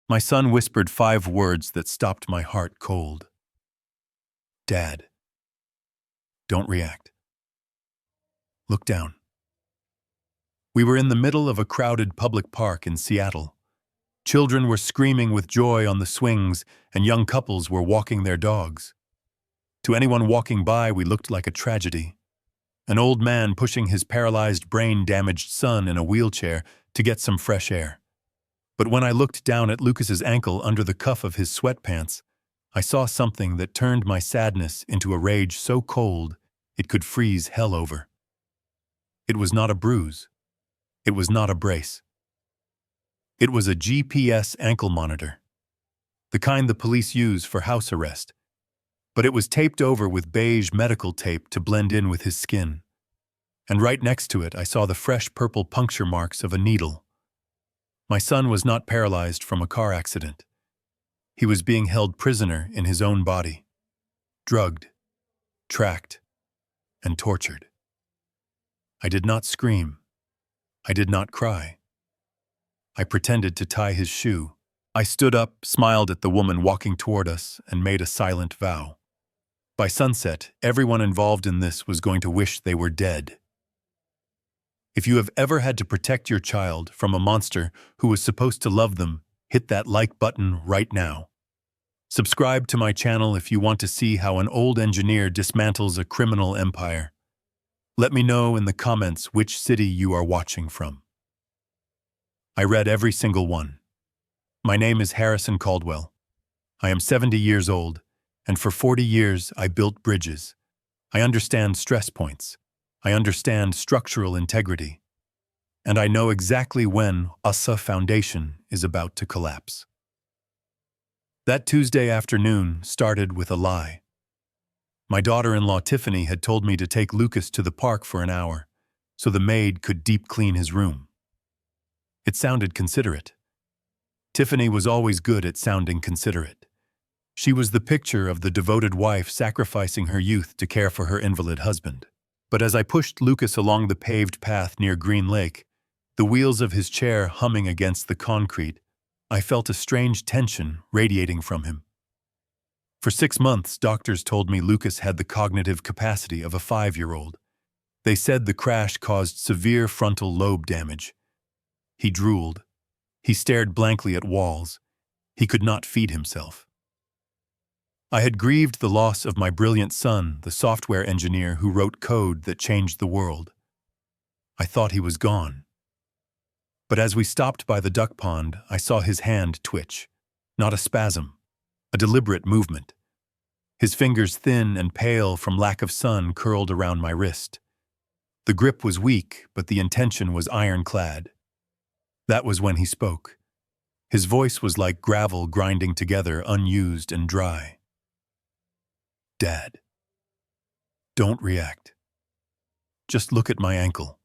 My son whispered 5 words that stopped my heart cold. Dad, don't react. Look down. We were in the middle of a crowded public park in Seattle. Children were screaming with joy on the swings, and young couples were walking their dogs. To anyone walking by, we looked like a tragedy. An old man pushing his paralyzed, brain-damaged son in a wheelchair to get some fresh air. But when I looked down at Lucas's ankle under the cuff of his sweatpants, I saw something that turned my sadness into a rage so cold it could freeze hell over. It was not a bruise. It was not a brace. It was a GPS ankle monitor, the kind the police use for house arrest. But it was taped over with beige medical tape to blend in with his skin. And right next to it, I saw the fresh purple puncture marks of a needle. My son was not paralyzed from a car accident. He was being held prisoner in his own body, drugged, tracked, and tortured. I did not scream. I did not cry. I pretended to tie his shoe. I stood up, smiled at the woman walking toward us, and made a silent vow. By sunset, everyone involved in this was going to wish they were dead. If you have ever had to protect your child from a monster who was supposed to love them, hit that like button right now. Subscribe to my channel if you want to see how an old engineer dismantles a criminal empire. Let me know in the comments which city you are watching from. I read every single one. My name is Harrison Caldwell. I am 70 years old, and for 40 years I built bridges. I understand stress points. I understand structural integrity. And I know exactly when a foundation is about to collapse. That Tuesday afternoon started with a lie. My daughter-in-law Tiffany had told me to take Lucas to the park for an hour, so the maid could deep clean his room. It sounded considerate. Tiffany was always good at sounding considerate. She was the picture of the devoted wife sacrificing her youth to care for her invalid husband. But as I pushed Lucas along the paved path near Green Lake, the wheels of his chair humming against the concrete, I felt a strange tension radiating from him. For 6 months, doctors told me Lucas had the cognitive capacity of a 5-year-old. They said the crash caused severe frontal lobe damage. He drooled. He stared blankly at walls. He could not feed himself. I had grieved the loss of my brilliant son, the software engineer who wrote code that changed the world. I thought he was gone. But as we stopped by the duck pond, I saw his hand twitch. Not a spasm, a deliberate movement. His fingers, thin and pale from lack of sun, curled around my wrist. The grip was weak, but the intention was ironclad. That was when he spoke. His voice was like gravel grinding together, unused and dry. Dad, don't react. Just look at my ankle.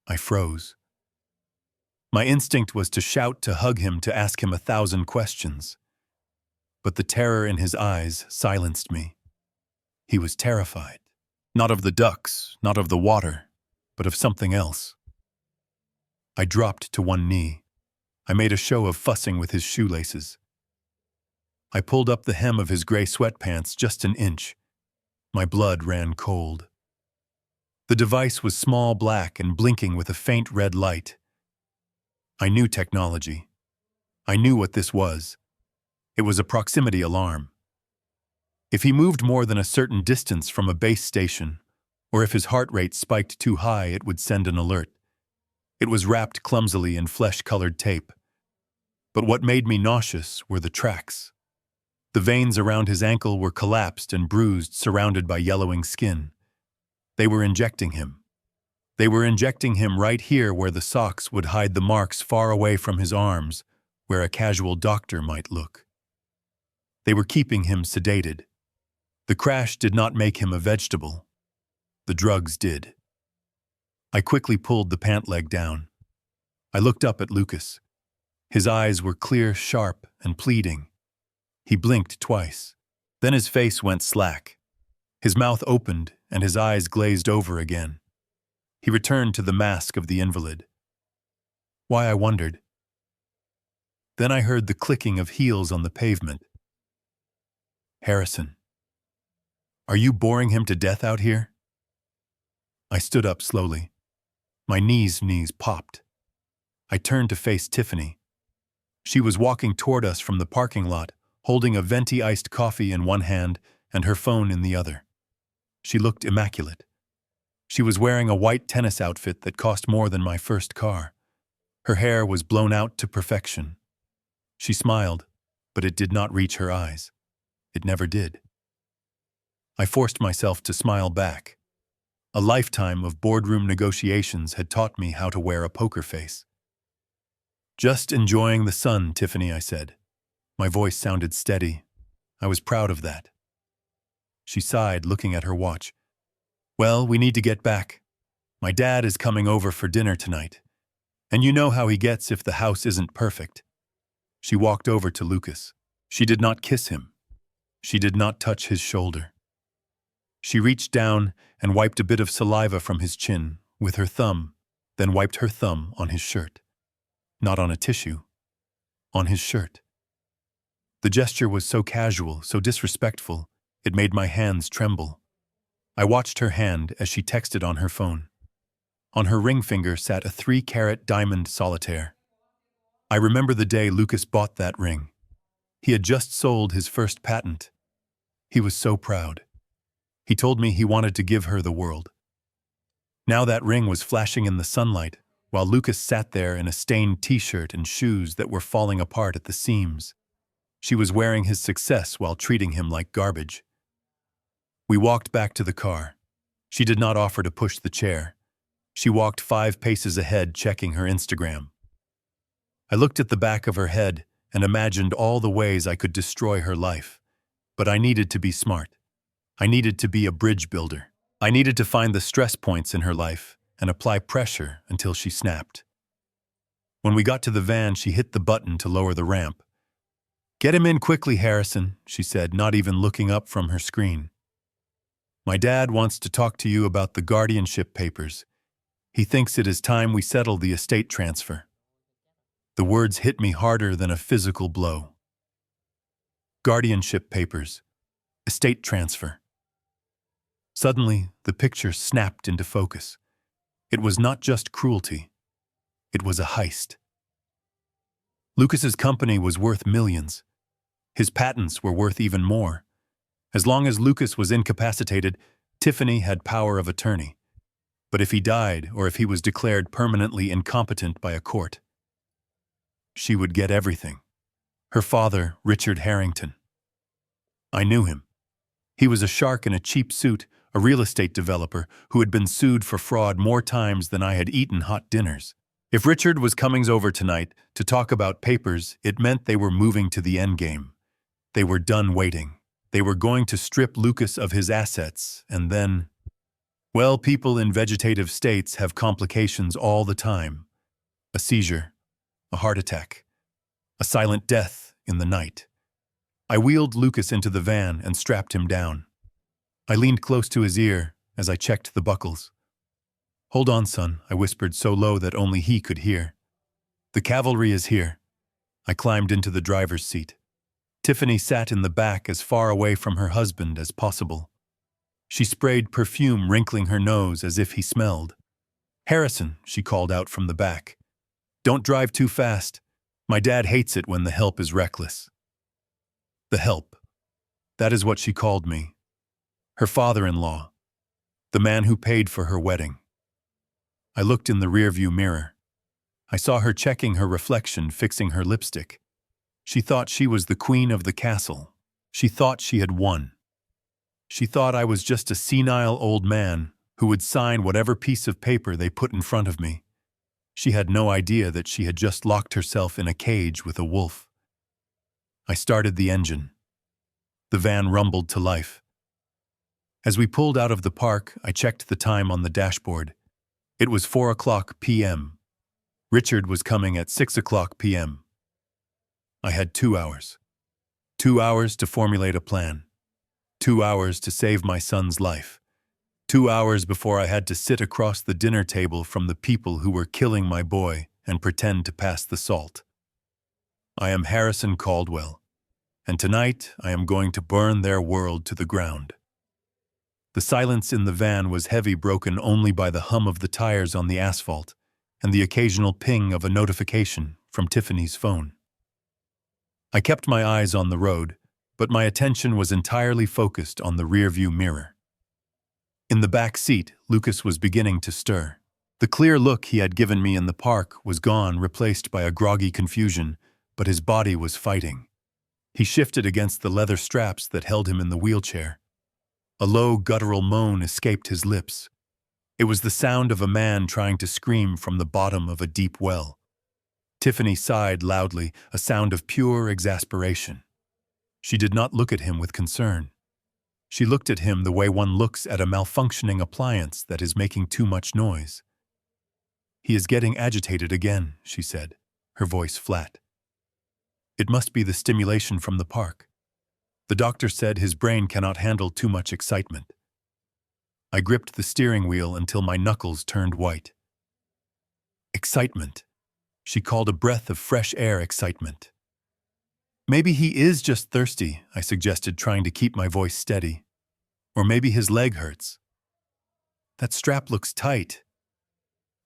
I froze. My instinct was to shout, to hug him, to ask him 1,000 questions. But the terror in his eyes silenced me. He was terrified. Not of the ducks, not of the water, but of something else. I dropped to one knee. I made a show of fussing with his shoelaces. I pulled up the hem of his gray sweatpants just an inch. My blood ran cold. The device was small, black, and blinking with a faint red light. I knew technology. I knew what this was. It was a proximity alarm. If he moved more than a certain distance from a base station, or if his heart rate spiked too high, it would send an alert. It was wrapped clumsily in flesh-colored tape. But what made me nauseous were the tracks. The veins around his ankle were collapsed and bruised, surrounded by yellowing skin. They were injecting him. They were injecting him right here where the socks would hide the marks, far away from his arms, where a casual doctor might look. They were keeping him sedated. The crash did not make him a vegetable. The drugs did. I quickly pulled the pant leg down. I looked up at Lucas. His eyes were clear, sharp, and pleading. He blinked twice. Then his face went slack. His mouth opened and his eyes glazed over again. He returned to the mask of the invalid. Why, I wondered. Then I heard the clicking of heels on the pavement. Harrison, are you boring him to death out here? I stood up slowly. My knees popped. I turned to face Tiffany. She was walking toward us from the parking lot, holding a venti iced coffee in one hand and her phone in the other. She looked immaculate. She was wearing a white tennis outfit that cost more than my first car. Her hair was blown out to perfection. She smiled, but it did not reach her eyes. It never did. I forced myself to smile back. A lifetime of boardroom negotiations had taught me how to wear a poker face. Just enjoying the sun, Tiffany, I said. My voice sounded steady. I was proud of that. She sighed, looking at her watch. Well, we need to get back. My dad is coming over for dinner tonight. And you know how he gets if the house isn't perfect. She walked over to Lucas. She did not kiss him. She did not touch his shoulder. She reached down and wiped a bit of saliva from his chin with her thumb, then wiped her thumb on his shirt. Not on a tissue, on his shirt. The gesture was so casual, so disrespectful, it made my hands tremble. I watched her hand as she texted on her phone. On her ring finger sat a 3-carat diamond solitaire. I remember the day Lucas bought that ring. He had just sold his first patent. He was so proud. He told me he wanted to give her the world. Now that ring was flashing in the sunlight, while Lucas sat there in a stained t-shirt and shoes that were falling apart at the seams. She was wearing his success while treating him like garbage. We walked back to the car. She did not offer to push the chair. She walked 5 paces ahead, checking her Instagram. I looked at the back of her head and imagined all the ways I could destroy her life. But I needed to be smart. I needed to be a bridge builder. I needed to find the stress points in her life and apply pressure until she snapped. When we got to the van, she hit the button to lower the ramp. "Get him in quickly, Harrison," she said, not even looking up from her screen. "My dad wants to talk to you about the guardianship papers. He thinks it is time we settle the estate transfer." The words hit me harder than a physical blow. Guardianship papers. Estate transfer. Suddenly, the picture snapped into focus. It was not just cruelty. It was a heist. Lucas's company was worth millions. His patents were worth even more. As long as Lucas was incapacitated, Tiffany had power of attorney. But if he died, or if he was declared permanently incompetent by a court, she would get everything. Her father, Richard Harrington. I knew him. He was a shark in a cheap suit, a real estate developer who had been sued for fraud more times than I had eaten hot dinners. If Richard was coming over tonight to talk about papers, it meant they were moving to the endgame. They were done waiting. They were going to strip Lucas of his assets, and then... Well, people in vegetative states have complications all the time. A seizure, a heart attack, a silent death in the night. I wheeled Lucas into the van and strapped him down. I leaned close to his ear as I checked the buckles. "Hold on, son," I whispered so low that only he could hear. "The cavalry is here." I climbed into the driver's seat. Tiffany sat in the back as far away from her husband as possible. She sprayed perfume, wrinkling her nose as if he smelled. "Harrison," she called out from the back. "Don't drive too fast. My dad hates it when the help is reckless." The help. That is what she called me. Her father-in-law. The man who paid for her wedding. I looked in the rearview mirror. I saw her checking her reflection, fixing her lipstick. She thought she was the queen of the castle. She thought she had won. She thought I was just a senile old man who would sign whatever piece of paper they put in front of me. She had no idea that she had just locked herself in a cage with a wolf. I started the engine. The van rumbled to life. As we pulled out of the park, I checked the time on the dashboard. It was 4:00 p.m. Richard was coming at 6:00 p.m. I had 2 hours. 2 hours to formulate a plan. 2 hours to save my son's life. 2 hours before I had to sit across the dinner table from the people who were killing my boy and pretend to pass the salt. I am Harrison Caldwell, and tonight I am going to burn their world to the ground. The silence in the van was heavy, broken only by the hum of the tires on the asphalt and the occasional ping of a notification from Tiffany's phone. I kept my eyes on the road, but my attention was entirely focused on the rearview mirror. In the back seat, Lucas was beginning to stir. The clear look he had given me in the park was gone, replaced by a groggy confusion, but his body was fighting. He shifted against the leather straps that held him in the wheelchair. A low, guttural moan escaped his lips. It was the sound of a man trying to scream from the bottom of a deep well. Tiffany sighed loudly, a sound of pure exasperation. She did not look at him with concern. She looked at him the way one looks at a malfunctioning appliance that is making too much noise. "He is getting agitated again," she said, her voice flat. "It must be the stimulation from the park. The doctor said his brain cannot handle too much excitement." I gripped the steering wheel until my knuckles turned white. Excitement. She called a breath of fresh air excitement. "Maybe he is just thirsty," I suggested, trying to keep my voice steady. "Or maybe his leg hurts. That strap looks tight."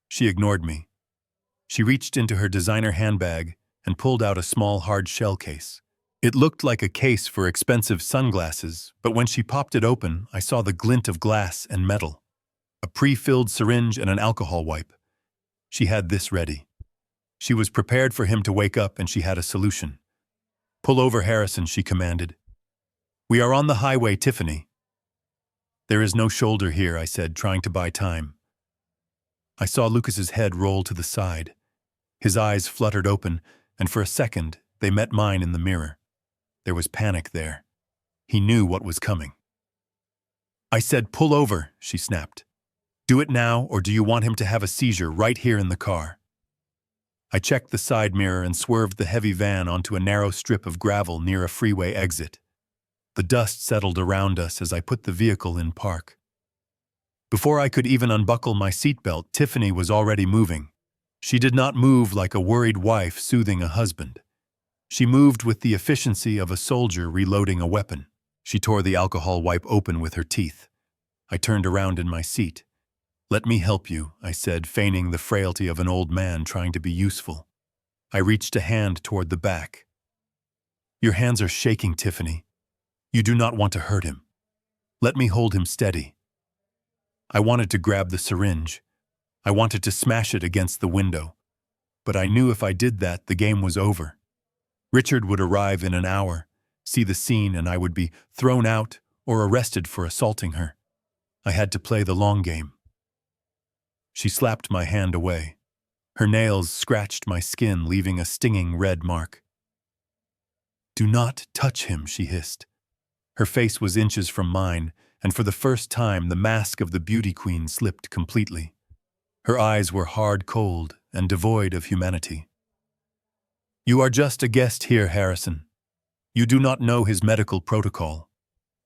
She ignored me. She reached into her designer handbag and pulled out a small hard shell case. It looked like a case for expensive sunglasses, but when she popped it open, I saw the glint of glass and metal. A pre-filled syringe and an alcohol wipe. She had this ready. She was prepared for him to wake up, and she had a solution. "Pull over, Harrison," she commanded. "We are on the highway, Tiffany." "There is no shoulder here," I said, trying to buy time. I saw Lucas's head roll to the side. His eyes fluttered open, and for a second, they met mine in the mirror. There was panic there. He knew what was coming. I said, "Pull over," she snapped. "Do it now, or do you want him to have a seizure right here in the car?" I checked the side mirror and swerved the heavy van onto a narrow strip of gravel near a freeway exit. The dust settled around us as I put the vehicle in park. Before I could even unbuckle my seatbelt, Tiffany was already moving. She did not move like a worried wife soothing a husband. She moved with the efficiency of a soldier reloading a weapon. She tore the alcohol wipe open with her teeth. I turned around in my seat. "Let me help you," I said, feigning the frailty of an old man trying to be useful. I reached a hand toward the back. "Your hands are shaking, Tiffany. You do not want to hurt him. Let me hold him steady." I wanted to grab the syringe. I wanted to smash it against the window. But I knew if I did that, the game was over. Richard would arrive in an hour, see the scene, and I would be thrown out or arrested for assaulting her. I had to play the long game. She slapped my hand away. Her nails scratched my skin, leaving a stinging red mark. "Do not touch him," she hissed. Her face was inches from mine, and for the first time the mask of the beauty queen slipped completely. Her eyes were hard, cold, and devoid of humanity. "You are just a guest here, Harrison. You do not know his medical protocol.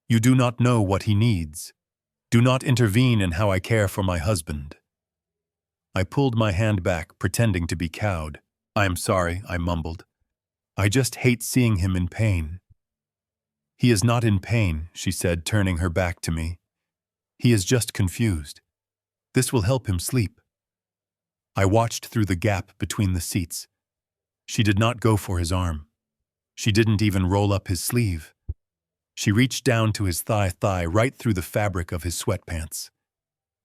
You do not know what he needs. Do not intervene in how I care for my husband." I pulled my hand back, pretending to be cowed. "I am sorry," I mumbled. "I just hate seeing him in pain." "He is not in pain," she said, turning her back to me. "He is just confused. This will help him sleep." I watched through the gap between the seats. She did not go for his arm. She didn't even roll up his sleeve. She reached down to his thigh, right through the fabric of his sweatpants.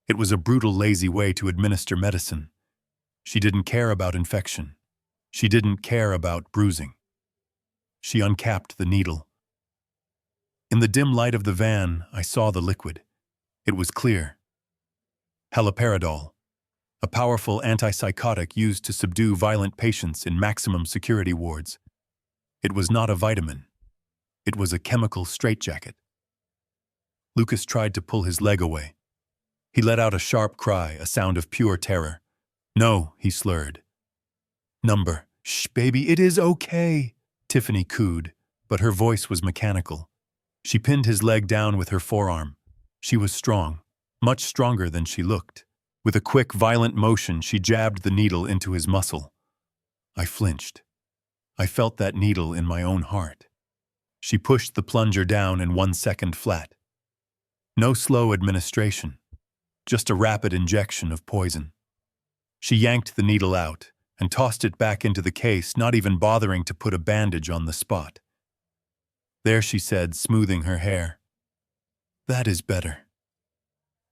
It was a brutal, lazy way to administer medicine. She didn't care about infection. She didn't care about bruising. She uncapped the needle. In the dim light of the van, I saw the liquid. It was clear. Haloperidol, a powerful antipsychotic used to subdue violent patients in maximum security wards. It was not a vitamin. It was a chemical straitjacket. Lucas tried to pull his leg away. He let out a sharp cry, a sound of pure terror. "No," he slurred. "Shh, baby, it is okay," Tiffany cooed, but her voice was mechanical. She pinned his leg down with her forearm. She was strong, much stronger than she looked. With a quick, violent motion, she jabbed the needle into his muscle. I flinched. I felt that needle in my own heart. She pushed the plunger down in 1 second flat. No slow administration, just a rapid injection of poison. She yanked the needle out and tossed it back into the case, not even bothering to put a bandage on the spot. There, she said, smoothing her hair. That is better.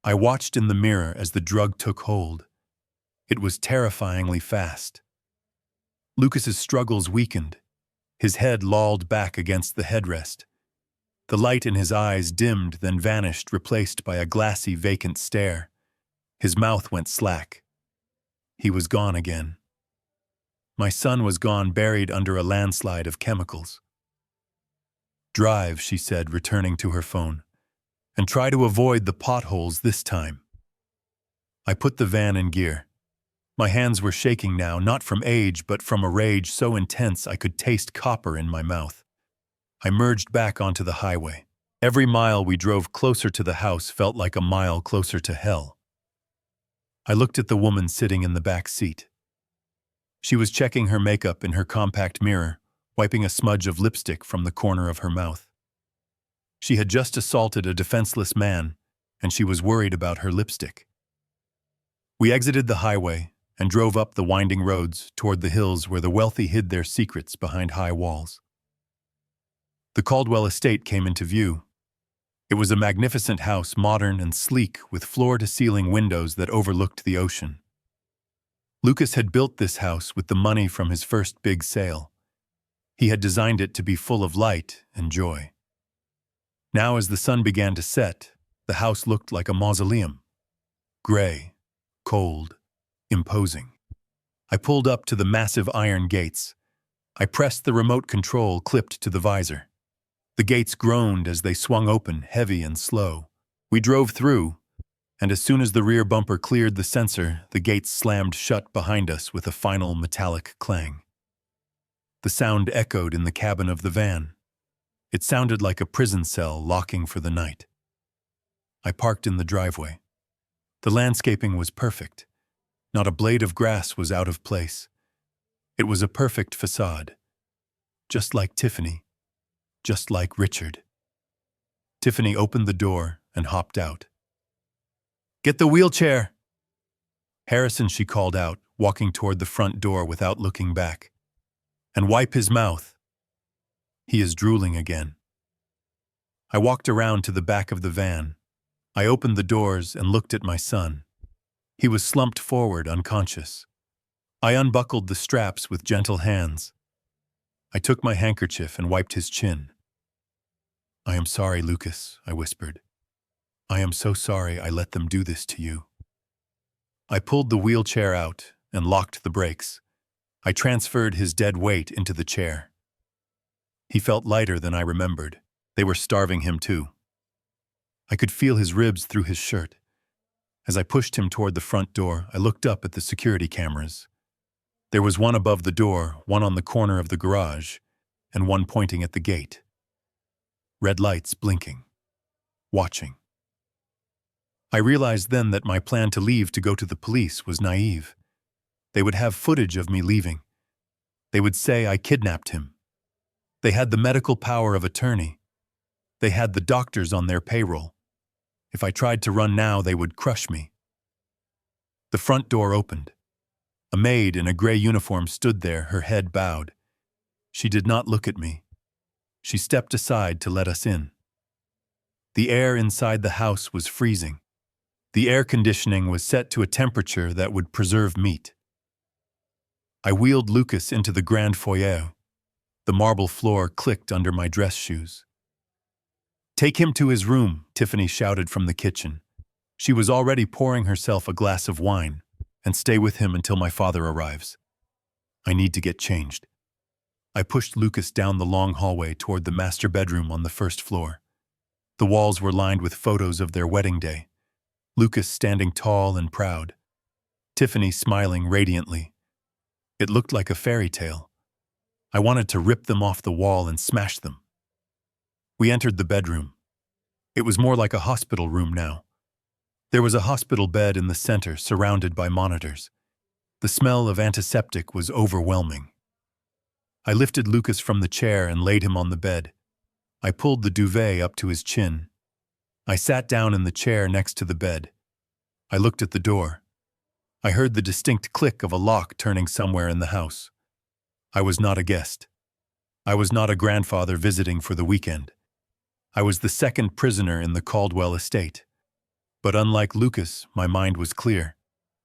I watched in the mirror as the drug took hold. It was terrifyingly fast. Lucas's struggles weakened. His head lolled back against the headrest. The light in his eyes dimmed, then vanished, replaced by a glassy, vacant stare. His mouth went slack. He was gone again. My son was gone, buried under a landslide of chemicals. Drive, she said, returning to her phone, and try to avoid the potholes this time. I put the van in gear. My hands were shaking now, not from age, but from a rage so intense I could taste copper in my mouth. I merged back onto the highway. Every mile we drove closer to the house felt like a mile closer to hell. I looked at the woman sitting in the back seat. She was checking her makeup in her compact mirror, wiping a smudge of lipstick from the corner of her mouth. She had just assaulted a defenseless man, and she was worried about her lipstick. We exited the highway and drove up the winding roads toward the hills where the wealthy hid their secrets behind high walls. The Caldwell estate came into view. It was a magnificent house, modern and sleek, with floor-to-ceiling windows that overlooked the ocean. Lucas had built this house with the money from his first big sale. He had designed it to be full of light and joy. Now, as the sun began to set, the house looked like a mausoleum. Gray, cold, imposing. I pulled up to the massive iron gates. I pressed the remote control clipped to the visor. The gates groaned as they swung open, heavy and slow. We drove through, and as soon as the rear bumper cleared the sensor, the gates slammed shut behind us with a final metallic clang. The sound echoed in the cabin of the van. It sounded like a prison cell locking for the night. I parked in the driveway. The landscaping was perfect. Not a blade of grass was out of place. It was a perfect facade. Just like Tiffany. Just like Richard. Tiffany opened the door and hopped out. "Get the wheelchair!" "Harrison," she called out, walking toward the front door without looking back. "And wipe his mouth. He is drooling again." I walked around to the back of the van. I opened the doors and looked at my son. He was slumped forward, unconscious. I unbuckled the straps with gentle hands. I took my handkerchief and wiped his chin. "I am sorry, Lucas," I whispered. "I am so sorry I let them do this to you." I pulled the wheelchair out and locked the brakes. I transferred his dead weight into the chair. He felt lighter than I remembered. They were starving him too. I could feel his ribs through his shirt. As I pushed him toward the front door, I looked up at the security cameras. There was one above the door, one on the corner of the garage, and one pointing at the gate. Red lights blinking. Watching. I realized then that my plan to leave to go to the police was naive. They would have footage of me leaving. They would say I kidnapped him. They had the medical power of attorney. They had the doctors on their payroll. If I tried to run now, they would crush me. The front door opened. A maid in a gray uniform stood there, her head bowed. She did not look at me. She stepped aside to let us in. The air inside the house was freezing. The air conditioning was set to a temperature that would preserve meat. I wheeled Lucas into the grand foyer. The marble floor clicked under my dress shoes. "Take him to his room," Tiffany shouted from the kitchen. She was already pouring herself a glass of wine. "And stay with him until my father arrives. I need to get changed." I pushed Lucas down the long hallway toward the master bedroom on the first floor. The walls were lined with photos of their wedding day. Lucas standing tall and proud. Tiffany smiling radiantly. It looked like a fairy tale. I wanted to rip them off the wall and smash them. We entered the bedroom. It was more like a hospital room now. There was a hospital bed in the center, surrounded by monitors. The smell of antiseptic was overwhelming. I lifted Lucas from the chair and laid him on the bed. I pulled the duvet up to his chin. I sat down in the chair next to the bed. I looked at the door. I heard the distinct click of a lock turning somewhere in the house. I was not a guest. I was not a grandfather visiting for the weekend. I was the second prisoner in the Caldwell estate. But unlike Lucas, my mind was clear.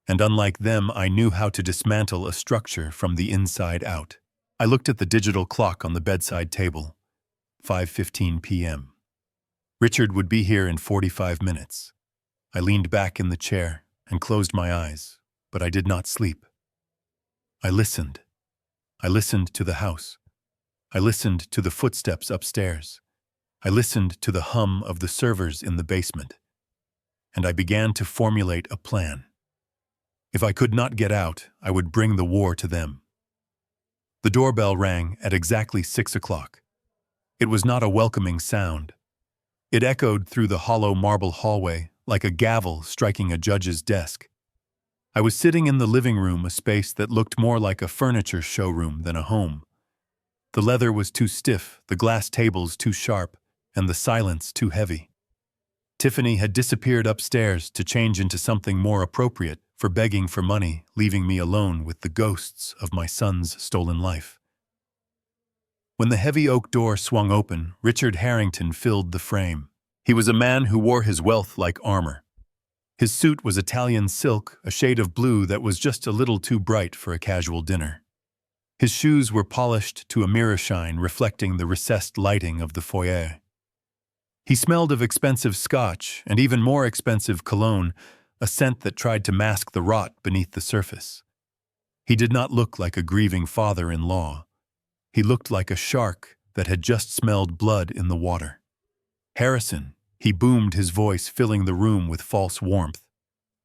And unlike them, I knew how to dismantle a structure from the inside out. I looked at the digital clock on the bedside table. 5:15 p.m. Richard would be here in 45 minutes. I leaned back in the chair and closed my eyes, but I did not sleep. I listened. I listened to the house. I listened to the footsteps upstairs. I listened to the hum of the servers in the basement. And I began to formulate a plan. If I could not get out, I would bring the war to them. The doorbell rang at exactly 6 o'clock. It was not a welcoming sound. It echoed through the hollow marble hallway like a gavel striking a judge's desk. I was sitting in the living room, a space that looked more like a furniture showroom than a home. The leather was too stiff, the glass tables too sharp, and the silence too heavy. Tiffany had disappeared upstairs to change into something more appropriate for begging for money, leaving me alone with the ghosts of my son's stolen life. When the heavy oak door swung open, Richard Harrington filled the frame. He was a man who wore his wealth like armor. His suit was Italian silk, a shade of blue that was just a little too bright for a casual dinner. His shoes were polished to a mirror shine reflecting the recessed lighting of the foyer. He smelled of expensive scotch and even more expensive cologne, a scent that tried to mask the rot beneath the surface. He did not look like a grieving father-in-law. He looked like a shark that had just smelled blood in the water. "Harrison," he boomed, his voice filling the room with false warmth.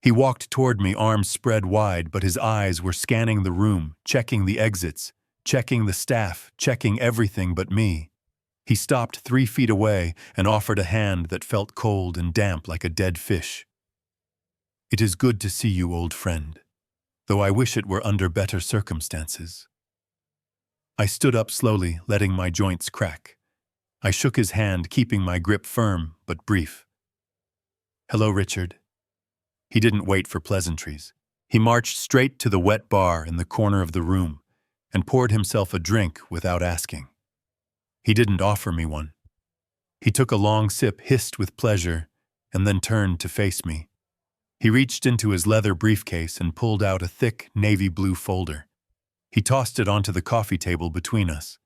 He walked toward me, arms spread wide, but his eyes were scanning the room, checking the exits, checking the staff, checking everything but me. He stopped 3 feet away and offered a hand that felt cold and damp like a dead fish. "It is good to see you, old friend, though I wish it were under better circumstances." I stood up slowly, letting my joints crack. I shook his hand, keeping my grip firm but brief. "Hello, Richard." He didn't wait for pleasantries. He marched straight to the wet bar in the corner of the room and poured himself a drink without asking. He didn't offer me one. He took a long sip, hissed with pleasure, and then turned to face me. He reached into his leather briefcase and pulled out a thick navy blue folder. He tossed it onto the coffee table between us.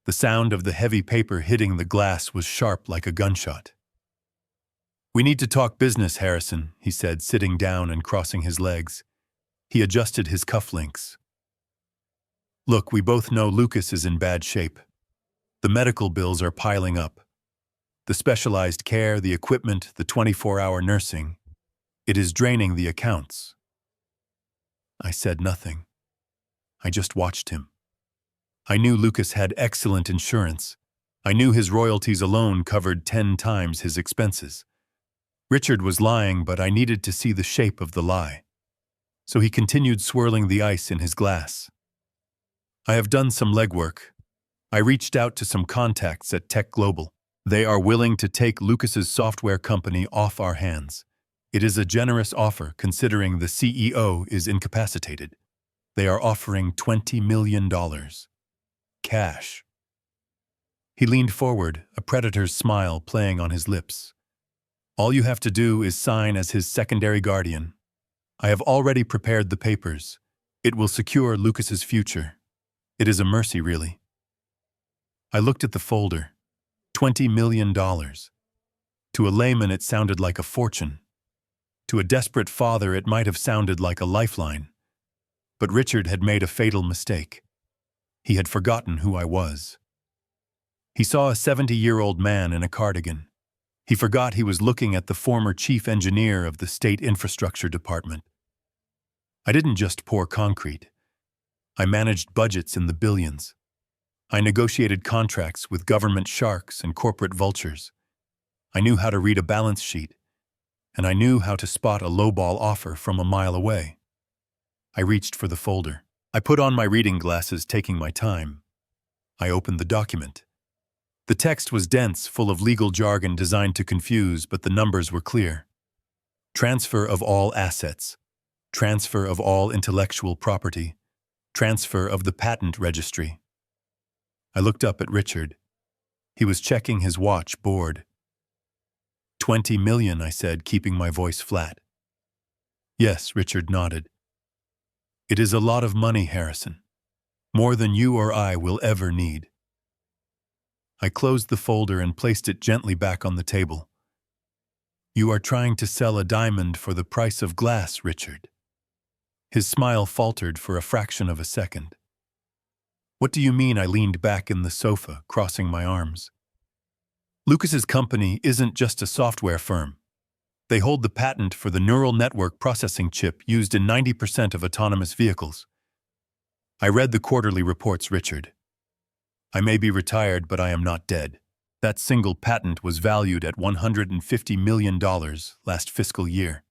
The sound of the heavy paper hitting the glass was sharp like a gunshot. "We need to talk business, Harrison," he said, sitting down and crossing his legs. He adjusted his cufflinks. "Look, we both know Lucas is in bad shape. The medical bills are piling up. The specialized care, the equipment, the 24-hour nursing. It is draining the accounts." I said nothing. I just watched him. I knew Lucas had excellent insurance. I knew his royalties alone covered 10 times his expenses. Richard was lying, but I needed to see the shape of the lie. So he continued swirling the ice in his glass. "I have done some legwork. I reached out to some contacts at Tech Global. They are willing to take Lucas's software company off our hands. It is a generous offer considering the CEO is incapacitated. They are offering $20 million. Cash." He leaned forward, a predator's smile playing on his lips. "All you have to do is sign as his secondary guardian. I have already prepared the papers. It will secure Lucas's future. It is a mercy, really." I looked at the folder. $20 million. To a layman, it sounded like a fortune. To a desperate father, it might have sounded like a lifeline. But Richard had made a fatal mistake. He had forgotten who I was. He saw a 70-year-old man in a cardigan. He forgot he was looking at the former chief engineer of the State Infrastructure Department. I didn't just pour concrete. I managed budgets in the billions. I negotiated contracts with government sharks and corporate vultures. I knew how to read a balance sheet, and I knew how to spot a lowball offer from a mile away. I reached for the folder. I put on my reading glasses, taking my time. I opened the document. The text was dense, full of legal jargon designed to confuse, but the numbers were clear. Transfer of all assets. Transfer of all intellectual property. Transfer of the patent registry. I looked up at Richard. He was checking his watch, bored. 20 million, I said, keeping my voice flat. Yes, Richard nodded. It is a lot of money, Harrison. More than you or I will ever need. I closed the folder and placed it gently back on the table. You are trying to sell a diamond for the price of glass, Richard. His smile faltered for a fraction of a second. What do you mean? I leaned back in the sofa, crossing my arms. Lucas's company isn't just a software firm. They hold the patent for the neural network processing chip used in 90% of autonomous vehicles. I read the quarterly reports, Richard. I may be retired, but I am not dead. That single patent was valued at $150 million last fiscal year,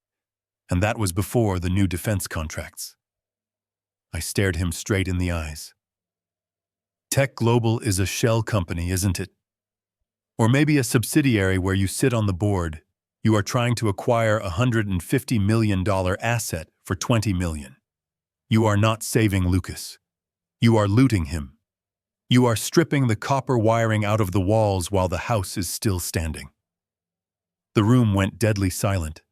and that was before the new defense contracts. I stared him straight in the eyes. Tech Global is a shell company, isn't it? Or maybe a subsidiary where you sit on the board. You are trying to acquire a $150 million asset for $20 million. You are not saving Lucas. You are looting him. You are stripping the copper wiring out of the walls while the house is still standing. The room went deadly silent.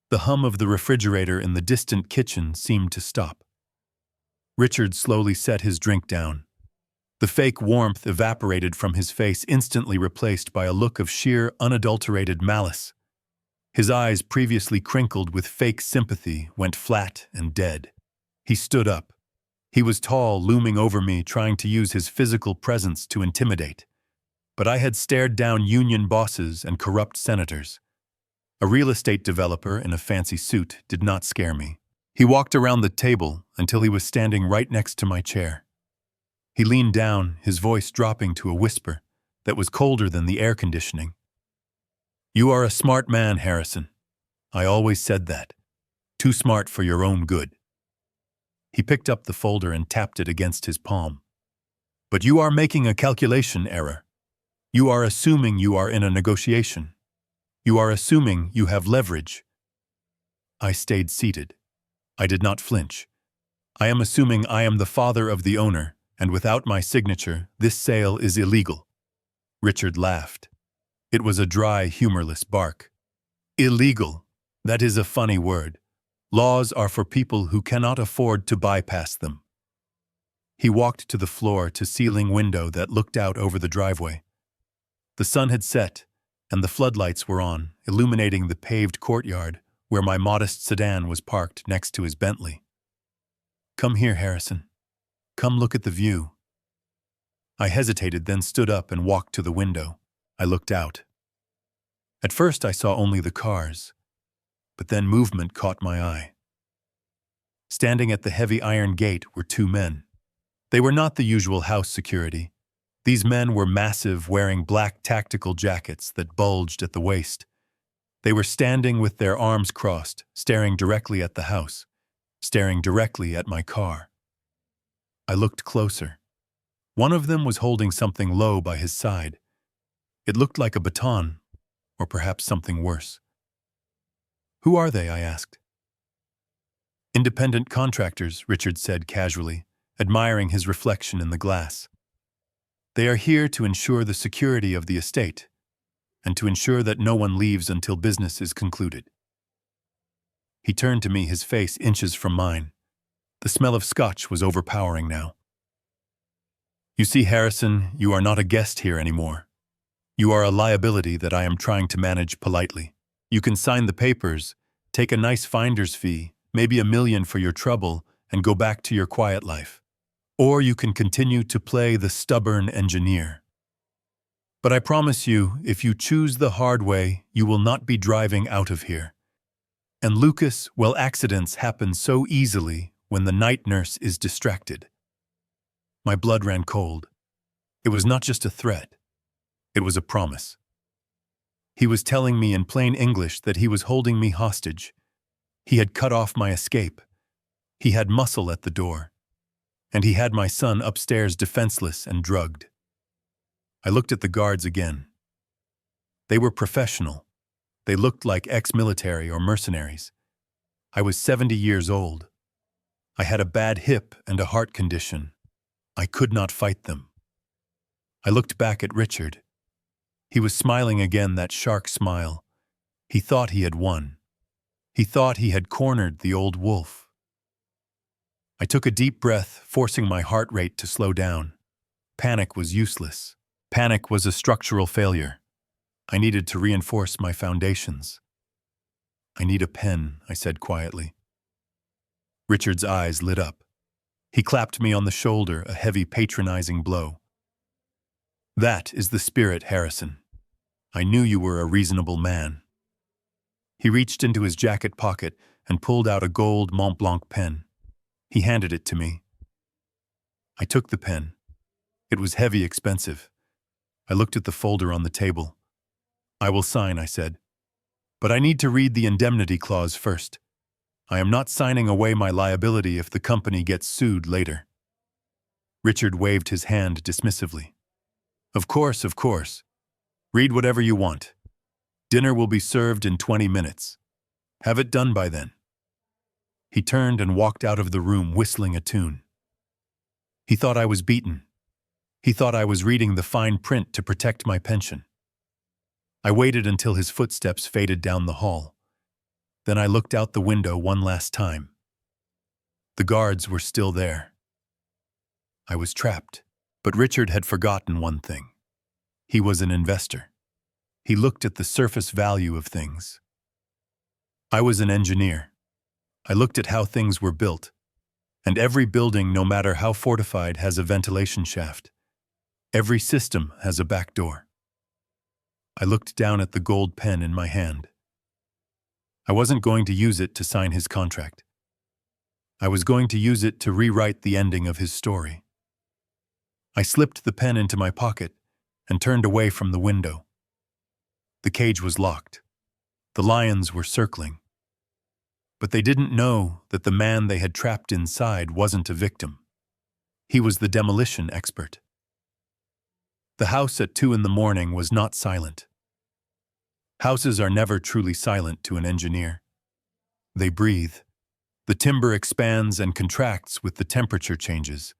The hum of the refrigerator in the distant kitchen seemed to stop. Richard slowly set his drink down. The fake warmth evaporated from his face, instantly replaced by a look of sheer, unadulterated malice. His eyes, previously crinkled with fake sympathy, went flat and dead. He stood up. He was tall, looming over me, trying to use his physical presence to intimidate. But I had stared down union bosses and corrupt senators. A real estate developer in a fancy suit did not scare me. He walked around the table until he was standing right next to my chair. He leaned down, his voice dropping to a whisper that was colder than the air conditioning. You are a smart man, Harrison. I always said that. Too smart for your own good. He picked up the folder and tapped it against his palm. But you are making a calculation error. You are assuming you are in a negotiation. You are assuming you have leverage. I stayed seated. I did not flinch. I am assuming I am the father of the owner, and without my signature, this sale is illegal. Richard laughed. It was a dry, humorless bark. Illegal. That is a funny word. Laws are for people who cannot afford to bypass them. He walked to the floor-to-ceiling window that looked out over the driveway. The sun had set, and the floodlights were on, illuminating the paved courtyard where my modest sedan was parked next to his Bentley. Come here, Harrison. Come look at the view. I hesitated, then stood up and walked to the window. I looked out. At first I saw only the cars, but then movement caught my eye. Standing at the heavy iron gate were two men. They were not the usual house security. These men were massive, wearing black tactical jackets that bulged at the waist. They were standing with their arms crossed, staring directly at the house, staring directly at my car. I looked closer. One of them was holding something low by his side. It looked like a baton, or perhaps something worse. Who are they? I asked. Independent contractors, Richard said casually, admiring his reflection in the glass. They are here to ensure the security of the estate, and to ensure that no one leaves until business is concluded. He turned to me, his face inches from mine. The smell of scotch was overpowering now. You see, Harrison, you are not a guest here anymore. You are a liability that I am trying to manage politely. You can sign the papers, take a nice finder's fee, maybe $1 million for your trouble, and go back to your quiet life. Or you can continue to play the stubborn engineer. But I promise you, if you choose the hard way, you will not be driving out of here. And Lucas, well, accidents happen so easily when the night nurse is distracted. My blood ran cold. It was not just a threat. It was a promise. He was telling me in plain English that he was holding me hostage. He had cut off my escape. He had muscle at the door. and he had my son upstairs defenseless and drugged. I looked at the guards again. They were professional. They looked like ex-military or mercenaries. I was 70 years old. I had a bad hip and a heart condition. I could not fight them. I looked back at Richard. He was smiling again, that shark smile. He thought he had won. He thought he had cornered the old wolf. I took a deep breath, forcing my heart rate to slow down. Panic was useless. Panic was a structural failure. I needed to reinforce my foundations. "I need a pen," I said quietly. Richard's eyes lit up. He clapped me on the shoulder, a heavy, patronizing blow. "That is the spirit, Harrison. I knew you were a reasonable man." He reached into his jacket pocket and pulled out a gold Mont Blanc pen. He handed it to me. I took the pen. It was heavy, expensive. I looked at the folder on the table. "I will sign," I said. "But I need to read the indemnity clause first. I am not signing away my liability if the company gets sued later." Richard waved his hand dismissively. Of course. Read whatever you want. Dinner will be served in 20 minutes. Have it done by then." He turned and walked out of the room, whistling a tune. He thought I was beaten. He thought I was reading the fine print to protect my pension. I waited until his footsteps faded down the hall. Then I looked out the window one last time. The guards were still there. I was trapped. But Richard had forgotten one thing. He was an investor. He looked at the surface value of things. I was an engineer. I looked at how things were built. And every building, no matter how fortified, has a ventilation shaft. Every system has a back door. I looked down at the gold pen in my hand. I wasn't going to use it to sign his contract. I was going to use it to rewrite the ending of his story. I slipped the pen into my pocket and turned away from the window. The cage was locked. The lions were circling. But they didn't know that the man they had trapped inside wasn't a victim. He was the demolition expert. The house at 2 a.m. was not silent. Houses are never truly silent to an engineer. They breathe. The timber expands and contracts with the temperature changes.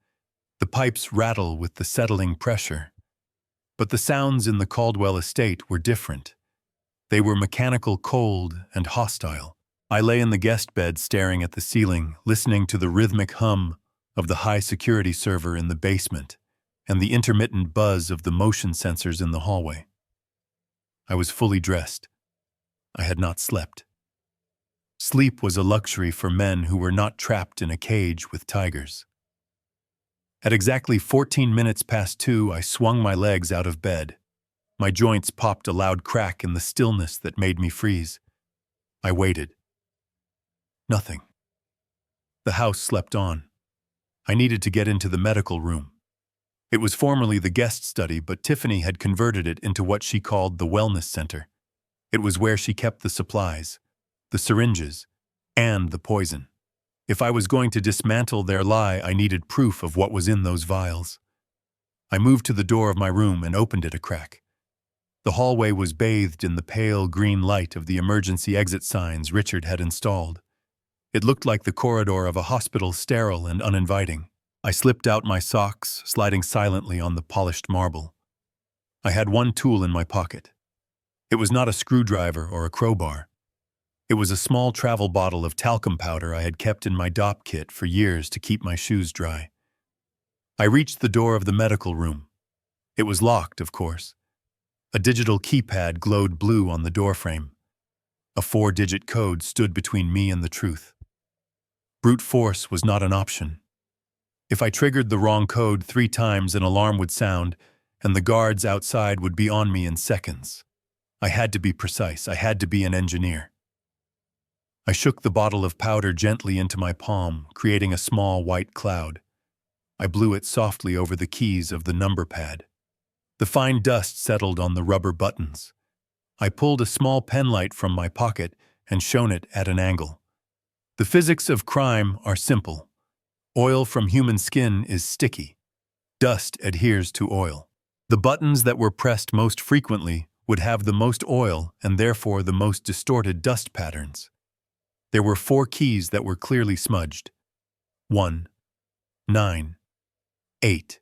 The pipes rattle with the settling pressure. But the sounds in the Caldwell estate were different. They were mechanical, cold, and hostile. I lay in the guest bed staring at the ceiling, listening to the rhythmic hum of the high-security server in the basement and the intermittent buzz of the motion sensors in the hallway. I was fully dressed. I had not slept. Sleep was a luxury for men who were not trapped in a cage with tigers. At exactly 14 minutes past 2, I swung my legs out of bed. My joints popped a loud crack in the stillness that made me freeze. I waited. Nothing. The house slept on. I needed to get into the medical room. It was formerly the guest study, but Tiffany had converted it into what she called the wellness center. It was where she kept the supplies, the syringes, and the poison. If I was going to dismantle their lie, I needed proof of what was in those vials. I moved to the door of my room and opened it a crack. The hallway was bathed in the pale green light of the emergency exit signs Richard had installed. It looked like the corridor of a hospital, sterile and uninviting. I slipped out my socks, sliding silently on the polished marble. I had one tool in my pocket. It was not a screwdriver or a crowbar. It was a small travel bottle of talcum powder I had kept in my DOP kit for years to keep my shoes dry. I reached the door of the medical room. It was locked, of course. A digital keypad glowed blue on the doorframe. A 4-digit code stood between me and the truth. Brute force was not an option. If I triggered the wrong code 3 times, an alarm would sound, and the guards outside would be on me in seconds. I had to be precise. I had to be an engineer. I shook the bottle of powder gently into my palm, creating a small white cloud. I blew it softly over the keys of the number pad. The fine dust settled on the rubber buttons. I pulled a small penlight from my pocket and shone it at an angle. The physics of crime are simple. Oil from human skin is sticky. Dust adheres to oil. The buttons that were pressed most frequently would have the most oil and therefore the most distorted dust patterns. There were 4 keys that were clearly smudged. 1, 9, 8,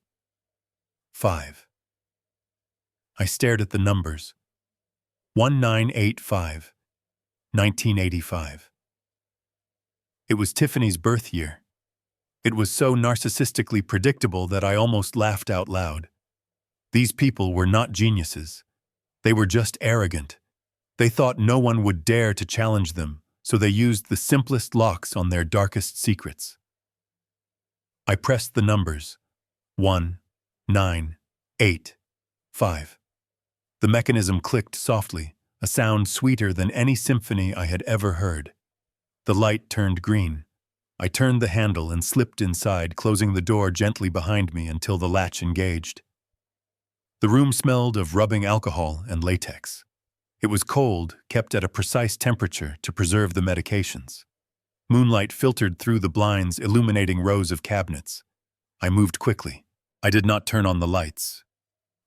5. I stared at the numbers. 1985, 1985. It was Tiffany's birth year. It was so narcissistically predictable that I almost laughed out loud. These people were not geniuses. They were just arrogant. They thought no one would dare to challenge them, so they used the simplest locks on their darkest secrets. I pressed the numbers. 1, 9, 8, 5. The mechanism clicked softly, a sound sweeter than any symphony I had ever heard. The light turned green. I turned the handle and slipped inside, closing the door gently behind me until the latch engaged. The room smelled of rubbing alcohol and latex. It was cold, kept at a precise temperature to preserve the medications. Moonlight filtered through the blinds, illuminating rows of cabinets. I moved quickly. I did not turn on the lights.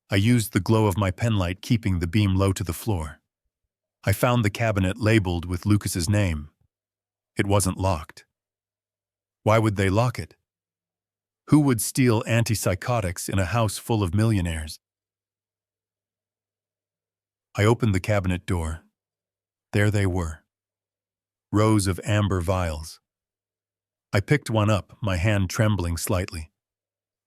I used the glow of my penlight, keeping the beam low to the floor. I found the cabinet labeled with Lucas's name. It wasn't locked. Why would they lock it? Who would steal antipsychotics in a house full of millionaires? I opened the cabinet door. There they were. Rows of amber vials. I picked one up, my hand trembling slightly.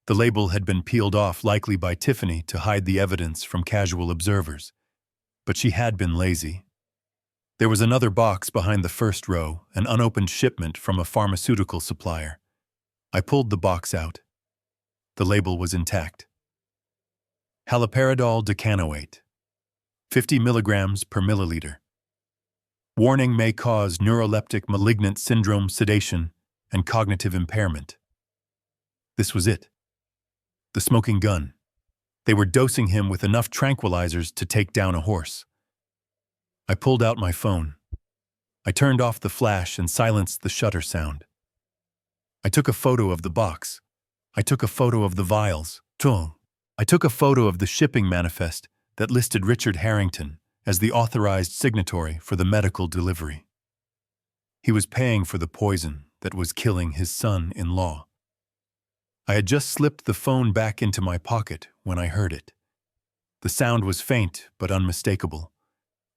The label had been peeled off, likely by Tiffany to hide the evidence from casual observers. But she had been lazy. There was another box behind the first row, an unopened shipment from a pharmaceutical supplier. I pulled the box out. The label was intact. Haloperidol decanoate, 50 milligrams per milliliter. Warning: may cause neuroleptic malignant syndrome, sedation, and cognitive impairment. This was it. The smoking gun. They were dosing him with enough tranquilizers to take down a horse. I pulled out my phone. I turned off the flash and silenced the shutter sound. I took a photo of the box. I took a photo of the vials. I took a photo of the shipping manifest that listed Richard Harrington as the authorized signatory for the medical delivery. He was paying for the poison that was killing his son-in-law. I had just slipped the phone back into my pocket when I heard it. The sound was faint but unmistakable,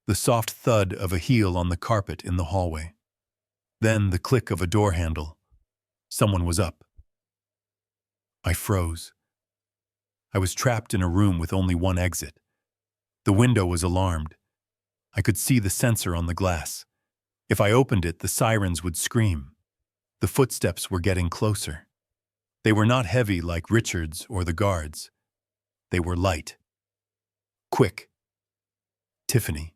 the soft thud of a heel on the carpet in the hallway. Then the click of a door handle. Someone was up. I froze. I was trapped in a room with only one exit. The window was alarmed. I could see the sensor on the glass. If I opened it, the sirens would scream. The footsteps were getting closer. They were not heavy like Richard's or the guards. They were light. Quick. Tiffany.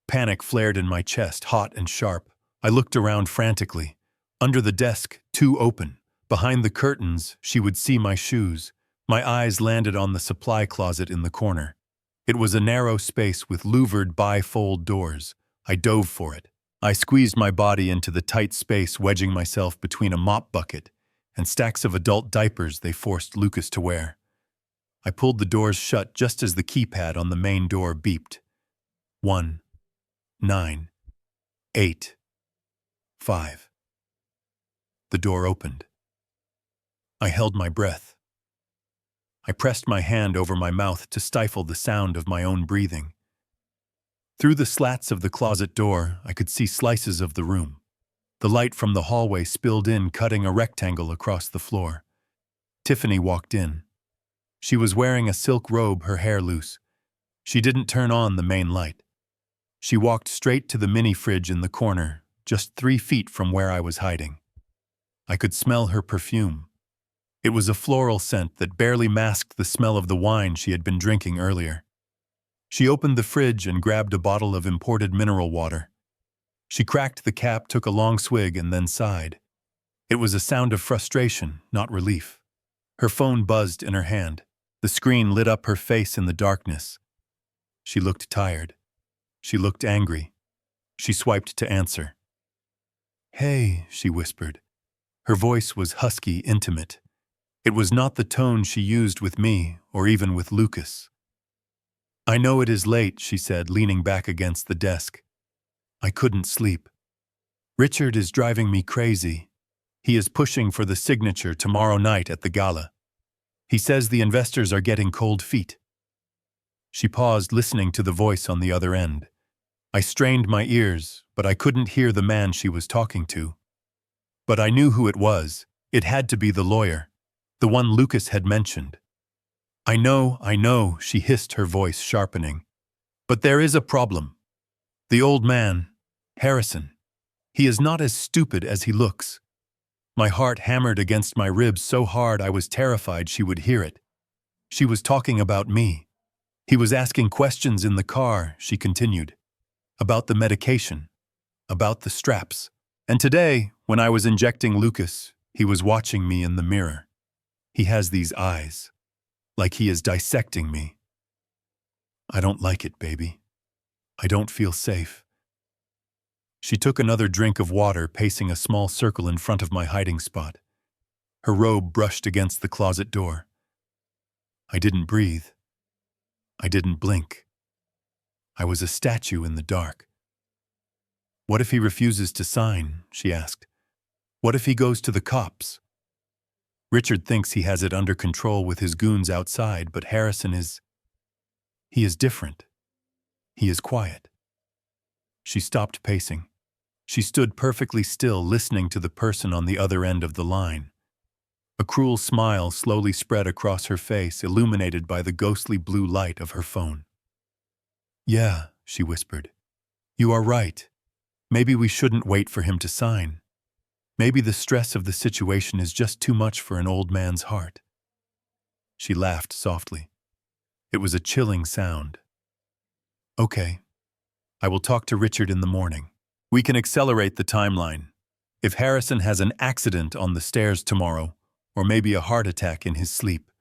Panic flared in my chest, hot and sharp. I looked around frantically. Under the desk, 2 open. Behind the curtains, she would see my shoes. My eyes landed on the supply closet in the corner. It was a narrow space with louvered bifold doors. I dove for it. I squeezed my body into the tight space, wedging myself between a mop bucket and stacks of adult diapers they forced Lucas to wear. I pulled the doors shut just as the keypad on the main door beeped. 1, 9, 8, 5. The door opened. I held my breath. I pressed my hand over my mouth to stifle the sound of my own breathing. Through the slats of the closet door, I could see slices of the room. The light from the hallway spilled in, cutting a rectangle across the floor. Tiffany walked in. She was wearing a silk robe, her hair loose. She didn't turn on the main light. She walked straight to the mini fridge in the corner, just 3 feet from where I was hiding. I could smell her perfume. It was a floral scent that barely masked the smell of the wine she had been drinking earlier. She opened the fridge and grabbed a bottle of imported mineral water. She cracked the cap, took a long swig, and then sighed. It was a sound of frustration, not relief. Her phone buzzed in her hand. The screen lit up her face in the darkness. She looked tired. She looked angry. She swiped to answer. "Hey," she whispered. Her voice was husky, intimate. It was not the tone she used with me or even with Lucas. "I know it is late," she said, leaning back against the desk. "I couldn't sleep. Richard is driving me crazy. He is pushing for the signature tomorrow night at the gala. He says the investors are getting cold feet." She paused, listening to the voice on the other end. I strained my ears, but I couldn't hear the man she was talking to. But I knew who it was. It had to be the lawyer, the one Lucas had mentioned. I know, she hissed, her voice sharpening. "But there is a problem. The old man, Harrison, he is not as stupid as he looks." My heart hammered against my ribs so hard I was terrified she would hear it. She was talking about me. "He was asking questions in the car," she continued. "About the medication, about the straps. And today, when I was injecting Lucas, he was watching me in the mirror. He has these eyes, like he is dissecting me. I don't like it, baby. I don't feel safe." She took another drink of water, pacing a small circle in front of my hiding spot. Her robe brushed against the closet door. I didn't breathe. I didn't blink. I was a statue in the dark. "What if he refuses to sign?" she asked. "What if he goes to the cops? Richard thinks he has it under control with his goons outside, but Harrison is... he is different. He is quiet." She stopped pacing. She stood perfectly still, listening to the person on the other end of the line. A cruel smile slowly spread across her face, illuminated by the ghostly blue light of her phone. "Yeah," she whispered. "You are right. Maybe we shouldn't wait for him to sign. Maybe the stress of the situation is just too much for an old man's heart." She laughed softly. It was a chilling sound. "Okay. I will talk to Richard in the morning. We can accelerate the timeline. If Harrison has an accident on the stairs tomorrow, or maybe a heart attack in his sleep,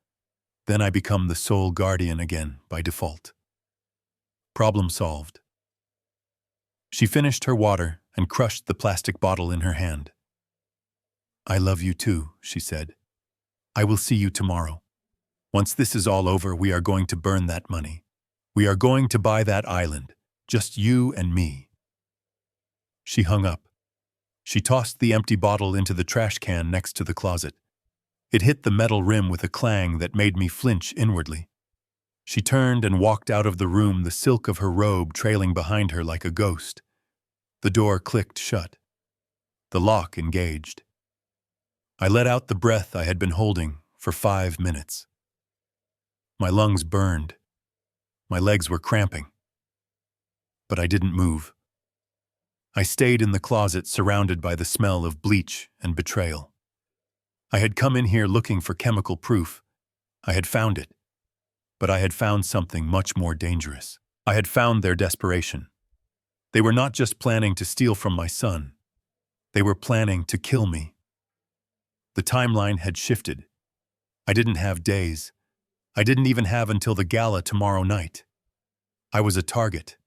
then I become the sole guardian again by default. Problem solved." She finished her water and crushed the plastic bottle in her hand. "I love you too," she said. "I will see you tomorrow. Once this is all over, we are going to burn that money. We are going to buy that island, just you and me." She hung up. She tossed the empty bottle into the trash can next to the closet. It hit the metal rim with a clang that made me flinch inwardly. She turned and walked out of the room, the silk of her robe trailing behind her like a ghost. The door clicked shut. The lock engaged. I let out the breath I had been holding for 5 minutes. My lungs burned. My legs were cramping. But I didn't move. I stayed in the closet, surrounded by the smell of bleach and betrayal. I had come in here looking for chemical proof. I had found it. But I had found something much more dangerous. I had found their desperation. They were not just planning to steal from my son. They were planning to kill me. The timeline had shifted. I didn't have days. I didn't even have until the gala tomorrow night. I was a target.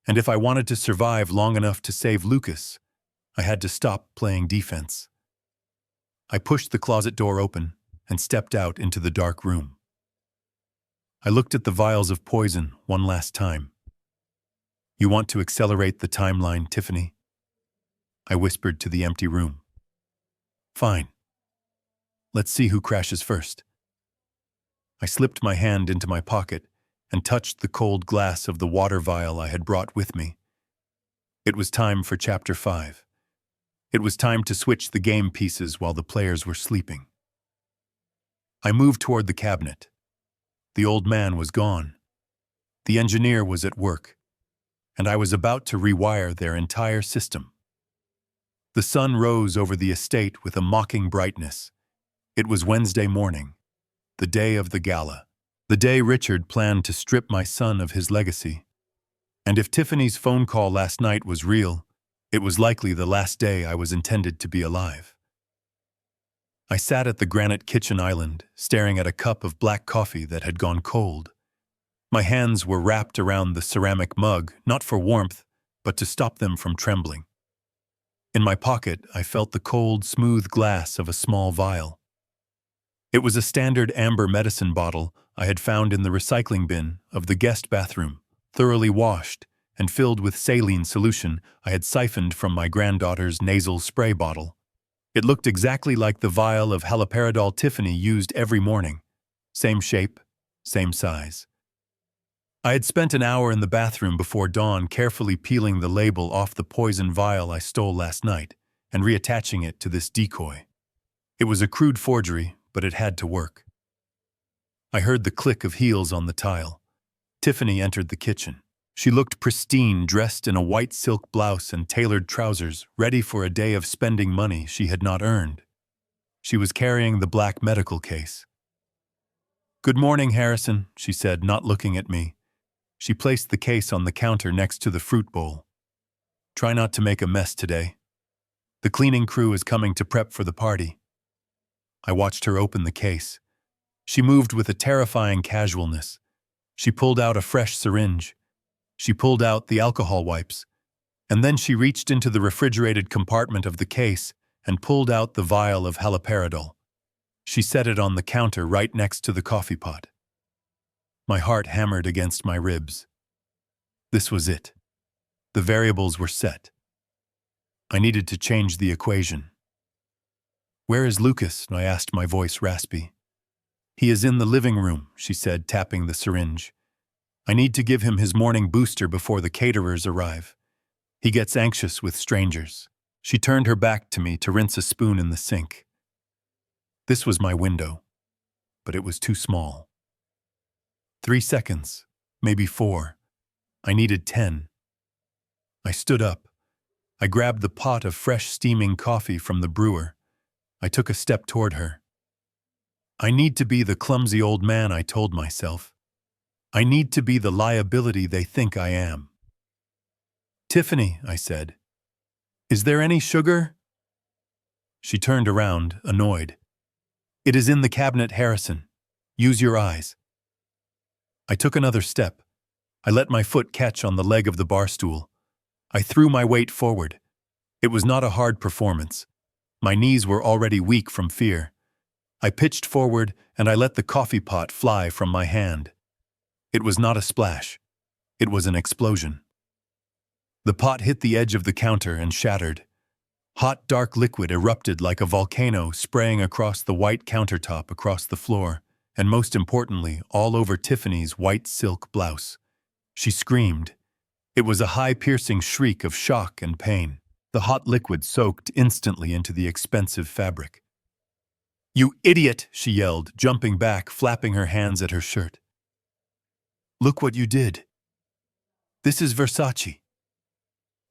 And if I wanted to survive long enough to save Lucas, I had to stop playing defense. I pushed the closet door open and stepped out into the dark room. I looked at the vials of poison one last time. "You want to accelerate the timeline, Tiffany?" I whispered to the empty room. "Fine. Let's see who crashes first." I slipped my hand into my pocket and touched the cold glass of the water vial I had brought with me. It was time for Chapter 5. It was time to switch the game pieces while the players were sleeping. I moved toward the cabinet. The old man was gone. The engineer was at work, and I was about to rewire their entire system. The sun rose over the estate with a mocking brightness. It was Wednesday morning, the day of the gala. The day Richard planned to strip my son of his legacy. And if Tiffany's phone call last night was real, it was likely the last day I was intended to be alive. I sat at the granite kitchen island, staring at a cup of black coffee that had gone cold. My hands were wrapped around the ceramic mug, not for warmth, but to stop them from trembling. In my pocket, I felt the cold, smooth glass of a small vial. It was a standard amber medicine bottle I had found in the recycling bin of the guest bathroom, thoroughly washed and filled with saline solution I had siphoned from my granddaughter's nasal spray bottle. It looked exactly like the vial of haloperidol Tiffany used every morning. Same shape, same size. I had spent an hour in the bathroom before dawn carefully peeling the label off the poison vial I stole last night and reattaching it to this decoy. It was a crude forgery, but it had to work. I heard the click of heels on the tile. Tiffany entered the kitchen. She looked pristine, dressed in a white silk blouse and tailored trousers, ready for a day of spending money she had not earned. She was carrying the black medical case. "Good morning, Harrison," she said, not looking at me. She placed the case on the counter next to the fruit bowl. "Try not to make a mess today. The cleaning crew is coming to prep for the party." I watched her open the case. She moved with a terrifying casualness. She pulled out a fresh syringe. She pulled out the alcohol wipes. And then she reached into the refrigerated compartment of the case and pulled out the vial of haloperidol. She set it on the counter right next to the coffee pot. My heart hammered against my ribs. This was it. The variables were set. I needed to change the equation. "Where is Lucas?" I asked, my voice raspy. "He is in the living room," she said, tapping the syringe. "I need to give him his morning booster before the caterers arrive. He gets anxious with strangers." She turned her back to me to rinse a spoon in the sink. This was my window, but it was too small. 3 seconds, maybe 4. I needed 10. I stood up. I grabbed the pot of fresh steaming coffee from the brewer. I took a step toward her. I need to be the clumsy old man I told myself. I need to be the liability they think I am. "Tiffany," I said, "is there any sugar?" She turned around, annoyed. "It is in the cabinet, Harrison. Use your eyes." I took another step. I let my foot catch on the leg of the bar stool. I threw my weight forward. It was not a hard performance. My knees were already weak from fear. I pitched forward and I let the coffee pot fly from my hand. It was not a splash. It was an explosion. The pot hit the edge of the counter and shattered. Hot, dark liquid erupted like a volcano, spraying across the white countertop, across the floor, and most importantly, all over Tiffany's white silk blouse. She screamed. It was a high, piercing shriek of shock and pain. The hot liquid soaked instantly into the expensive fabric. "You idiot!" she yelled, jumping back, flapping her hands at her shirt. "Look what you did. This is Versace."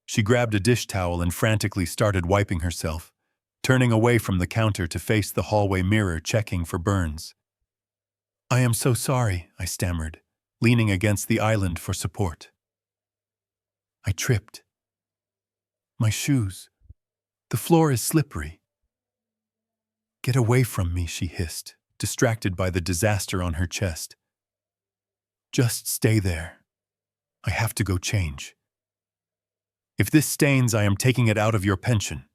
She grabbed a dish towel and frantically started wiping herself, turning away from the counter to face the hallway mirror, checking for burns. "I am so sorry," I stammered, leaning against the island for support. I tripped. "My shoes. The floor is slippery." "Get away from me," she hissed, distracted by the disaster on her chest. "Just stay there. I have to go change. If this stains, I am taking it out of your pension."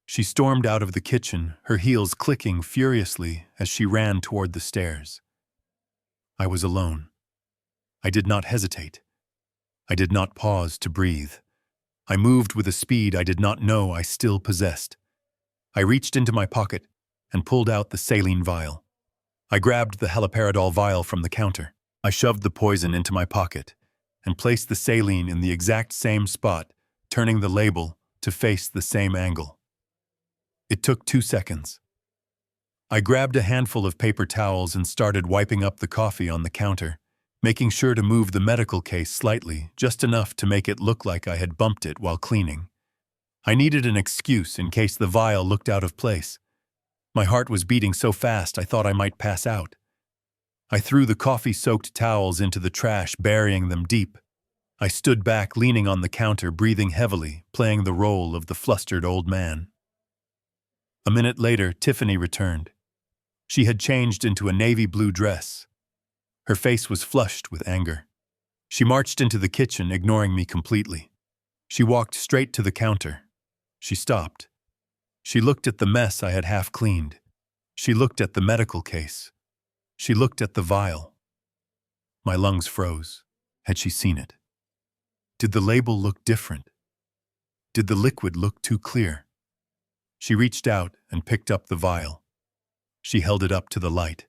She stormed out of the kitchen, her heels clicking furiously as she ran toward the stairs. I was alone. I did not hesitate. I did not pause to breathe. I moved with a speed I did not know I still possessed. I reached into my pocket and pulled out the saline vial. I grabbed the haloperidol vial from the counter. I shoved the poison into my pocket and placed the saline in the exact same spot, turning the label to face the same angle. It took 2 seconds. I grabbed a handful of paper towels and started wiping up the coffee on the counter, making sure to move the medical case slightly, just enough to make it look like I had bumped it while cleaning. I needed an excuse in case the vial looked out of place. My heart was beating so fast I thought I might pass out. I threw the coffee-soaked towels into the trash, burying them deep. I stood back, leaning on the counter, breathing heavily, playing the role of the flustered old man. A minute later, Tiffany returned. She had changed into a navy blue dress. Her face was flushed with anger. She marched into the kitchen, ignoring me completely. She walked straight to the counter. She stopped. She looked at the mess I had half cleaned. She looked at the medical case. She looked at the vial. My lungs froze. Had she seen it? Did the label look different? Did the liquid look too clear? She reached out and picked up the vial. She held it up to the light.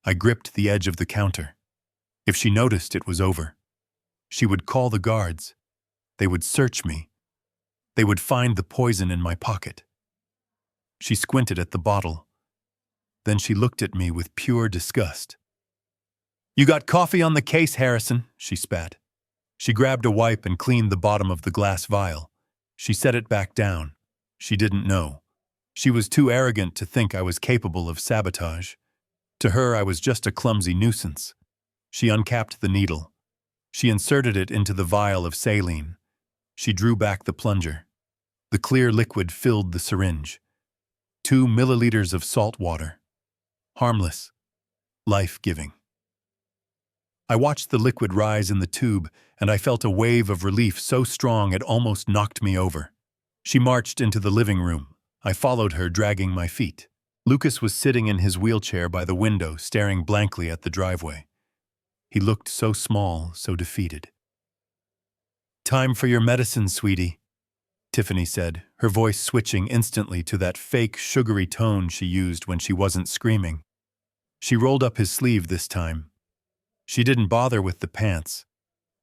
I gripped the edge of the counter. If she noticed, it was over. She would call the guards. They would search me. They would find the poison in my pocket. She squinted at the bottle. Then she looked at me with pure disgust. "You got coffee on the case, Harrison," she spat. She grabbed a wipe and cleaned the bottom of the glass vial. She set it back down. She didn't know. She was too arrogant to think I was capable of sabotage. To her, I was just a clumsy nuisance. She uncapped the needle. She inserted it into the vial of saline. She drew back the plunger. The clear liquid filled the syringe. 2 milliliters of salt water. Harmless. Life-giving. I watched the liquid rise in the tube, and I felt a wave of relief so strong it almost knocked me over. She marched into the living room. I followed her, dragging my feet. Lucas was sitting in his wheelchair by the window, staring blankly at the driveway. He looked so small, so defeated. "Time for your medicine, sweetie," Tiffany said, her voice switching instantly to that fake, sugary tone she used when she wasn't screaming. She rolled up his sleeve this time. She didn't bother with the pants.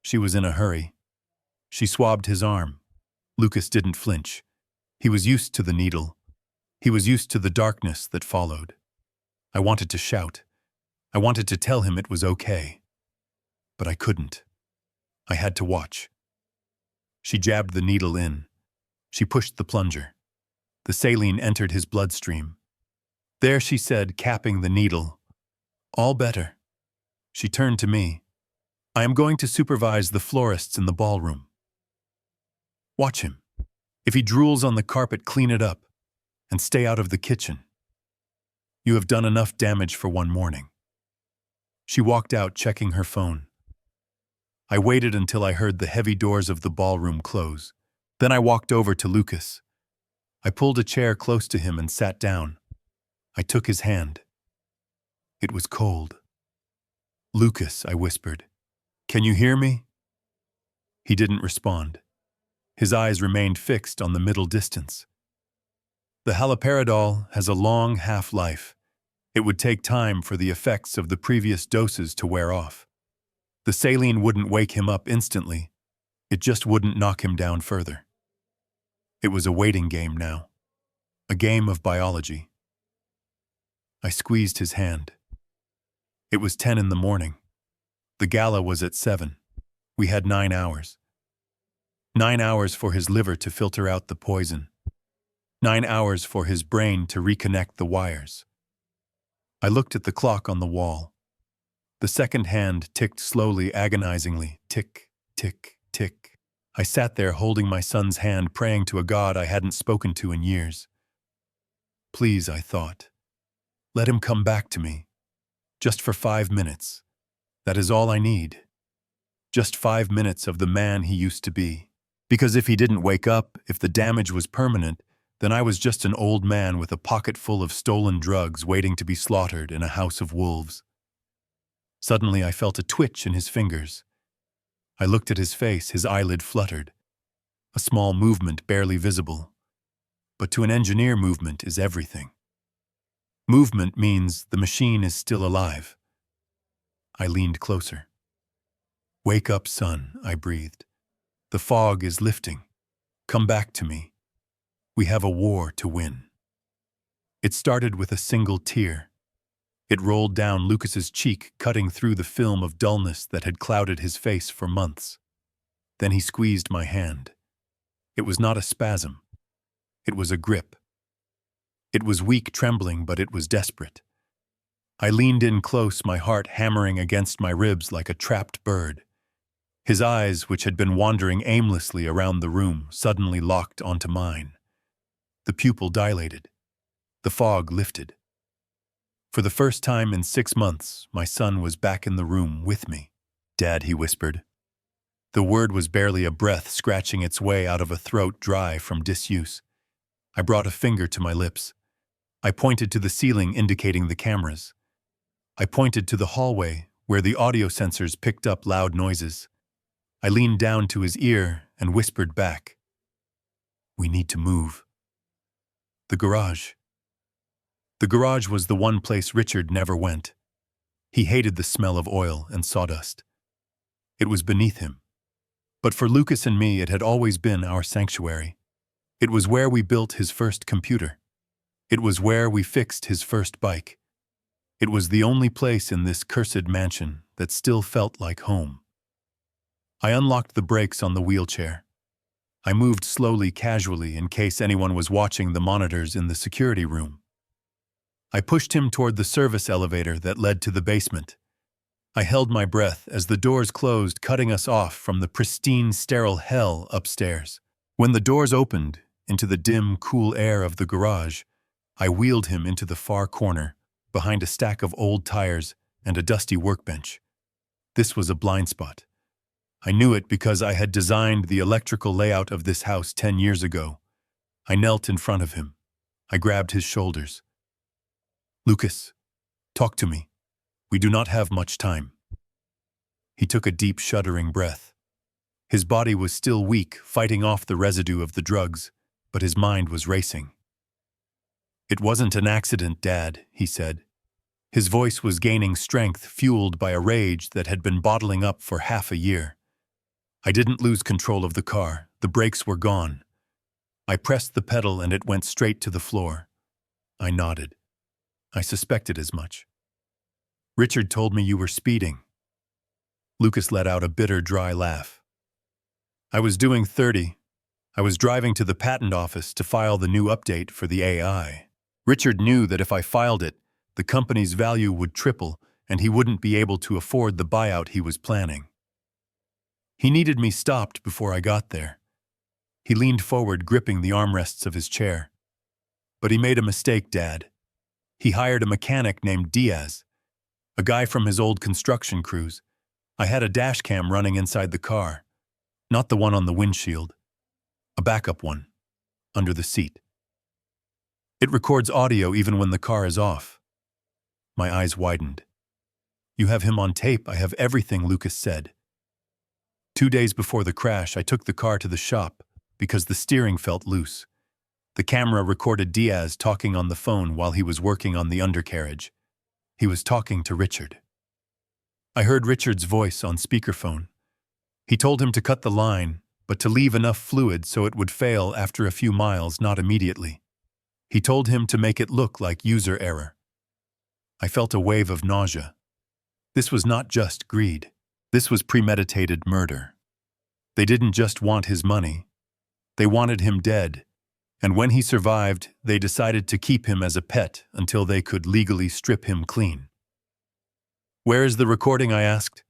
She was in a hurry. She swabbed his arm. Lucas didn't flinch. He was used to the needle. He was used to the darkness that followed. I wanted to shout. I wanted to tell him it was okay. But I couldn't. I had to watch. She jabbed the needle in. She pushed the plunger. The saline entered his bloodstream. "There," she said, capping the needle. "All better." She turned to me. "I am going to supervise the florists in the ballroom. Watch him. If he drools on the carpet, clean it up. And stay out of the kitchen. You have done enough damage for one morning." She walked out, checking her phone. I waited until I heard the heavy doors of the ballroom close. Then I walked over to Lucas. I pulled a chair close to him and sat down. I took his hand. It was cold. "Lucas," I whispered, "can you hear me?" He didn't respond. His eyes remained fixed on the middle distance. The haloperidol has a long half-life. It would take time for the effects of the previous doses to wear off. The saline wouldn't wake him up instantly. It just wouldn't knock him down further. It was a waiting game now. A game of biology. I squeezed his hand. It was 10 in the morning. The gala was at 7. We had 9 hours. 9 hours for his liver to filter out the poison. 9 hours for his brain to reconnect the wires. I looked at the clock on the wall. The second hand ticked slowly, agonizingly. Tick, tick, tick. I sat there holding my son's hand, praying to a God I hadn't spoken to in years. Please, I thought. Let him come back to me. Just for 5 minutes. That is all I need. Just 5 minutes of the man he used to be. Because if he didn't wake up, if the damage was permanent, then I was just an old man with a pocket full of stolen drugs waiting to be slaughtered in a house of wolves. Suddenly I felt a twitch in his fingers. I looked at his face, his eyelid fluttered. A small movement, barely visible. But to an engineer, movement is everything. Movement means the machine is still alive. I leaned closer. "Wake up, son," I breathed. "The fog is lifting. Come back to me. We have a war to win." It started with a single tear. It rolled down Lucas's cheek, cutting through the film of dullness that had clouded his face for months. Then he squeezed my hand. It was not a spasm. It was a grip. It was weak, trembling, but it was desperate. I leaned in close, my heart hammering against my ribs like a trapped bird. His eyes, which had been wandering aimlessly around the room, suddenly locked onto mine. The pupil dilated. The fog lifted. For the first time in 6 months, my son was back in the room with me. "Dad," he whispered. The word was barely a breath scratching its way out of a throat dry from disuse. I brought a finger to my lips. I pointed to the ceiling indicating the cameras. I pointed to the hallway where the audio sensors picked up loud noises. I leaned down to his ear and whispered back, "We need to move." The garage. The garage was the one place Richard never went. He hated the smell of oil and sawdust. It was beneath him. But for Lucas and me, it had always been our sanctuary. It was where we built his first computer. It was where we fixed his first bike. It was the only place in this cursed mansion that still felt like home. I unlocked the brakes on the wheelchair. I moved slowly, casually, in case anyone was watching the monitors in the security room. I pushed him toward the service elevator that led to the basement. I held my breath as the doors closed, cutting us off from the pristine, sterile hell upstairs. When the doors opened into the dim, cool air of the garage, I wheeled him into the far corner, behind a stack of old tires and a dusty workbench. This was a blind spot. I knew it because I had designed the electrical layout of this house 10 years ago. I knelt in front of him. I grabbed his shoulders. "Lucas, talk to me. We do not have much time." He took a deep, shuddering breath. His body was still weak, fighting off the residue of the drugs, but his mind was racing. "It wasn't an accident, Dad," he said. His voice was gaining strength, fueled by a rage that had been bottling up for half a year. "I didn't lose control of the car. The brakes were gone. I pressed the pedal and it went straight to the floor." I nodded. I suspected as much. "Richard told me you were speeding." Lucas let out a bitter, dry laugh. "I was doing 30. I was driving to the patent office to file the new update for the AI. Richard knew that if I filed it, the company's value would triple and he wouldn't be able to afford the buyout he was planning. He needed me stopped before I got there." He leaned forward, gripping the armrests of his chair. "But he made a mistake, Dad. He hired a mechanic named Diaz, a guy from his old construction crews. I had a dash cam running inside the car, not the one on the windshield, a backup one, under the seat. It records audio even when the car is off." My eyes widened. "You have him on tape." "I have everything," Lucas said. 2 days before the crash, I took the car to the shop because the steering felt loose. The camera recorded Diaz talking on the phone while he was working on the undercarriage. He was talking to Richard. I heard Richard's voice on speakerphone. He told him to cut the line, but to leave enough fluid so it would fail after a few miles, not immediately. He told him to make it look like user error. I felt a wave of nausea. This was not just greed. This was premeditated murder. They didn't just want his money. They wanted him dead. And when he survived, they decided to keep him as a pet until they could legally strip him clean. "Where is the recording?" I asked.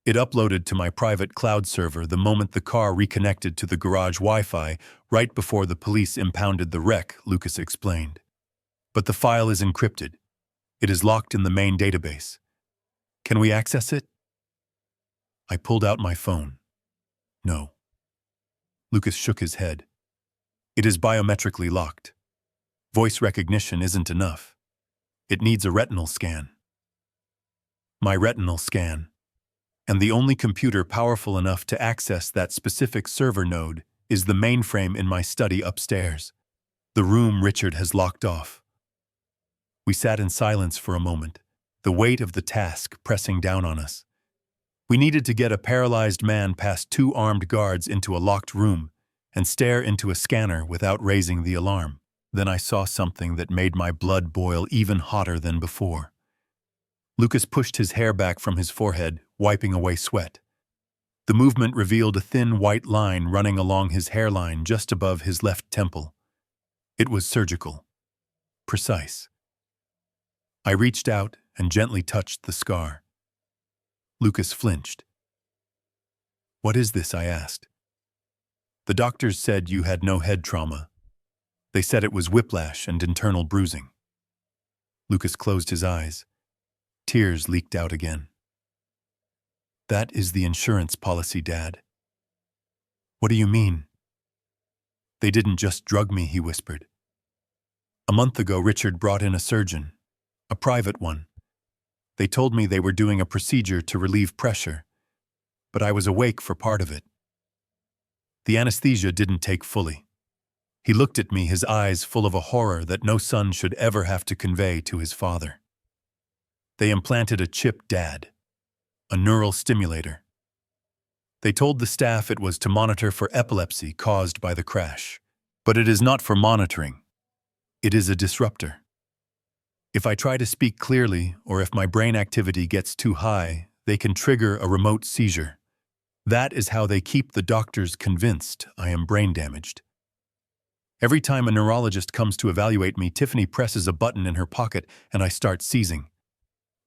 "It uploaded to my private cloud server the moment the car reconnected to the garage Wi-Fi, right before the police impounded the wreck," Lucas explained. "But the file is encrypted. It is locked in the main database. Can we access it?" I pulled out my phone. "No." Lucas shook his head. "It is biometrically locked. Voice recognition isn't enough. It needs a retinal scan." My retinal scan. And the only computer powerful enough to access that specific server node is the mainframe in my study upstairs, the room Richard has locked off. We sat in silence for a moment, the weight of the task pressing down on us. We needed to get a paralyzed man past 2 armed guards into a locked room and stare into a scanner without raising the alarm. Then I saw something that made my blood boil even hotter than before. Lucas pushed his hair back from his forehead, wiping away sweat. The movement revealed a thin white line running along his hairline just above his left temple. It was surgical. Precise. I reached out and gently touched the scar. Lucas flinched. "What is this?" I asked. "The doctors said you had no head trauma. They said it was whiplash and internal bruising." Lucas closed his eyes. Tears leaked out again. "That is the insurance policy, Dad. What do you mean? They didn't just drug me, he whispered. A month ago, Richard brought in a surgeon, a private one. They told me they were doing a procedure to relieve pressure, but I was awake for part of it. The anesthesia didn't take fully. He looked at me, his eyes full of a horror that no son should ever have to convey to his father. They implanted a chip, Dad, a neural stimulator. They told the staff it was to monitor for epilepsy caused by the crash. But it is not for monitoring. It is a disruptor. If I try to speak clearly, or if my brain activity gets too high, they can trigger a remote seizure. That is how they keep the doctors convinced I am brain damaged. Every time a neurologist comes to evaluate me, Tiffany presses a button in her pocket and I start seizing.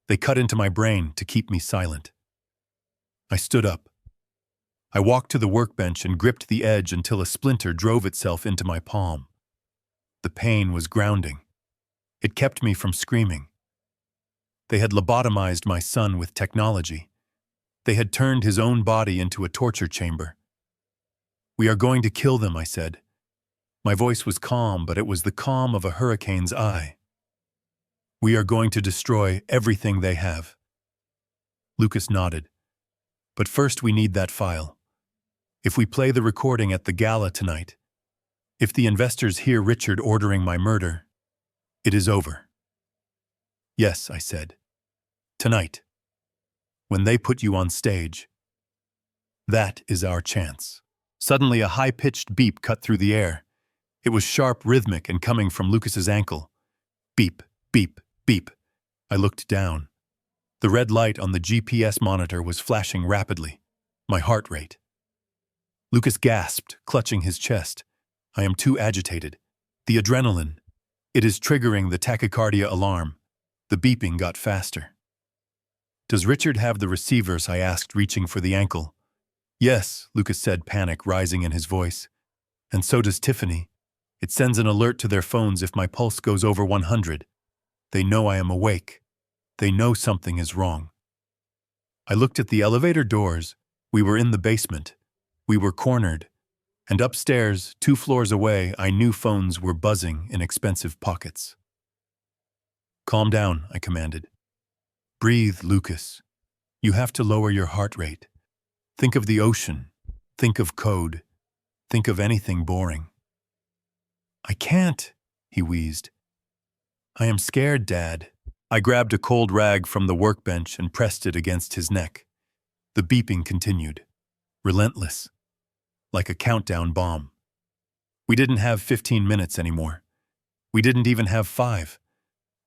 They cut into my brain to keep me silent. I stood up. I walked to the workbench and gripped the edge until a splinter drove itself into my palm. The pain was grounding. It kept me from screaming. They had lobotomized my son with technology. They had turned his own body into a torture chamber. "We are going to kill them," I said. My voice was calm, but it was the calm of a hurricane's eye. "We are going to destroy everything they have." Lucas nodded. "But first we need that file. If we play the recording at the gala tonight, if the investors hear Richard ordering my murder, it is over." "Yes," I said. "Tonight. When they put you on stage. That is our chance." Suddenly a high-pitched beep cut through the air. It was sharp, rhythmic, and coming from Lucas's ankle. Beep, beep, beep. I looked down. The red light on the GPS monitor was flashing rapidly. My heart rate. Lucas gasped, clutching his chest. "I am too agitated. The adrenaline. It is triggering the tachycardia alarm." The beeping got faster. "Does Richard have the receivers?" I asked, reaching for the ankle. "Yes," Lucas said, panic rising in his voice. "And so does Tiffany. It sends an alert to their phones if my pulse goes over 100. They know I am awake. They know something is wrong." I looked at the elevator doors. We were in the basement. We were cornered. And upstairs, 2 floors away, I knew phones were buzzing in expensive pockets. "Calm down," I commanded. "Breathe, Lucas. You have to lower your heart rate. Think of the ocean. Think of code. Think of anything boring." "I can't," he wheezed. "I am scared, Dad." I grabbed a cold rag from the workbench and pressed it against his neck. The beeping continued, relentless, like a countdown bomb. We didn't have 15 minutes anymore. We didn't even have 5.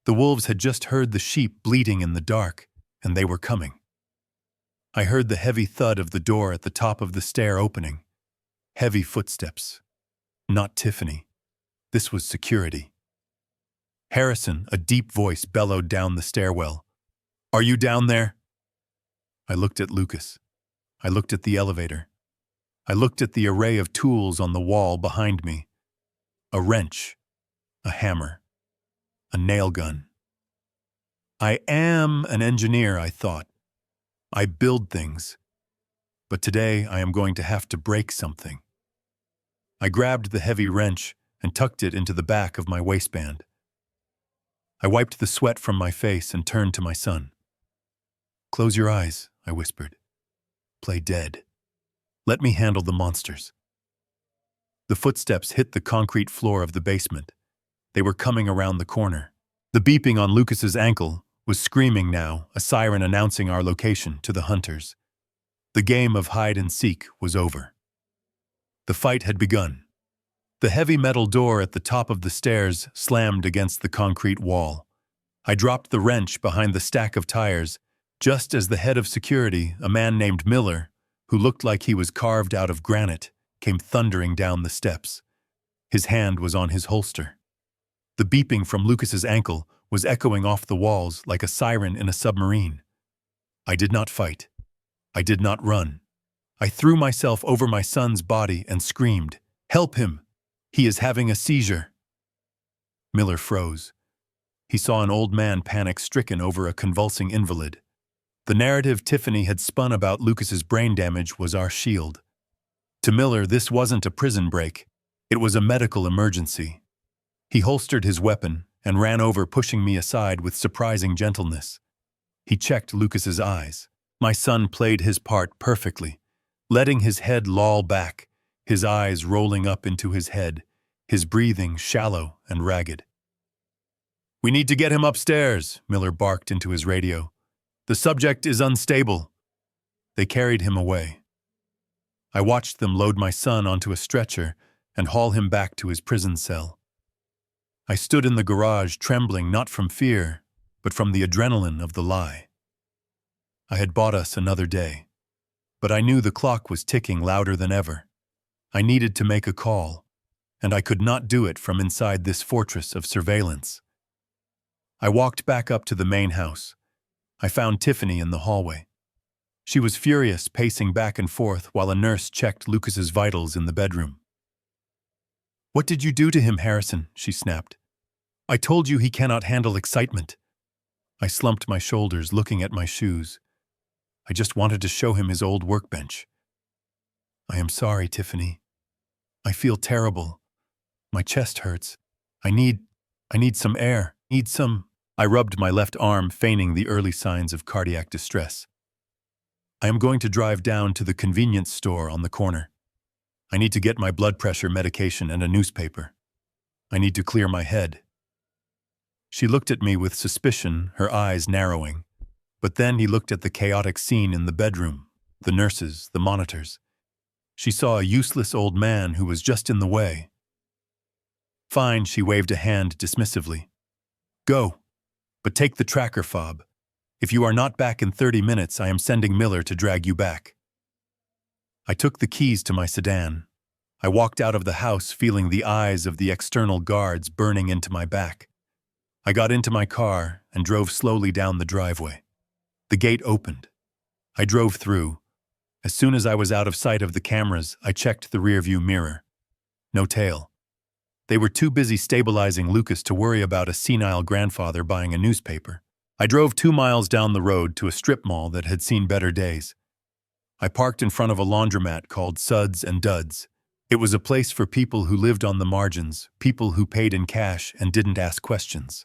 The wolves had just heard the sheep bleating in the dark, and they were coming. I heard the heavy thud of the door at the top of the stair opening. Heavy footsteps. Not Tiffany. This was security. "Harrison," a deep voice bellowed down the stairwell. "Are you down there?" I looked at Lucas. I looked at the elevator. I looked at the array of tools on the wall behind me. A wrench. A hammer. A nail gun. I am an engineer, I thought. I build things. But today I am going to have to break something. I grabbed the heavy wrench and tucked it into the back of my waistband. I wiped the sweat from my face and turned to my son. "Close your eyes," I whispered. "Play dead. Let me handle the monsters." The footsteps hit the concrete floor of the basement. They were coming around the corner. The beeping on Lucas's ankle was screaming now, a siren announcing our location to the hunters. The game of hide and seek was over. The fight had begun. The heavy metal door at the top of the stairs slammed against the concrete wall. I dropped the wrench behind the stack of tires, just as the head of security, a man named Miller, who looked like he was carved out of granite, came thundering down the steps. His hand was on his holster. The beeping from Lucas's ankle was echoing off the walls like a siren in a submarine. I did not fight. I did not run. I threw myself over my son's body and screamed, "Help him! He is having a seizure." Miller froze. He saw an old man panic-stricken over a convulsing invalid. The narrative Tiffany had spun about Lucas's brain damage was our shield. To Miller, this wasn't a prison break. It was a medical emergency. He holstered his weapon and ran over, pushing me aside with surprising gentleness. He checked Lucas's eyes. My son played his part perfectly, letting his head loll back, his eyes rolling up into his head, his breathing shallow and ragged. "We need to get him upstairs," Miller barked into his radio. "The subject is unstable." They carried him away. I watched them load my son onto a stretcher and haul him back to his prison cell. I stood in the garage trembling not from fear, but from the adrenaline of the lie. I had bought us another day, but I knew the clock was ticking louder than ever. I needed to make a call, and I could not do it from inside this fortress of surveillance. I walked back up to the main house. I found Tiffany in the hallway. She was furious, pacing back and forth while a nurse checked Lucas's vitals in the bedroom. "What did you do to him, Harrison?" she snapped. "I told you he cannot handle excitement." I slumped my shoulders, looking at my shoes. I just wanted to show him his old workbench. "I am sorry, Tiffany. I feel terrible. My chest hurts. I need some air. I rubbed my left arm, feigning the early signs of cardiac distress. "I am going to drive down to the convenience store on the corner. I need to get my blood pressure medication and a newspaper. I need to clear my head." She looked at me with suspicion, her eyes narrowing. But then he looked at the chaotic scene in the bedroom, the nurses, the monitors. She saw a useless old man who was just in the way. "Fine," she waved a hand dismissively. "Go, but take the tracker fob. If you are not back in 30 minutes, I am sending Miller to drag you back." I took the keys to my sedan. I walked out of the house feeling the eyes of the external guards burning into my back. I got into my car and drove slowly down the driveway. The gate opened. I drove through. As soon as I was out of sight of the cameras, I checked the rearview mirror. No tail. They were too busy stabilizing Lucas to worry about a senile grandfather buying a newspaper. I drove 2 miles down the road to a strip mall that had seen better days. I parked in front of a laundromat called Suds and Duds. It was a place for people who lived on the margins, people who paid in cash and didn't ask questions.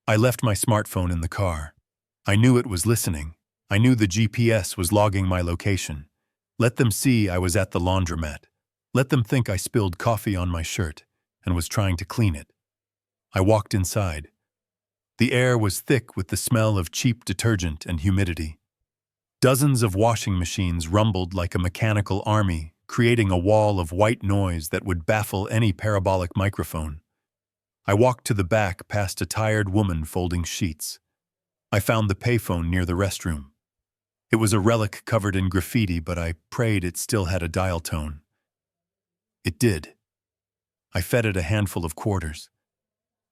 I left my smartphone in the car. I knew it was listening. I knew the GPS was logging my location. Let them see I was at the laundromat. Let them think I spilled coffee on my shirt and was trying to clean it. I walked inside. The air was thick with the smell of cheap detergent and humidity. Dozens of washing machines rumbled like a mechanical army, creating a wall of white noise that would baffle any parabolic microphone. I walked to the back past a tired woman folding sheets. I found the payphone near the restroom. It was a relic covered in graffiti, but I prayed it still had a dial tone. It did. I fed it a handful of quarters.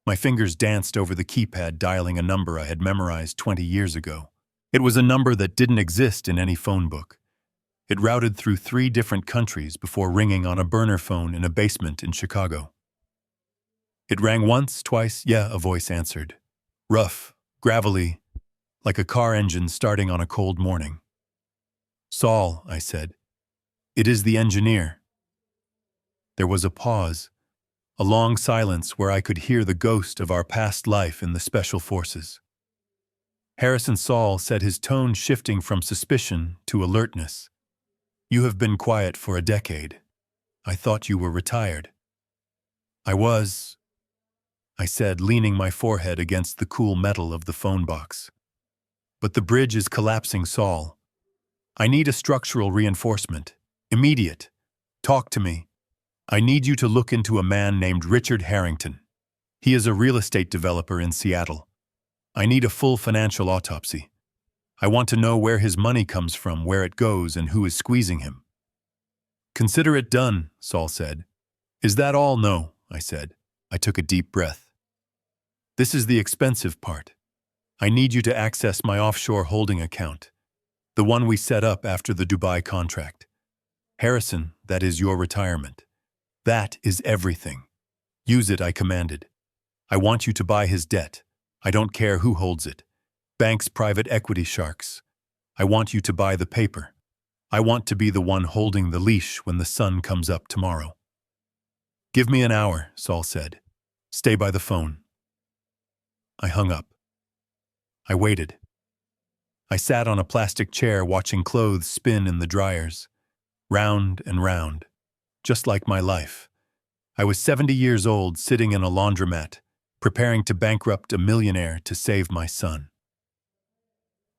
My fingers danced over the keypad, dialing a number I had memorized 20 years ago. It was a number that didn't exist in any phone book. It routed through 3 different countries before ringing on a burner phone in a basement in Chicago. It rang once, twice, yeah, a voice answered. Rough, gravelly, like a car engine starting on a cold morning. "Saul," I said. "It is the engineer." There was a pause, a long silence where I could hear the ghost of our past life in the Special Forces. Harrison Saul said, his tone shifting from suspicion to alertness. "You have been quiet for a decade. I thought you were retired." "I was," I said, leaning my forehead against the cool metal of the phone box. "But the bridge is collapsing, Saul. I need a structural reinforcement. Immediate. Talk to me. I need you to look into a man named Richard Harrington. He is a real estate developer in Seattle. I need a full financial autopsy. I want to know where his money comes from, where it goes, and who is squeezing him." "Consider it done," Saul said. "Is that all?" "No," I said. I took a deep breath. "This is the expensive part. I need you to access my offshore holding account, the one we set up after the Dubai contract. Harrison, that is your retirement. That is everything. Use it," I commanded. "I want you to buy his debt. I don't care who holds it. Banks, private equity sharks. I want you to buy the paper. I want to be the one holding the leash when the sun comes up tomorrow. Give me an hour, Saul said. Stay by the phone. I hung up. I waited. I sat on a plastic chair watching clothes spin in the dryers, round and round, just like my life. I was 70 years old, sitting in a laundromat, preparing to bankrupt a millionaire to save my son.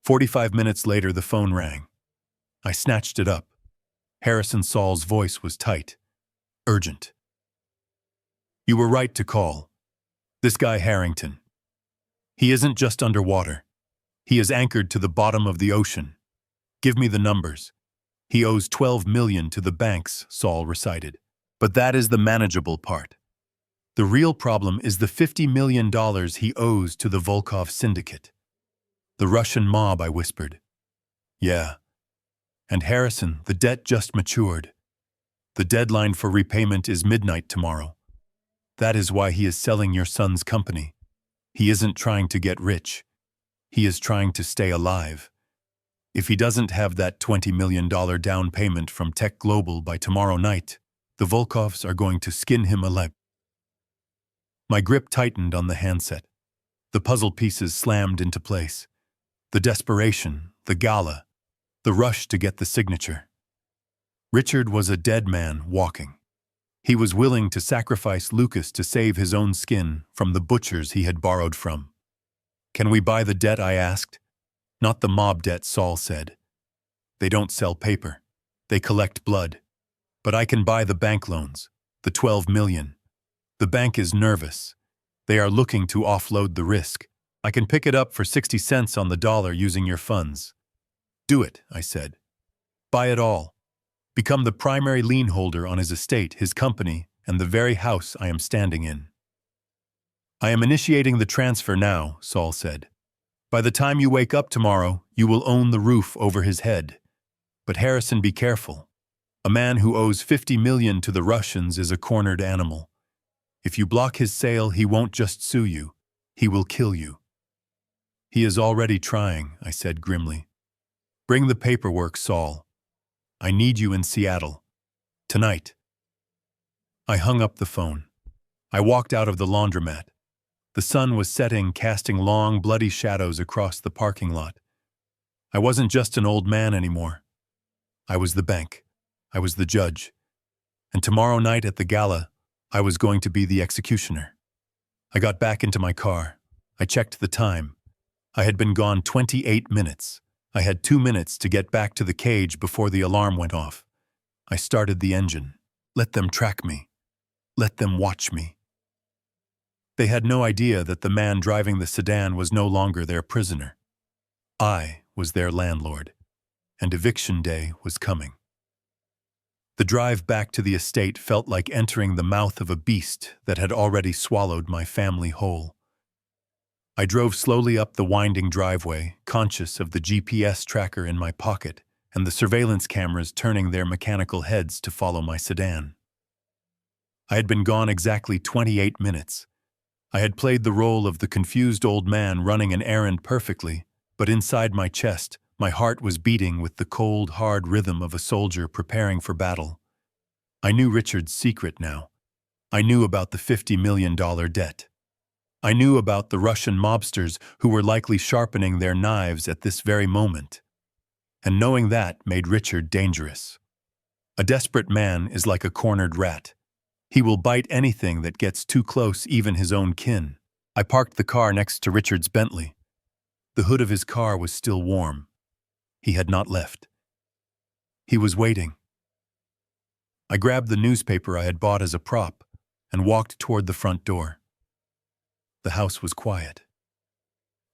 45 minutes later, the phone rang. I snatched it up. Harrison Saul's voice was tight, urgent. You were right to call. This guy Harrington. He isn't just underwater. He is anchored to the bottom of the ocean. Give me the numbers. He owes $12 million to the banks, Saul recited. But that is the manageable part. The real problem is the $50 million he owes to the Volkov syndicate. The Russian mob, I whispered. Yeah. And Harrison, the debt just matured. The deadline for repayment is midnight tomorrow. That is why he is selling your son's company. He isn't trying to get rich. He is trying to stay alive. If he doesn't have that $20 million down payment from Tech Global by tomorrow night, the Volkovs are going to skin him alive. My grip tightened on the handset. The puzzle pieces slammed into place. The desperation, the gala, the rush to get the signature. Richard was a dead man walking. He was willing to sacrifice Lucas to save his own skin from the butchers he had borrowed from. Can we buy the debt, I asked. Not the mob debt, Saul said. They don't sell paper. They collect blood. But I can buy the bank loans, the $12 million. The bank is nervous. They are looking to offload the risk. I can pick it up for 60 cents on the dollar using your funds. Do it, I said. Buy it all. Become the primary lien holder on his estate, his company, and the very house I am standing in. I am initiating the transfer now, Saul said. By the time you wake up tomorrow, you will own the roof over his head. But Harrison, be careful. A man who owes $50 million to the Russians is a cornered animal. If you block his sale, he won't just sue you. He will kill you. He is already trying, I said grimly. Bring the paperwork, Saul. I need you in Seattle. Tonight. I hung up the phone. I walked out of the laundromat. The sun was setting, casting long, bloody shadows across the parking lot. I wasn't just an old man anymore. I was the bank. I was the judge. And tomorrow night at the gala, I was going to be the executioner. I got back into my car. I checked the time. I had been gone 28 minutes. I had 2 minutes to get back to the cage before the alarm went off. I started the engine. Let them track me. Let them watch me. They had no idea that the man driving the sedan was no longer their prisoner. I was their landlord, and eviction day was coming. The drive back to the estate felt like entering the mouth of a beast that had already swallowed my family whole. I drove slowly up the winding driveway, conscious of the GPS tracker in my pocket and the surveillance cameras turning their mechanical heads to follow my sedan. I had been gone exactly 28 minutes. I had played the role of the confused old man running an errand perfectly, but inside my chest, my heart was beating with the cold, hard rhythm of a soldier preparing for battle. I knew Richard's secret now. I knew about the $50 million debt. I knew about the Russian mobsters who were likely sharpening their knives at this very moment. And knowing that made Richard dangerous. A desperate man is like a cornered rat. He will bite anything that gets too close, even his own kin. I parked the car next to Richard's Bentley. The hood of his car was still warm. He had not left. He was waiting. I grabbed the newspaper I had bought as a prop and walked toward the front door. The house was quiet.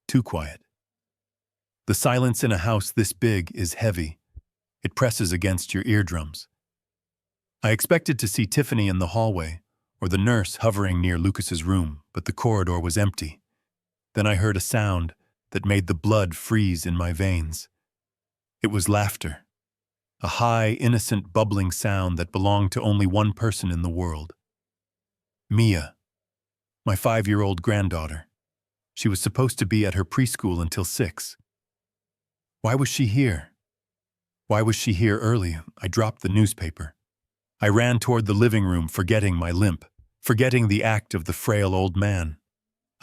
Too quiet. The silence in a house this big is heavy. It presses against your eardrums. I expected to see Tiffany in the hallway or the nurse hovering near Lucas's room, but the corridor was empty. Then I heard a sound that made the blood freeze in my veins. It was laughter. A high, innocent, bubbling sound that belonged to only one person in the world. Mia, my 5-year-old granddaughter. She was supposed to be at her preschool until 6. Why was she here? Why was she here early? I dropped the newspaper. I ran toward the living room, forgetting my limp, forgetting the act of the frail old man.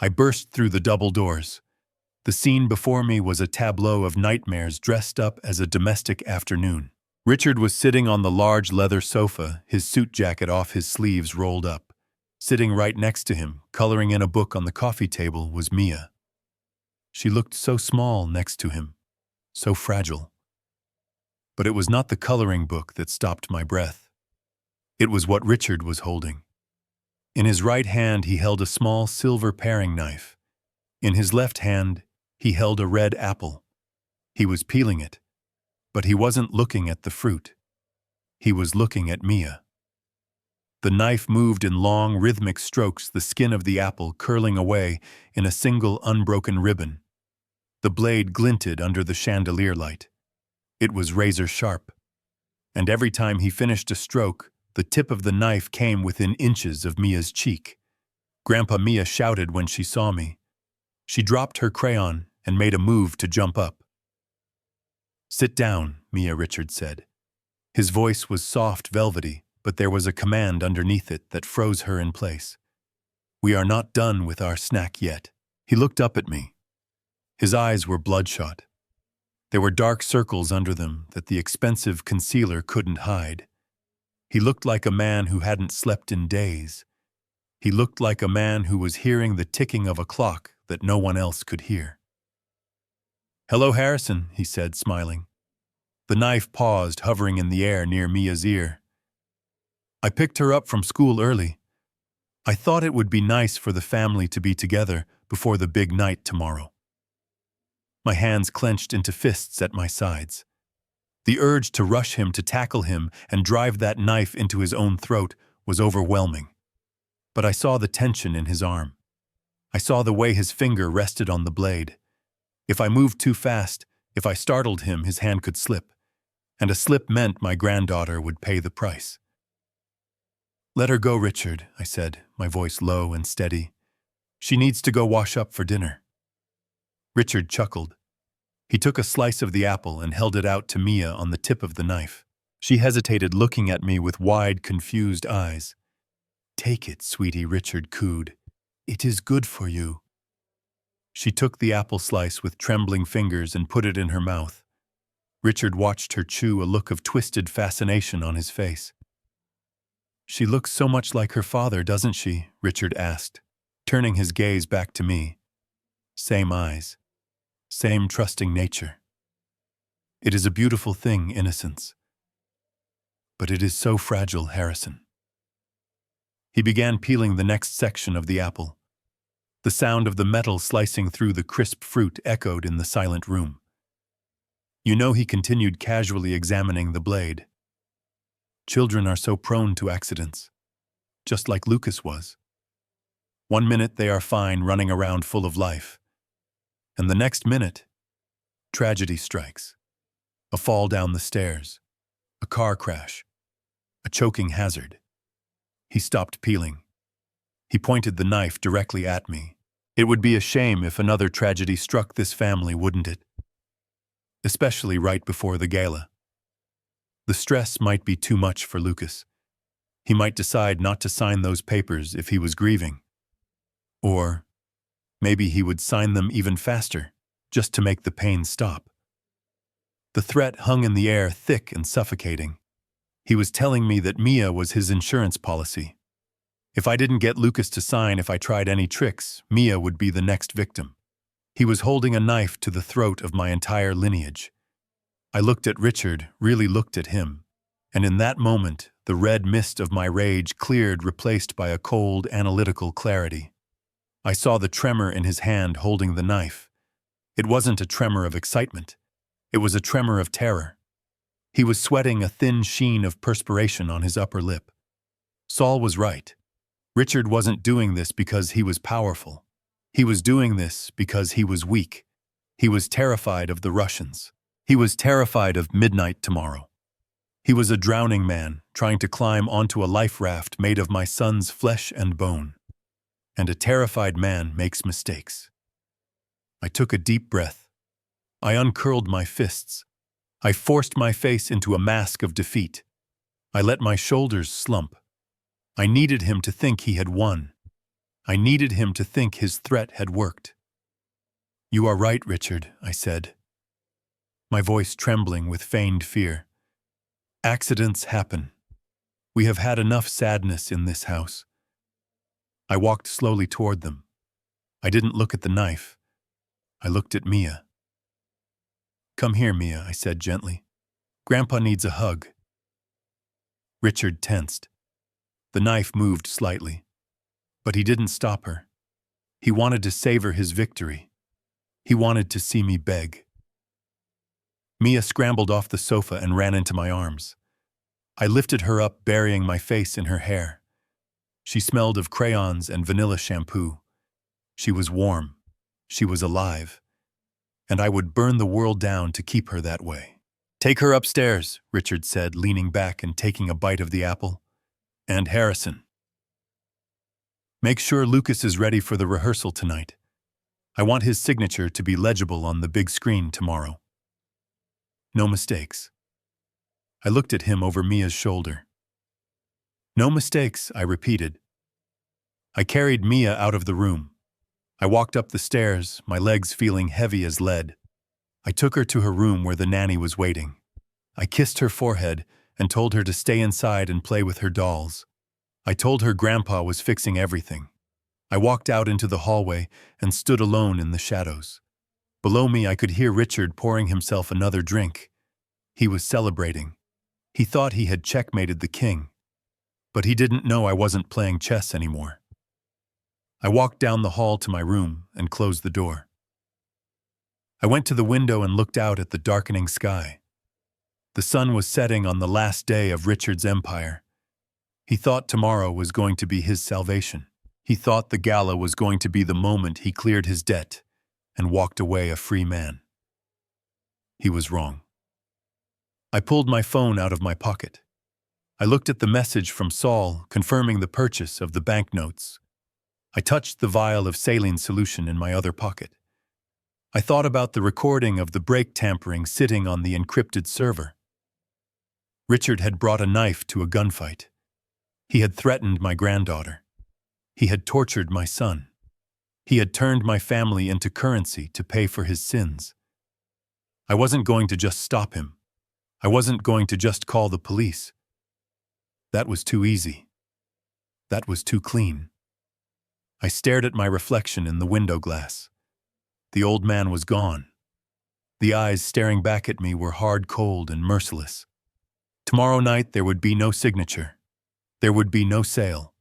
I burst through the double doors. The scene before me was a tableau of nightmares dressed up as a domestic afternoon. Richard was sitting on the large leather sofa, his suit jacket off, his sleeves rolled up. Sitting right next to him, coloring in a book on the coffee table, was Mia. She looked so small next to him, so fragile. But it was not the coloring book that stopped my breath. It was what Richard was holding. In his right hand he held a small silver paring knife. In his left hand he held a red apple. He was peeling it, but he wasn't looking at the fruit. He was looking at Mia. The knife moved in long, rhythmic strokes, the skin of the apple curling away in a single unbroken ribbon. The blade glinted under the chandelier light. It was razor sharp, and every time he finished a stroke, the tip of the knife came within inches of Mia's cheek. Grandpa Mia shouted when she saw me. She dropped her crayon and made a move to jump up. "Sit down," Mia Richard said. His voice was soft, velvety, but there was a command underneath it that froze her in place. "We are not done with our snack yet." He looked up at me. His eyes were bloodshot. There were dark circles under them that the expensive concealer couldn't hide. He looked like a man who hadn't slept in days. He looked like a man who was hearing the ticking of a clock that no one else could hear. "Hello, Harrison," he said, smiling. The knife paused, hovering in the air near Mia's ear. "I picked her up from school early. I thought it would be nice for the family to be together before the big night tomorrow." My hands clenched into fists at my sides. The urge to rush him, to tackle him, and drive that knife into his own throat was overwhelming. But I saw the tension in his arm. I saw the way his finger rested on the blade. If I moved too fast, if I startled him, his hand could slip. And a slip meant my granddaughter would pay the price. "Let her go, Richard," I said, my voice low and steady. "She needs to go wash up for dinner." Richard chuckled. He took a slice of the apple and held it out to Mia on the tip of the knife. She hesitated, looking at me with wide, confused eyes. "Take it, sweetie," Richard cooed. "It is good for you." She took the apple slice with trembling fingers and put it in her mouth. Richard watched her chew, a look of twisted fascination on his face. "She looks so much like her father, doesn't she?" Richard asked, turning his gaze back to me. Same eyes. Same trusting nature. It is a beautiful thing, innocence. But it is so fragile, Harrison. He began peeling the next section of the apple. The sound of the metal slicing through the crisp fruit echoed in the silent room. "You know," he continued, casually examining the blade, "children are so prone to accidents, just like Lucas was. One minute they are fine, running around full of life. And the next minute, tragedy strikes. A fall down the stairs, a car crash, a choking hazard." He stopped peeling. He pointed the knife directly at me. "It would be a shame if another tragedy struck this family, wouldn't it? Especially right before the gala. The stress might be too much for Lucas. He might decide not to sign those papers if he was grieving. Or maybe he would sign them even faster, just to make the pain stop." The threat hung in the air, thick and suffocating. He was telling me that Mia was his insurance policy. If I didn't get Lucas to sign, if I tried any tricks, Mia would be the next victim. He was holding a knife to the throat of my entire lineage. I looked at Richard, really looked at him, and in that moment, the red mist of my rage cleared, replaced by a cold, analytical clarity. I saw the tremor in his hand holding the knife. It wasn't a tremor of excitement. It was a tremor of terror. He was sweating, a thin sheen of perspiration on his upper lip. Saul was right. Richard wasn't doing this because he was powerful. He was doing this because he was weak. He was terrified of the Russians. He was terrified of midnight tomorrow. He was a drowning man trying to climb onto a life raft made of my son's flesh and bone. And a terrified man makes mistakes. I took a deep breath. I uncurled my fists. I forced my face into a mask of defeat. I let my shoulders slump. I needed him to think he had won. I needed him to think his threat had worked. "You are right, Richard," I said, my voice trembling with feigned fear. "Accidents happen. We have had enough sadness in this house." I walked slowly toward them. I didn't look at the knife. I looked at Mia. "Come here, Mia," I said gently. "Grandpa needs a hug." Richard tensed. The knife moved slightly. But he didn't stop her. He wanted to savor his victory. He wanted to see me beg. Mia scrambled off the sofa and ran into my arms. I lifted her up, burying my face in her hair. She smelled of crayons and vanilla shampoo. She was warm. She was alive. And I would burn the world down to keep her that way. "Take her upstairs," Richard said, leaning back and taking a bite of the apple. "And Harrison. Make sure Lucas is ready for the rehearsal tonight. I want his signature to be legible on the big screen tomorrow. No mistakes." I looked at him over Mia's shoulder. "No mistakes," I repeated. I carried Mia out of the room. I walked up the stairs, my legs feeling heavy as lead. I took her to her room where the nanny was waiting. I kissed her forehead and told her to stay inside and play with her dolls. I told her Grandpa was fixing everything. I walked out into the hallway and stood alone in the shadows. Below me, I could hear Richard pouring himself another drink. He was celebrating. He thought he had checkmated the king. But he didn't know I wasn't playing chess anymore. I walked down the hall to my room and closed the door. I went to the window and looked out at the darkening sky. The sun was setting on the last day of Richard's empire. He thought tomorrow was going to be his salvation. He thought the gala was going to be the moment he cleared his debt and walked away a free man. He was wrong. I pulled my phone out of my pocket. I looked at the message from Saul confirming the purchase of the banknotes. I touched the vial of saline solution in my other pocket. I thought about the recording of the brake tampering sitting on the encrypted server. Richard had brought a knife to a gunfight. He had threatened my granddaughter. He had tortured my son. He had turned my family into currency to pay for his sins. I wasn't going to just stop him. I wasn't going to just call the police. That was too easy. That was too clean. I stared at my reflection in the window glass. The old man was gone. The eyes staring back at me were hard, cold, and merciless. Tomorrow night there would be no signature. There would be no sale.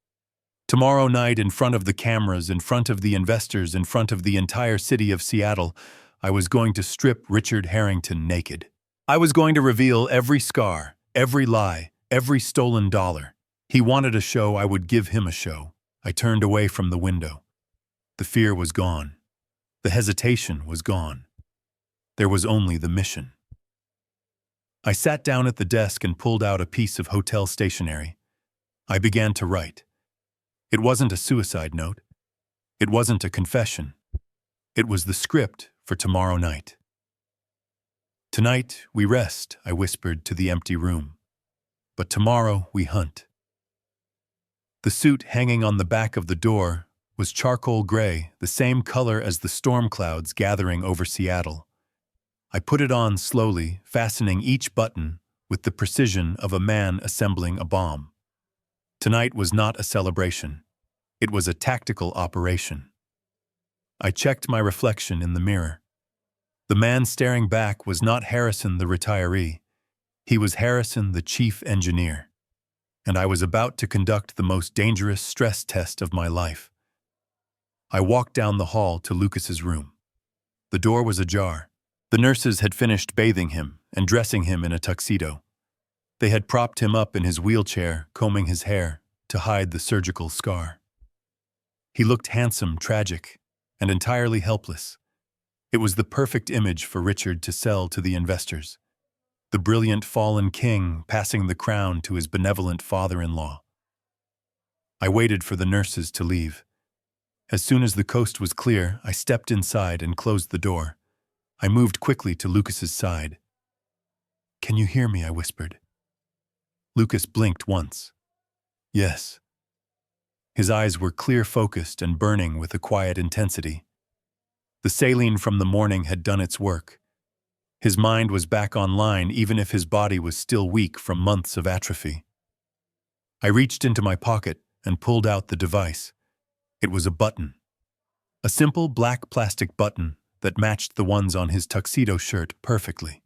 Tomorrow night, in front of the cameras, in front of the investors, in front of the entire city of Seattle, I was going to strip Richard Harrington naked. I was going to reveal every scar, every lie, every stolen dollar. He wanted a show, I would give him a show. I turned away from the window. The fear was gone. The hesitation was gone. There was only the mission. I sat down at the desk and pulled out a piece of hotel stationery. I began to write. It wasn't a suicide note. It wasn't a confession. It was the script for tomorrow night. "Tonight we rest," I whispered to the empty room. "But tomorrow we hunt." The suit hanging on the back of the door was charcoal gray, the same color as the storm clouds gathering over Seattle. I put it on slowly, fastening each button with the precision of a man assembling a bomb. Tonight was not a celebration. It was a tactical operation. I checked my reflection in the mirror. The man staring back was not Harrison the retiree. He was Harrison the chief engineer. And I was about to conduct the most dangerous stress test of my life. I walked down the hall to Lucas's room. The door was ajar. The nurses had finished bathing him and dressing him in a tuxedo. They had propped him up in his wheelchair, combing his hair to hide the surgical scar. He looked handsome, tragic, and entirely helpless. It was the perfect image for Richard to sell to the investors. The brilliant fallen king passing the crown to his benevolent father-in-law. I waited for the nurses to leave. As soon as the coast was clear, I stepped inside and closed the door. I moved quickly to Lucas's side. "Can you hear me?" I whispered. Lucas blinked once. Yes. His eyes were clear-focused and burning with a quiet intensity. The saline from the morning had done its work. His mind was back online even if his body was still weak from months of atrophy. I reached into my pocket and pulled out the device. It was a button. A simple black plastic button that matched the ones on his tuxedo shirt perfectly.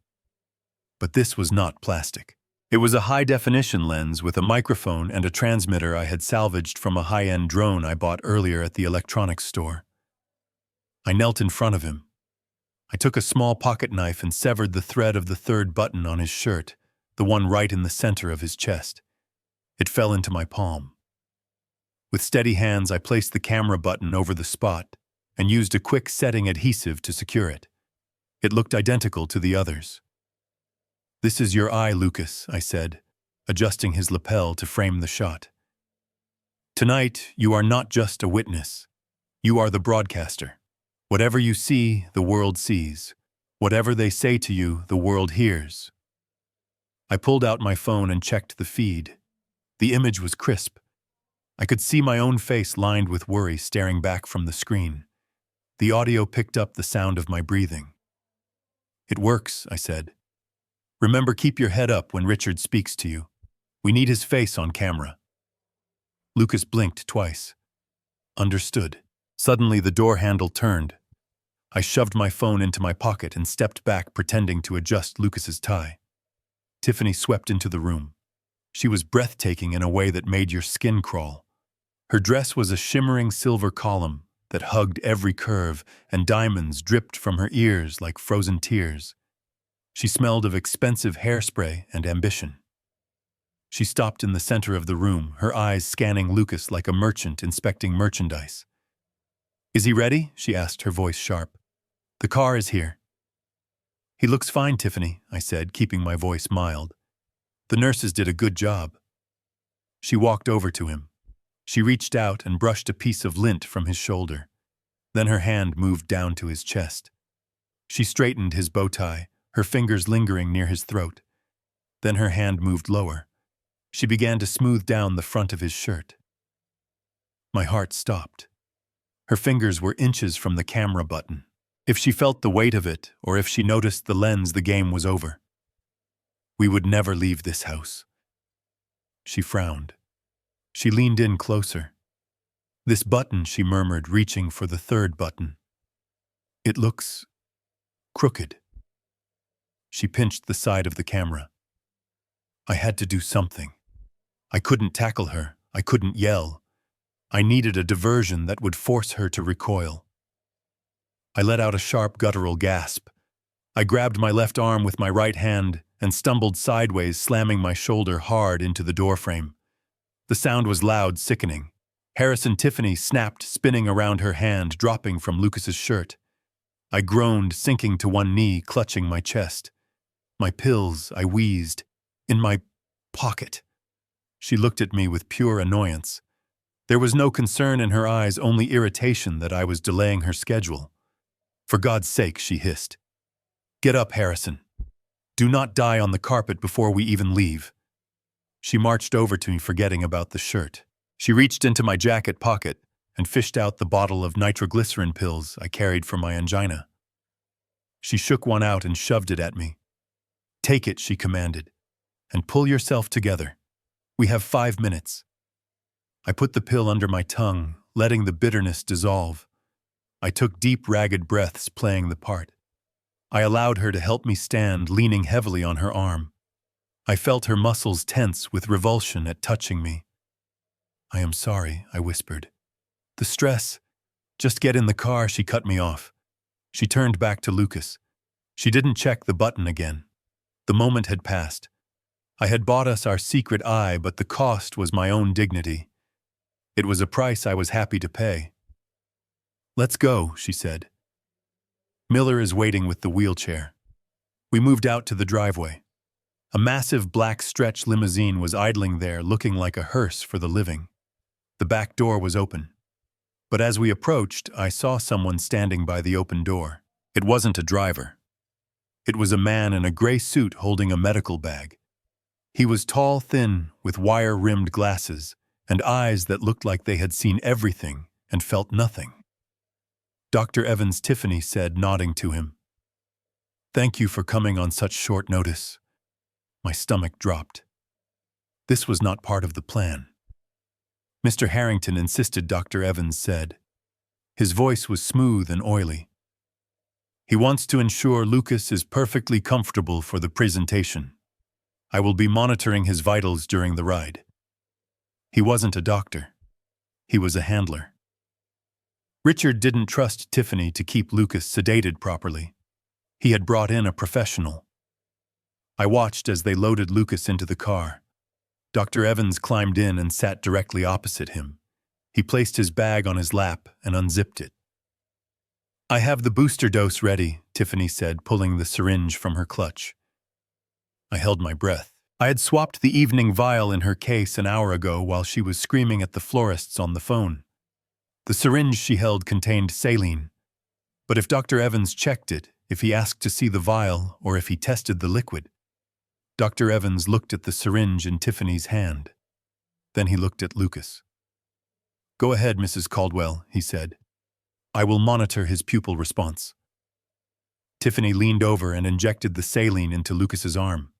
But this was not plastic. It was a high-definition lens with a microphone and a transmitter I had salvaged from a high-end drone I bought earlier at the electronics store. I knelt in front of him. I took a small pocket knife and severed the thread of the third button on his shirt, the one right in the center of his chest. It fell into my palm. With steady hands, I placed the camera button over the spot and used a quick setting adhesive to secure it. It looked identical to the others. "This is your eye, Lucas," I said, adjusting his lapel to frame the shot. "Tonight, you are not just a witness. You are the broadcaster. Whatever you see, the world sees. Whatever they say to you, the world hears." I pulled out my phone and checked the feed. The image was crisp. I could see my own face lined with worry staring back from the screen. The audio picked up the sound of my breathing. "It works," I said. "Remember, keep your head up when Richard speaks to you. We need his face on camera." Lucas blinked twice. "Understood." Suddenly, the door handle turned. I shoved my phone into my pocket and stepped back, pretending to adjust Lucas's tie. Tiffany swept into the room. She was breathtaking in a way that made your skin crawl. Her dress was a shimmering silver column that hugged every curve, and diamonds dripped from her ears like frozen tears. She smelled of expensive hairspray and ambition. She stopped in the center of the room, her eyes scanning Lucas like a merchant inspecting merchandise. "Is he ready?" she asked, her voice sharp. "The car is here." "He looks fine, Tiffany," I said, keeping my voice mild. "The nurses did a good job." She walked over to him. She reached out and brushed a piece of lint from his shoulder. Then her hand moved down to his chest. She straightened his bow tie, her fingers lingering near his throat. Then her hand moved lower. She began to smooth down the front of his shirt. My heart stopped. Her fingers were inches from the camera button. If she felt the weight of it, or if she noticed the lens, the game was over. We would never leave this house. She frowned. She leaned in closer. "This button," she murmured, reaching for the third button. "It looks crooked." She pinched the side of the camera. I had to do something. I couldn't tackle her. I couldn't yell. I needed a diversion that would force her to recoil. I let out a sharp guttural gasp. I grabbed my left arm with my right hand and stumbled sideways, slamming my shoulder hard into the doorframe. The sound was loud, sickening. Harrison Tiffany snapped, spinning around her hand, dropping from Lucas's shirt. I groaned, sinking to one knee, clutching my chest. "My pills," I wheezed. "In my pocket." She looked at me with pure annoyance. There was no concern in her eyes, only irritation that I was delaying her schedule. "For God's sake," she hissed. "Get up, Harrison. Do not die on the carpet before we even leave." She marched over to me, forgetting about the shirt. She reached into my jacket pocket and fished out the bottle of nitroglycerin pills I carried for my angina. She shook one out and shoved it at me. "Take it," she commanded, "and pull yourself together. We have 5 minutes." I put the pill under my tongue, letting the bitterness dissolve. I took deep, ragged breaths, playing the part. I allowed her to help me stand, leaning heavily on her arm. I felt her muscles tense with revulsion at touching me. "I am sorry," I whispered. "The stress." "Just get in the car," she cut me off. She turned back to Lucas. She didn't check the button again. The moment had passed. I had bought us our secret eye, but the cost was my own dignity. It was a price I was happy to pay. "Let's go," she said. "Miller is waiting with the wheelchair." We moved out to the driveway. A massive black stretch limousine was idling there, looking like a hearse for the living. The back door was open. But as we approached, I saw someone standing by the open door. It wasn't a driver. It was a man in a gray suit holding a medical bag. He was tall, thin, with wire-rimmed glasses, and eyes that looked like they had seen everything and felt nothing. Dr. Evans, Tiffany said, nodding to him. "Thank you for coming on such short notice." My stomach dropped. This was not part of the plan. "Mr. Harrington insisted," Dr. Evans said. His voice was smooth and oily. "He wants to ensure Lucas is perfectly comfortable for the presentation. I will be monitoring his vitals during the ride." He wasn't a doctor. He was a handler. Richard didn't trust Tiffany to keep Lucas sedated properly. He had brought in a professional. I watched as they loaded Lucas into the car. Dr. Evans climbed in and sat directly opposite him. He placed his bag on his lap and unzipped it. "I have the booster dose ready," Tiffany said, pulling the syringe from her clutch. I held my breath. I had swapped the evening vial in her case an hour ago while she was screaming at the florists on the phone. The syringe she held contained saline. But if Dr. Evans checked it, if he asked to see the vial, or if he tested the liquid, Dr. Evans looked at the syringe in Tiffany's hand. Then he looked at Lucas. "Go ahead, Mrs. Caldwell," he said. "I will monitor his pupil response." Tiffany leaned over and injected the saline into Lucas's arm.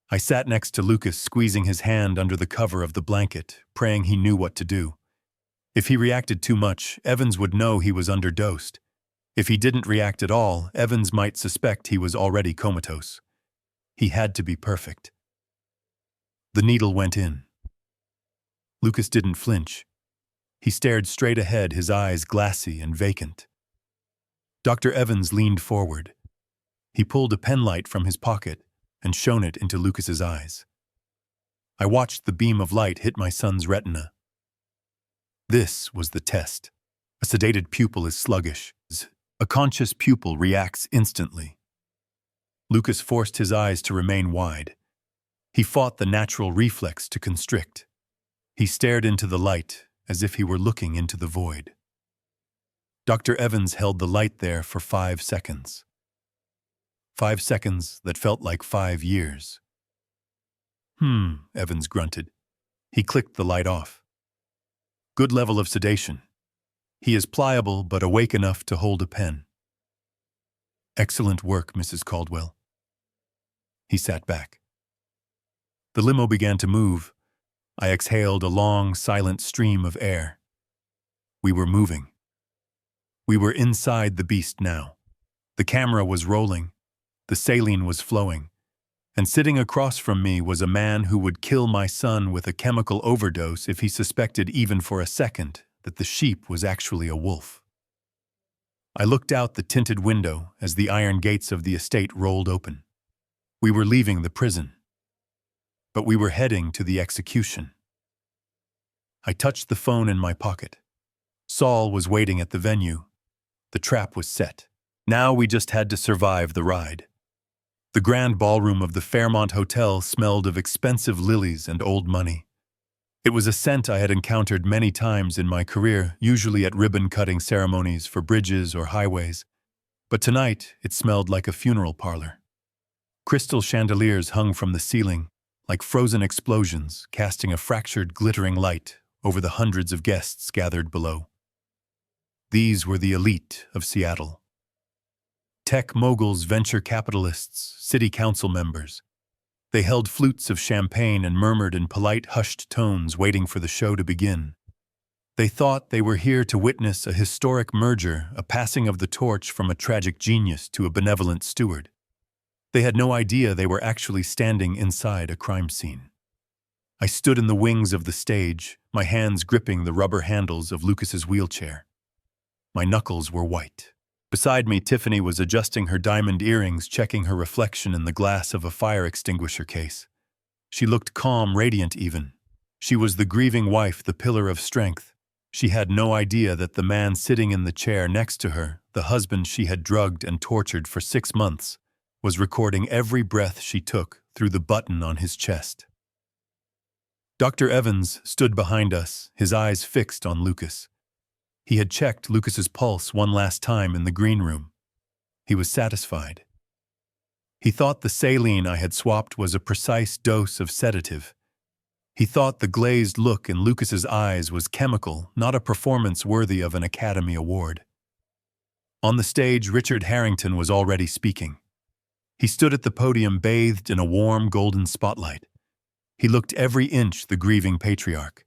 I sat next to Lucas, squeezing his hand under the cover of the blanket, praying he knew what to do. If he reacted too much, Evans would know he was underdosed. If he didn't react at all, Evans might suspect he was already comatose. He had to be perfect. The needle went in. Lucas didn't flinch. He stared straight ahead, his eyes glassy and vacant. Dr. Evans leaned forward. He pulled a penlight from his pocket and shone it into Lucas's eyes. I watched the beam of light hit my son's retina. This was the test. A sedated pupil is sluggish. A conscious pupil reacts instantly. Lucas forced his eyes to remain wide. He fought the natural reflex to constrict. He stared into the light as if he were looking into the void. Dr. Evans held the light there for 5 seconds. 5 seconds that felt like 5 years. Evans grunted. He clicked the light off. "Good level of sedation. He is pliable but awake enough to hold a pen." "Excellent work, Mrs. Caldwell." He sat back. The limo began to move. I exhaled a long, silent stream of air. We were moving. We were inside the beast now. The camera was rolling. The saline was flowing. And sitting across from me was a man who would kill my son with a chemical overdose if he suspected even for a second that the sheep was actually a wolf. I looked out the tinted window as the iron gates of the estate rolled open. We were leaving the prison. But we were heading to the execution. I touched the phone in my pocket. Saul was waiting at the venue. The trap was set. Now we just had to survive the ride. The grand ballroom of the Fairmont Hotel smelled of expensive lilies and old money. It was a scent I had encountered many times in my career, usually at ribbon-cutting ceremonies for bridges or highways. But tonight, it smelled like a funeral parlor. Crystal chandeliers hung from the ceiling, like frozen explosions, casting a fractured, glittering light over the hundreds of guests gathered below. These were the elite of Seattle. Tech moguls, venture capitalists, city council members. They held flutes of champagne and murmured in polite, hushed tones, waiting for the show to begin. They thought they were here to witness a historic merger, a passing of the torch from a tragic genius to a benevolent steward. They had no idea they were actually standing inside a crime scene. I stood in the wings of the stage, my hands gripping the rubber handles of Lucas's wheelchair. My knuckles were white. Beside me, Tiffany was adjusting her diamond earrings, checking her reflection in the glass of a fire extinguisher case. She looked calm, radiant even. She was the grieving wife, the pillar of strength. She had no idea that the man sitting in the chair next to her, the husband she had drugged and tortured for 6 months, was recording every breath she took through the button on his chest. Dr. Evans stood behind us, his eyes fixed on Lucas. He had checked Lucas's pulse one last time in the green room. He was satisfied. He thought the saline I had swapped was a precise dose of sedative. He thought the glazed look in Lucas's eyes was chemical, not a performance worthy of an Academy Award. On the stage, Richard Harrington was already speaking. He stood at the podium bathed in a warm golden spotlight. He looked every inch the grieving patriarch.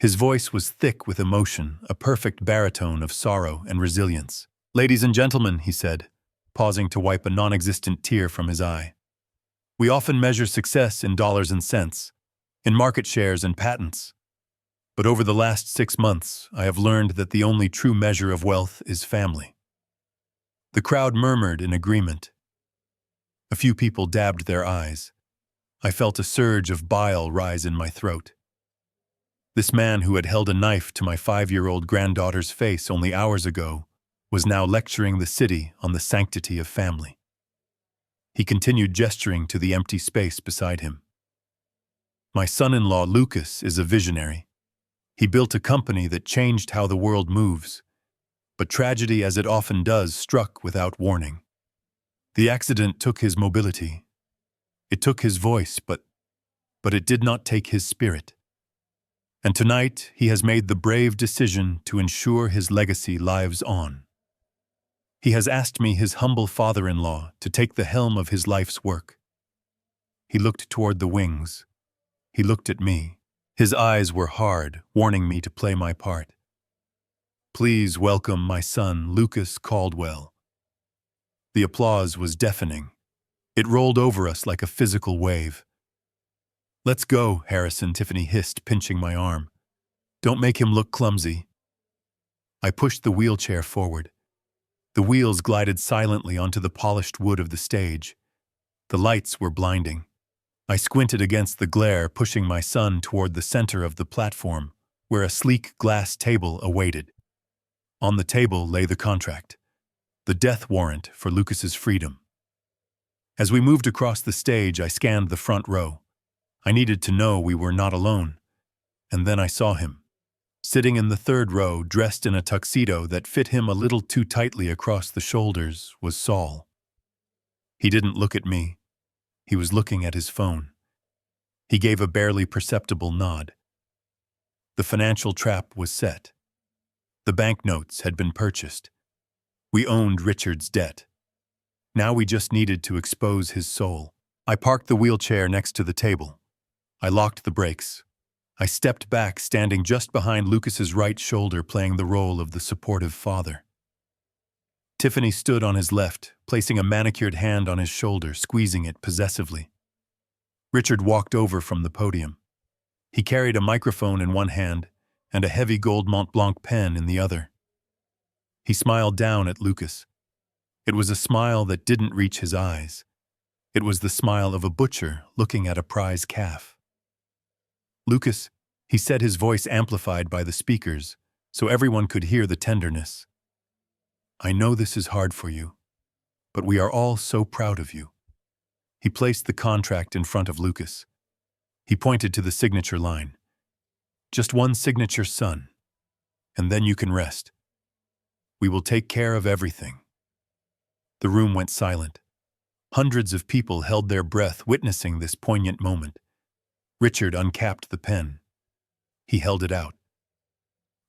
His voice was thick with emotion, a perfect baritone of sorrow and resilience. "Ladies and gentlemen," he said, pausing to wipe a non-existent tear from his eye. "We often measure success in dollars and cents, in market shares and patents. But over the last 6 months, I have learned that the only true measure of wealth is family." The crowd murmured in agreement. A few people dabbed their eyes. I felt a surge of bile rise in my throat. This man who had held a knife to my 5-year-old granddaughter's face only hours ago was now lecturing the city on the sanctity of family. He continued gesturing to the empty space beside him. "My son-in-law Lucas is a visionary. He built a company that changed how the world moves, but tragedy, as it often does, struck without warning. The accident took his mobility. It took his voice, but it did not take his spirit. And tonight he has made the brave decision to ensure his legacy lives on. He has asked me, his humble father-in-law, to take the helm of his life's work." He looked toward the wings. He looked at me. His eyes were hard, warning me to play my part. "Please welcome my son, Lucas Caldwell." The applause was deafening. It rolled over us like a physical wave. "Let's go, Harrison," Tiffany hissed, pinching my arm. "Don't make him look clumsy." I pushed the wheelchair forward. The wheels glided silently onto the polished wood of the stage. The lights were blinding. I squinted against the glare, pushing my son toward the center of the platform, where a sleek glass table awaited. On the table lay the contract, the death warrant for Lucas's freedom. As we moved across the stage, I scanned the front row. I needed to know we were not alone. And then I saw him. Sitting in the third row, dressed in a tuxedo that fit him a little too tightly across the shoulders, was Saul. He didn't look at me. He was looking at his phone. He gave a barely perceptible nod. The financial trap was set. The banknotes had been purchased. We owned Richard's debt. Now we just needed to expose his soul. I parked the wheelchair next to the table. I locked the brakes. I stepped back, standing just behind Lucas's right shoulder, playing the role of the supportive father. Tiffany stood on his left, placing a manicured hand on his shoulder, squeezing it possessively. Richard walked over from the podium. He carried a microphone in one hand and a heavy gold Mont Blanc pen in the other. He smiled down at Lucas. It was a smile that didn't reach his eyes. It was the smile of a butcher looking at a prize calf. "Lucas," he said, his voice amplified by the speakers, so everyone could hear the tenderness. "I know this is hard for you, but we are all so proud of you." He placed the contract in front of Lucas. He pointed to the signature line. "Just one signature, son, and then you can rest. We will take care of everything." The room went silent. Hundreds of people held their breath, witnessing this poignant moment. Richard uncapped the pen. He held it out.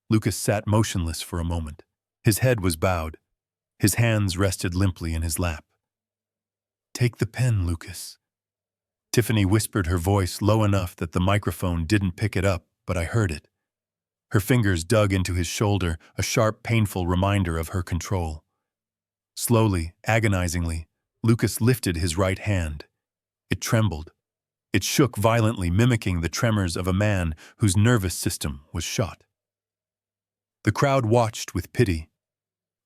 Lucas sat motionless for a moment. His head was bowed. His hands rested limply in his lap. "Take the pen, Lucas." Tiffany whispered, her voice low enough that the microphone didn't pick it up, but I heard it. Her fingers dug into his shoulder, a sharp, painful reminder of her control. Slowly, agonizingly, Lucas lifted his right hand. It trembled. It shook violently, mimicking the tremors of a man whose nervous system was shot. The crowd watched with pity.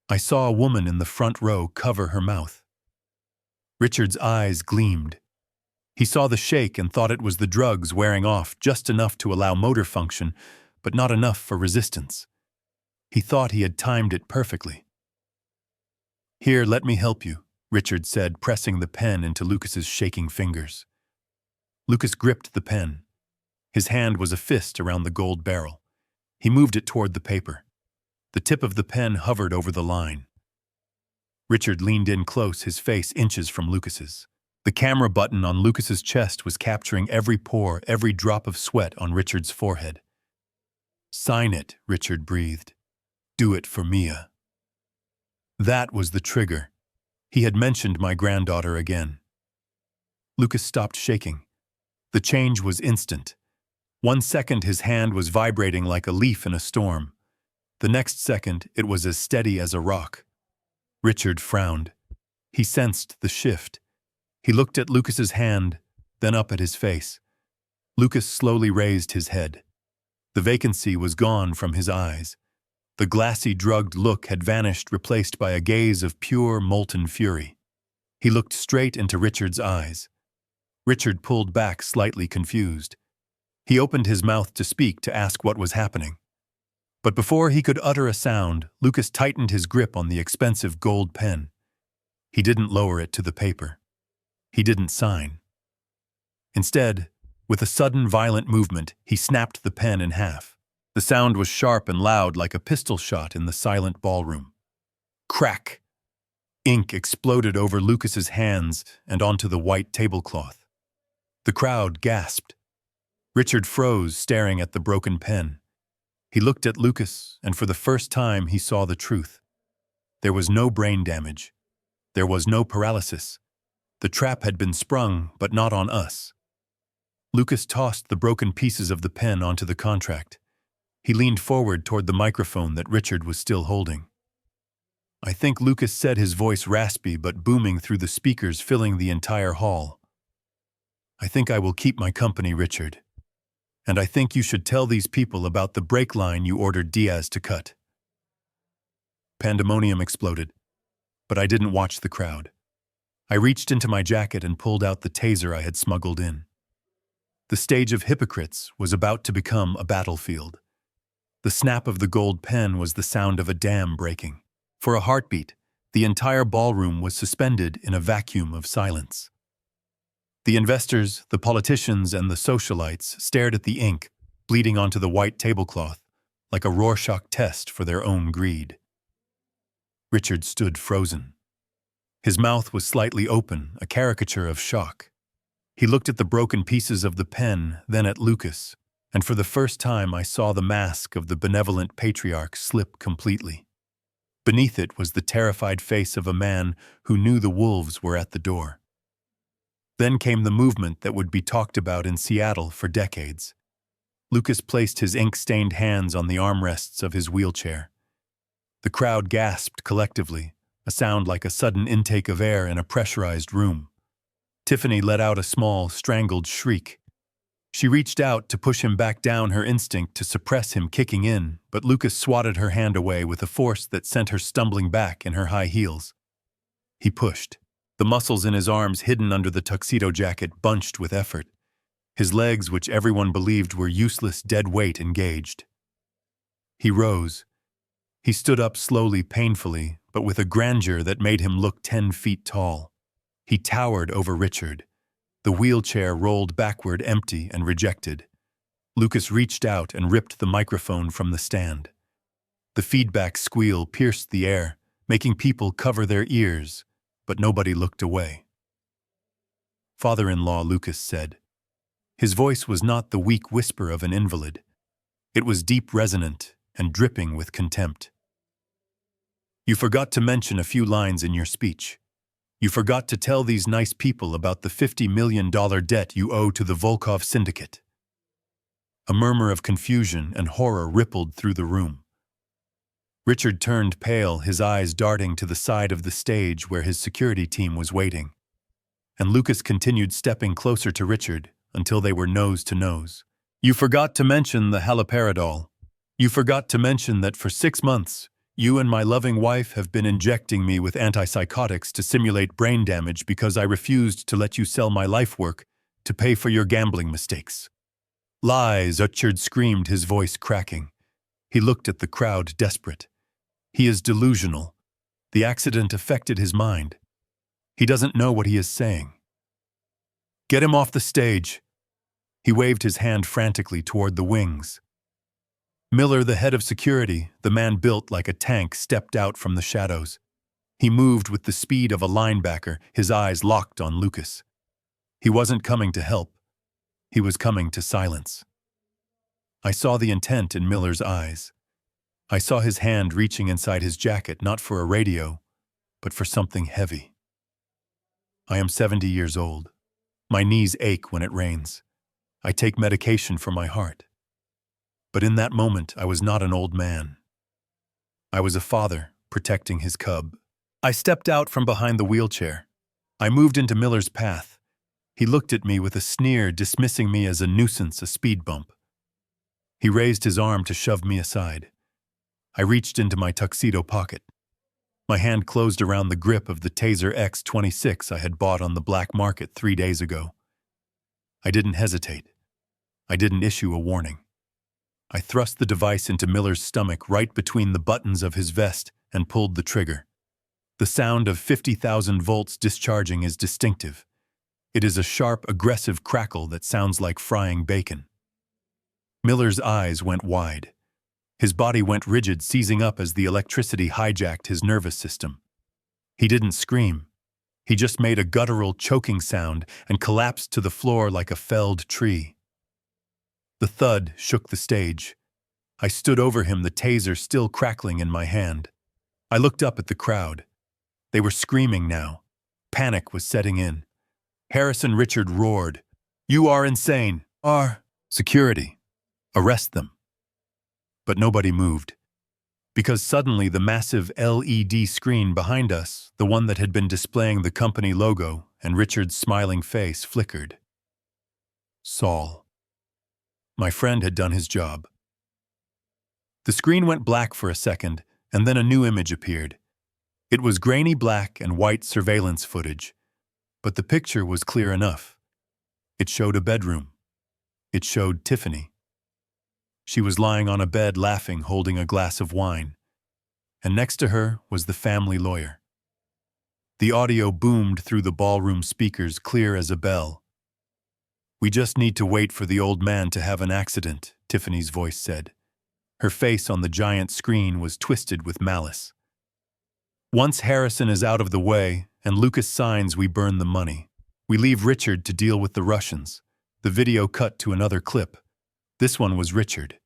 I saw a woman in the front row cover her mouth. Richard's eyes gleamed. He saw the shake and thought it was the drugs wearing off, just enough to allow motor function, but not enough for resistance. He thought he had timed it perfectly. "Here, let me help you," Richard said, pressing the pen into Lucas's shaking fingers. Lucas gripped the pen. His hand was a fist around the gold barrel. He moved it toward the paper. The tip of the pen hovered over the line. Richard leaned in close, his face inches from Lucas's. The camera button on Lucas's chest was capturing every pore, every drop of sweat on Richard's forehead. "Sign it," Richard breathed. "Do it for Mia." That was the trigger. He had mentioned my granddaughter again. Lucas stopped shaking. The change was instant. 1 second his hand was vibrating like a leaf in a storm. The next second it was as steady as a rock. Richard frowned. He sensed the shift. He looked at Lucas's hand, then up at his face. Lucas slowly raised his head. The vacancy was gone from his eyes. The glassy, drugged look had vanished, replaced by a gaze of pure, molten fury. He looked straight into Richard's eyes. Richard pulled back, slightly confused. He opened his mouth to speak, to ask what was happening. But before he could utter a sound, Lucas tightened his grip on the expensive gold pen. He didn't lower it to the paper. He didn't sign. Instead, with a sudden, violent movement, he snapped the pen in half. The sound was sharp and loud, like a pistol shot in the silent ballroom. Crack! Ink exploded over Lucas's hands and onto the white tablecloth. The crowd gasped. Richard froze, staring at the broken pen. He looked at Lucas, and for the first time he saw the truth. There was no brain damage. There was no paralysis. The trap had been sprung, but not on us. Lucas tossed the broken pieces of the pen onto the contract. He leaned forward toward the microphone that Richard was still holding. I think Lucas said, his voice raspy but booming through the speakers filling the entire hall. "I think I will keep my company, Richard. And I think you should tell these people about the brake line you ordered Diaz to cut." Pandemonium exploded, but I didn't watch the crowd. I reached into my jacket and pulled out the taser I had smuggled in. The stage of hypocrites was about to become a battlefield. The snap of the gold pen was the sound of a dam breaking. For a heartbeat, the entire ballroom was suspended in a vacuum of silence. The investors, the politicians, and the socialites stared at the ink bleeding onto the white tablecloth like a Rorschach test for their own greed. Richard stood frozen. His mouth was slightly open, a caricature of shock. He looked at the broken pieces of the pen, then at Lucas, and for the first time I saw the mask of the benevolent patriarch slip completely. Beneath it was the terrified face of a man who knew the wolves were at the door. Then came the movement that would be talked about in Seattle for decades. Lucas placed his ink-stained hands on the armrests of his wheelchair. The crowd gasped collectively, a sound like a sudden intake of air in a pressurized room. Tiffany let out a small, strangled shriek. She reached out to push him back down, her instinct to suppress him kicking in, but Lucas swatted her hand away with a force that sent her stumbling back in her high heels. He pushed. The muscles in his arms, hidden under the tuxedo jacket, bunched with effort. His legs, which everyone believed were useless dead weight, engaged. He rose. He stood up slowly, painfully, but with a grandeur that made him look 10 feet tall. He towered over Richard. The wheelchair rolled backward, empty and rejected. Lucas reached out and ripped the microphone from the stand. The feedback squeal pierced the air, making people cover their ears, but nobody looked away. "Father-in-law," Lucas said. His voice was not the weak whisper of an invalid. It was deep, resonant, and dripping with contempt. "You forgot to mention a few lines in your speech. You forgot to tell these nice people about the $50 million debt you owe to the Volkov Syndicate." A murmur of confusion and horror rippled through the room. Richard turned pale, his eyes darting to the side of the stage where his security team was waiting. And Lucas continued stepping closer to Richard until they were nose to nose. "You forgot to mention the haloperidol. You forgot to mention that for 6 months, you and my loving wife have been injecting me with antipsychotics to simulate brain damage because I refused to let you sell my life work to pay for your gambling mistakes." "Lies," Richard screamed, his voice cracking. He looked at the crowd, desperate. "He is delusional. The accident affected his mind. He doesn't know what he is saying. Get him off the stage." He waved his hand frantically toward the wings. Miller, the head of security, the man built like a tank, stepped out from the shadows. He moved with the speed of a linebacker, his eyes locked on Lucas. He wasn't coming to help. He was coming to silence. I saw the intent in Miller's eyes. I saw his hand reaching inside his jacket, not for a radio, but for something heavy. I am 70 years old. My knees ache when it rains. I take medication for my heart. But in that moment, I was not an old man. I was a father protecting his cub. I stepped out from behind the wheelchair. I moved into Miller's path. He looked at me with a sneer, dismissing me as a nuisance, a speed bump. He raised his arm to shove me aside. I reached into my tuxedo pocket. My hand closed around the grip of the Taser X26 I had bought on the black market 3 days ago. I didn't hesitate. I didn't issue a warning. I thrust the device into Miller's stomach right between the buttons of his vest and pulled the trigger. The sound of 50,000 volts discharging is distinctive. It is a sharp, aggressive crackle that sounds like frying bacon. Miller's eyes went wide. His body went rigid, seizing up as the electricity hijacked his nervous system. He didn't scream. He just made a guttural, choking sound and collapsed to the floor like a felled tree. The thud shook the stage. I stood over him, the taser still crackling in my hand. I looked up at the crowd. They were screaming now. Panic was setting in. Harrison Richard roared, "You are insane! Security! Arrest them!" But nobody moved. Because suddenly the massive LED screen behind us, the one that had been displaying the company logo and Richard's smiling face, flickered. Saul. My friend had done his job. The screen went black for a second, and then a new image appeared. It was grainy black and white surveillance footage, but the picture was clear enough. It showed a bedroom. It showed Tiffany. She was lying on a bed laughing, holding a glass of wine. And next to her was the family lawyer. The audio boomed through the ballroom speakers, clear as a bell. "We just need to wait for the old man to have an accident," Tiffany's voice said. Her face on the giant screen was twisted with malice. "Once Harrison is out of the way and Lucas signs, we burn the money. We leave Richard to deal with the Russians." The video cut to another clip. This one was Richard.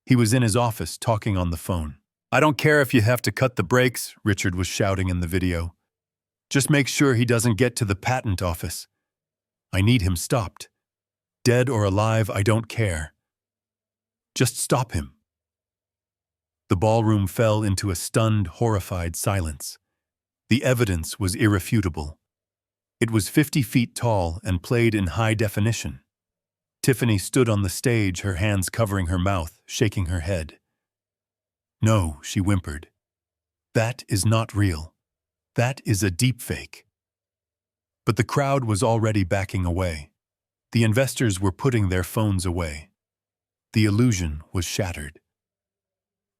He was in his office talking on the phone. "I don't care if you have to cut the brakes," Richard was shouting in the video. "Just make sure he doesn't get to the patent office. I need him stopped. Dead or alive, I don't care. Just stop him." The ballroom fell into a stunned, horrified silence. The evidence was irrefutable. It was 50 feet tall and played in high definition. Tiffany stood on the stage, her hands covering her mouth, shaking her head. "No," she whimpered. "That is not real. That is a deepfake." But the crowd was already backing away. The investors were putting their phones away. The illusion was shattered.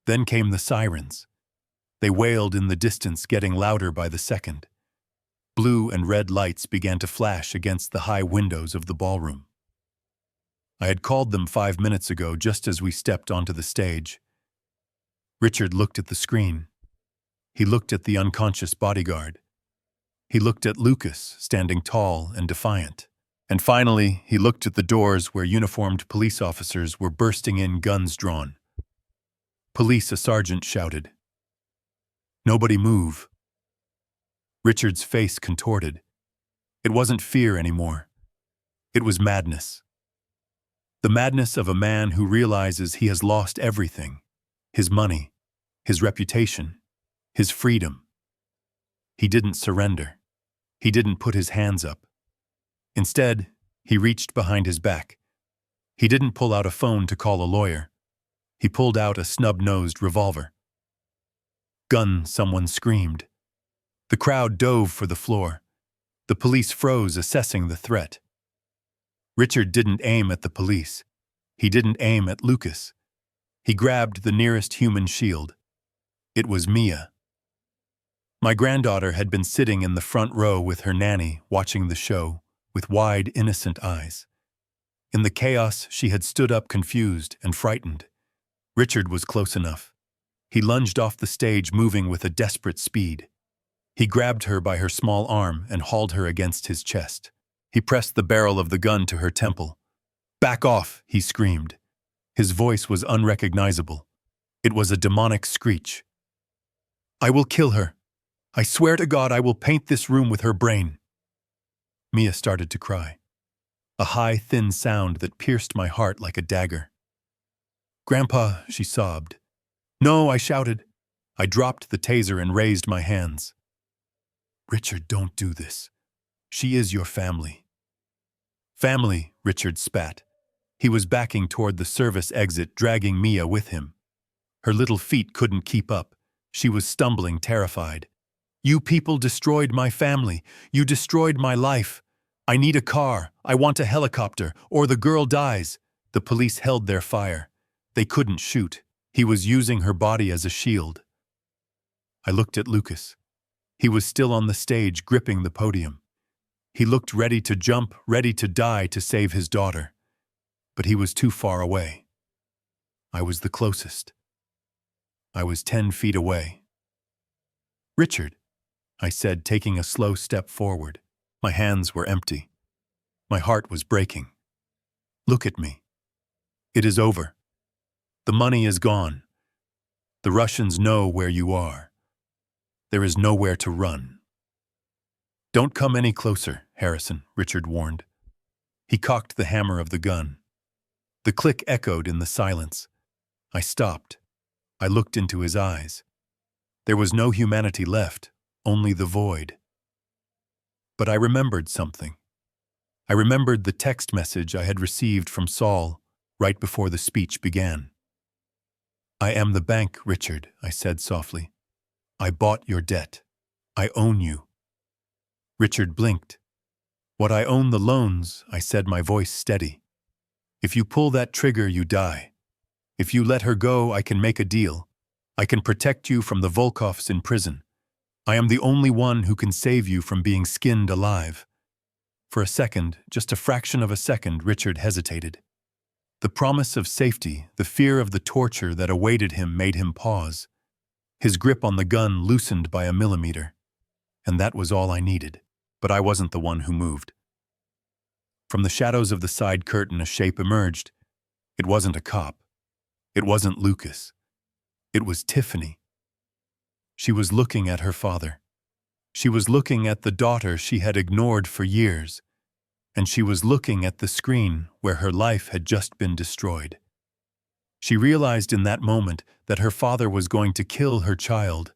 Then came the sirens. They wailed in the distance, getting louder by the second. Blue and red lights began to flash against the high windows of the ballroom. I had called them 5 minutes ago, just as we stepped onto the stage. Richard looked at the screen. He looked at the unconscious bodyguard. He looked at Lucas, standing tall and defiant. And finally, he looked at the doors where uniformed police officers were bursting in, guns drawn. "Police," a sergeant shouted. "Nobody move." Richard's face contorted. It wasn't fear anymore. It was madness. The madness of a man who realizes he has lost everything: his money, his reputation, his freedom. He didn't surrender. He didn't put his hands up. Instead, he reached behind his back. He didn't pull out a phone to call a lawyer. He pulled out a snub-nosed revolver. "Gun!" someone screamed. The crowd dove for the floor. The police froze, assessing the threat. Richard didn't aim at the police. He didn't aim at Lucas. He grabbed the nearest human shield. It was Mia. My granddaughter had been sitting in the front row with her nanny, watching the show, with wide, innocent eyes. In the chaos, she had stood up, confused and frightened. Richard was close enough. He lunged off the stage, moving with a desperate speed. He grabbed her by her small arm and hauled her against his chest. He pressed the barrel of the gun to her temple. "Back off," he screamed. His voice was unrecognizable. It was a demonic screech. "I will kill her. I swear to God I will paint this room with her brain." Mia started to cry. A high, thin sound that pierced my heart like a dagger. "Grandpa," she sobbed. "No," I shouted. I dropped the taser and raised my hands. "Richard, don't do this. She is your family." "Family," Richard spat. He was backing toward the service exit, dragging Mia with him. Her little feet couldn't keep up. She was stumbling, terrified. "You people destroyed my family. You destroyed my life. I need a car. I want a helicopter, or the girl dies." The police held their fire. They couldn't shoot. He was using her body as a shield. I looked at Lucas. He was still on the stage, gripping the podium. He looked ready to jump, ready to die to save his daughter. But he was too far away. I was the closest. I was 10 feet away. "Richard," I said, taking a slow step forward. My hands were empty. My heart was breaking. "Look at me. It is over. The money is gone. The Russians know where you are. There is nowhere to run." "Don't come any closer, Harrison," Richard warned. He cocked the hammer of the gun. The click echoed in the silence. I stopped. I looked into his eyes. There was no humanity left, only the void. But I remembered something. I remembered the text message I had received from Saul right before the speech began. "I am the bank, Richard," I said softly. "I bought your debt. I own you." Richard blinked. "What I own the loans," I said, my voice steady. "If you pull that trigger, you die. If you let her go, I can make a deal. I can protect you from the Volkovs in prison. I am the only one who can save you from being skinned alive." For a second, just a fraction of a second, Richard hesitated. The promise of safety, the fear of the torture that awaited him made him pause. His grip on the gun loosened by a millimeter. And that was all I needed. But I wasn't the one who moved. From the shadows of the side curtain, a shape emerged. It wasn't a cop. It wasn't Lucas. It was Tiffany. She was looking at her father. She was looking at the daughter she had ignored for years. And she was looking at the screen where her life had just been destroyed. She realized in that moment that her father was going to kill her child,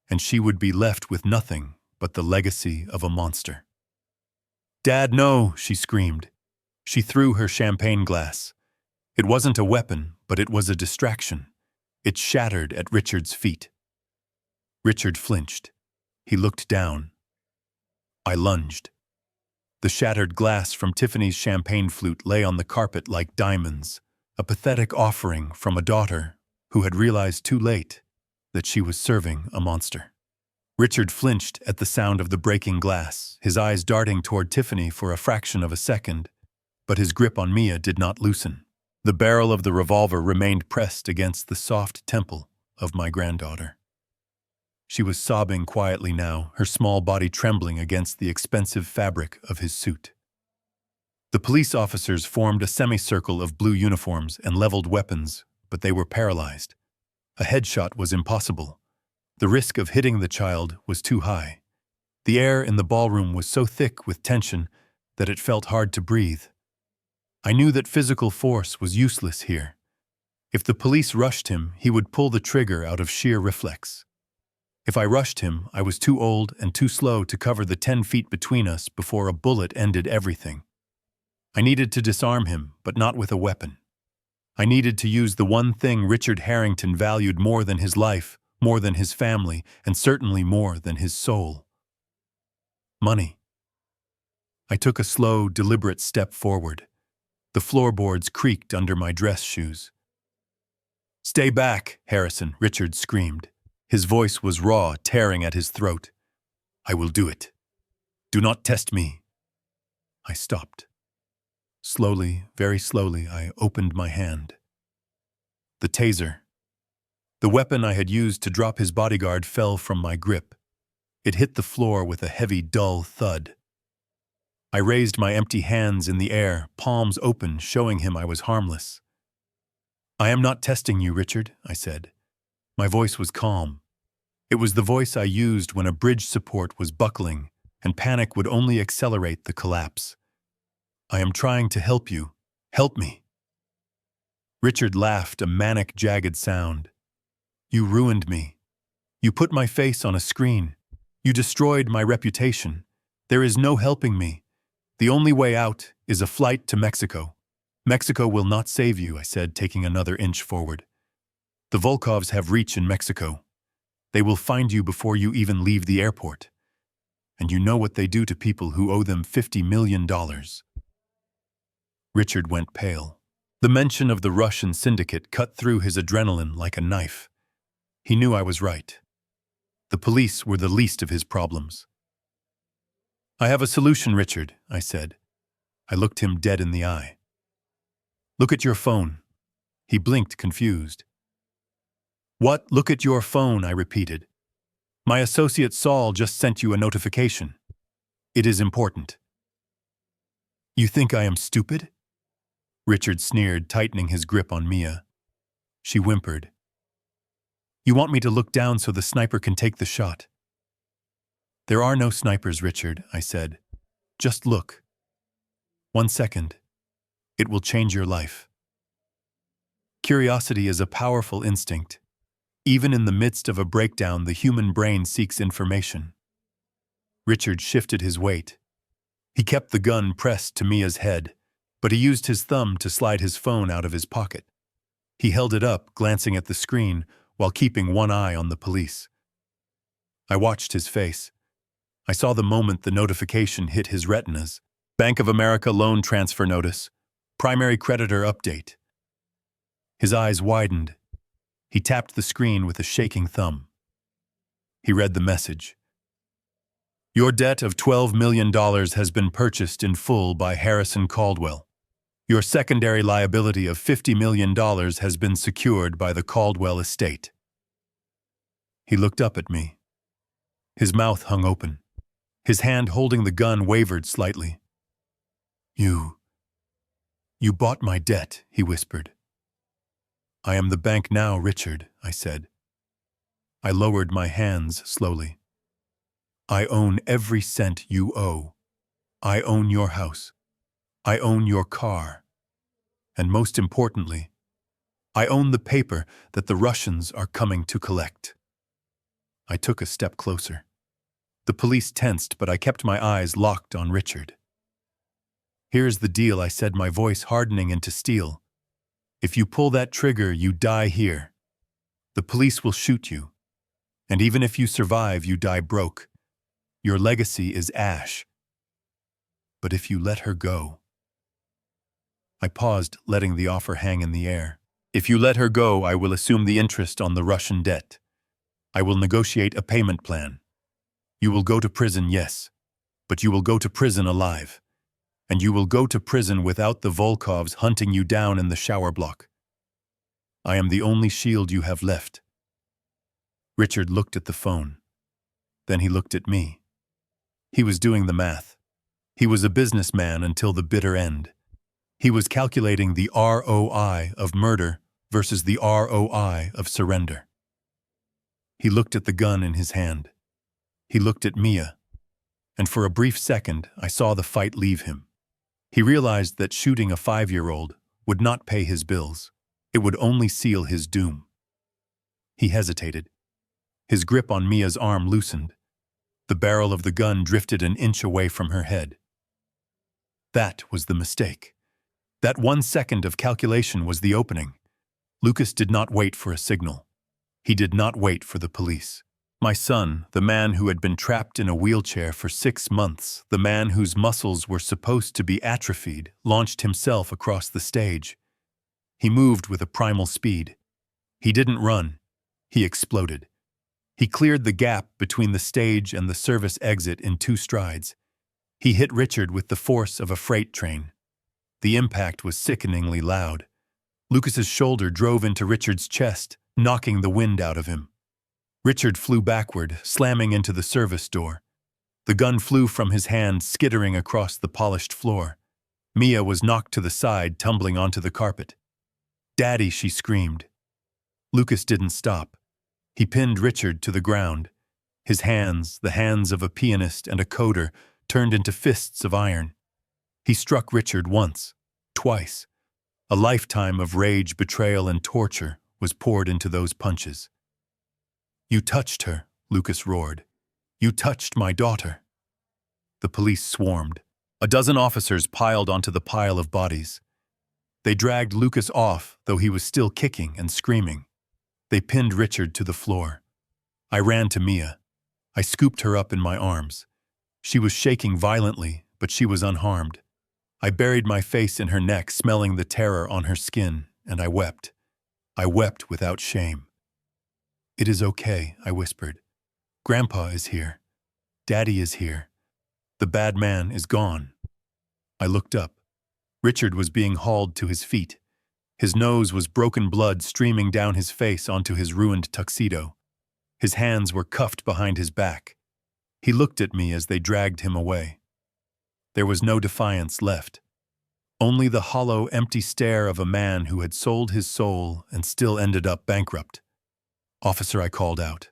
and she would be left with nothing but the legacy of a monster. "Dad, no!" she screamed. She threw her champagne glass. It wasn't a weapon, but it was a distraction. It shattered at Richard's feet. Richard flinched. He looked down. I lunged. The shattered glass from Tiffany's champagne flute lay on the carpet like diamonds, a pathetic offering from a daughter who had realized too late that she was serving a monster. Richard flinched at the sound of the breaking glass, his eyes darting toward Tiffany for a fraction of a second, but his grip on Mia did not loosen. The barrel of the revolver remained pressed against the soft temple of my granddaughter. She was sobbing quietly now, her small body trembling against the expensive fabric of his suit. The police officers formed a semicircle of blue uniforms and leveled weapons, but they were paralyzed. A headshot was impossible. The risk of hitting the child was too high. The air in the ballroom was so thick with tension that it felt hard to breathe. I knew that physical force was useless here. If the police rushed him, he would pull the trigger out of sheer reflex. If I rushed him, I was too old and too slow to cover the 10 feet between us before a bullet ended everything. I needed to disarm him, but not with a weapon. I needed to use the one thing Richard Harrington valued more than his life, more than his family, and certainly more than his soul. Money. I took a slow, deliberate step forward. The floorboards creaked under my dress shoes. "Stay back, Harrison," Richard screamed. His voice was raw, tearing at his throat. "I will do it. Do not test me." I stopped. Slowly, very slowly, I opened my hand. The taser. The weapon I had used to drop his bodyguard fell from my grip. It hit the floor with a heavy, dull thud. I raised my empty hands in the air, palms open, showing him I was harmless. "I am not testing you, Richard," I said. My voice was calm. It was the voice I used when a bridge support was buckling and panic would only accelerate the collapse. "I am trying to help you. Help me." Richard laughed, a manic, jagged sound. "You ruined me. You put my face on a screen. You destroyed my reputation. There is no helping me. The only way out is a flight to Mexico." "Mexico will not save you," I said, taking another inch forward. "The Volkovs have reach in Mexico. They will find you before you even leave the airport. And you know what they do to people who owe them $50 million. Richard went pale. The mention of the Russian syndicate cut through his adrenaline like a knife. He knew I was right. The police were the least of his problems. "I have a solution, Richard," I said. I looked him dead in the eye. "Look at your phone." He blinked, confused. "What? Look at your phone," I repeated. "My associate Saul just sent you a notification. It is important." "You think I am stupid?" Richard sneered, tightening his grip on Mia. She whimpered. "You want me to look down so the sniper can take the shot?" "There are no snipers, Richard," I said. "Just look. 1 second. It will change your life." Curiosity is a powerful instinct. Even in the midst of a breakdown, the human brain seeks information. Richard shifted his weight. He kept the gun pressed to Mia's head, but he used his thumb to slide his phone out of his pocket. He held it up, glancing at the screen, while keeping one eye on the police. I watched his face. I saw the moment the notification hit his retinas. Bank of America loan transfer notice. Primary creditor update. His eyes widened. He tapped the screen with a shaking thumb. He read the message. "Your debt of $12 million has been purchased in full by Harrison Caldwell. Your secondary liability of $50 million has been secured by the Caldwell estate." He looked up at me. His mouth hung open. His hand holding the gun wavered slightly. You bought my debt," he whispered. "I am the bank now, Richard," I said. I lowered my hands slowly. "I own every cent you owe. I own your house. I own your car. And most importantly, I own the paper that the Russians are coming to collect." I took a step closer. The police tensed, but I kept my eyes locked on Richard. "Here's the deal," I said, my voice hardening into steel. "If you pull that trigger, you die here. The police will shoot you. And even if you survive, you die broke. Your legacy is ash. But if you let her go—" I paused, letting the offer hang in the air. "If you let her go, I will assume the interest on the Russian debt. I will negotiate a payment plan. You will go to prison, yes, but you will go to prison alive. And you will go to prison without the Volkovs hunting you down in the shower block. I am the only shield you have left." Richard looked at the phone. Then he looked at me. He was doing the math. He was a businessman until the bitter end. He was calculating the ROI of murder versus the ROI of surrender. He looked at the gun in his hand. He looked at Mia. And for a brief second, I saw the fight leave him. He realized that shooting a 5-year-old would not pay his bills. It would only seal his doom. He hesitated. His grip on Mia's arm loosened. The barrel of the gun drifted an inch away from her head. That was the mistake. That 1 second of calculation was the opening. Lucas did not wait for a signal. He did not wait for the police. My son, the man who had been trapped in a wheelchair for 6 months, the man whose muscles were supposed to be atrophied, launched himself across the stage. He moved with a primal speed. He didn't run. He exploded. He cleared the gap between the stage and the service exit in 2 strides. He hit Richard with the force of a freight train. The impact was sickeningly loud. Lucas's shoulder drove into Richard's chest, knocking the wind out of him. Richard flew backward, slamming into the service door. The gun flew from his hand, skittering across the polished floor. Mia was knocked to the side, tumbling onto the carpet. "Daddy," she screamed. Lucas didn't stop. He pinned Richard to the ground. His hands, the hands of a pianist and a coder, turned into fists of iron. He struck Richard once, twice. A lifetime of rage, betrayal, and torture was poured into those punches. "You touched her," Lucas roared. "You touched my daughter." The police swarmed. A dozen officers piled onto the pile of bodies. They dragged Lucas off, though he was still kicking and screaming. They pinned Richard to the floor. I ran to Mia. I scooped her up in my arms. She was shaking violently, but she was unharmed. I buried my face in her neck, smelling the terror on her skin, and I wept. I wept without shame. "It is okay," I whispered. "Grandpa is here. Daddy is here. The bad man is gone." I looked up. Richard was being hauled to his feet. His nose was broken blood streaming down his face onto his ruined tuxedo. His hands were cuffed behind his back. He looked at me as they dragged him away. There was no defiance left. Only the hollow, empty stare of a man who had sold his soul and still ended up bankrupt. "Officer," I called out.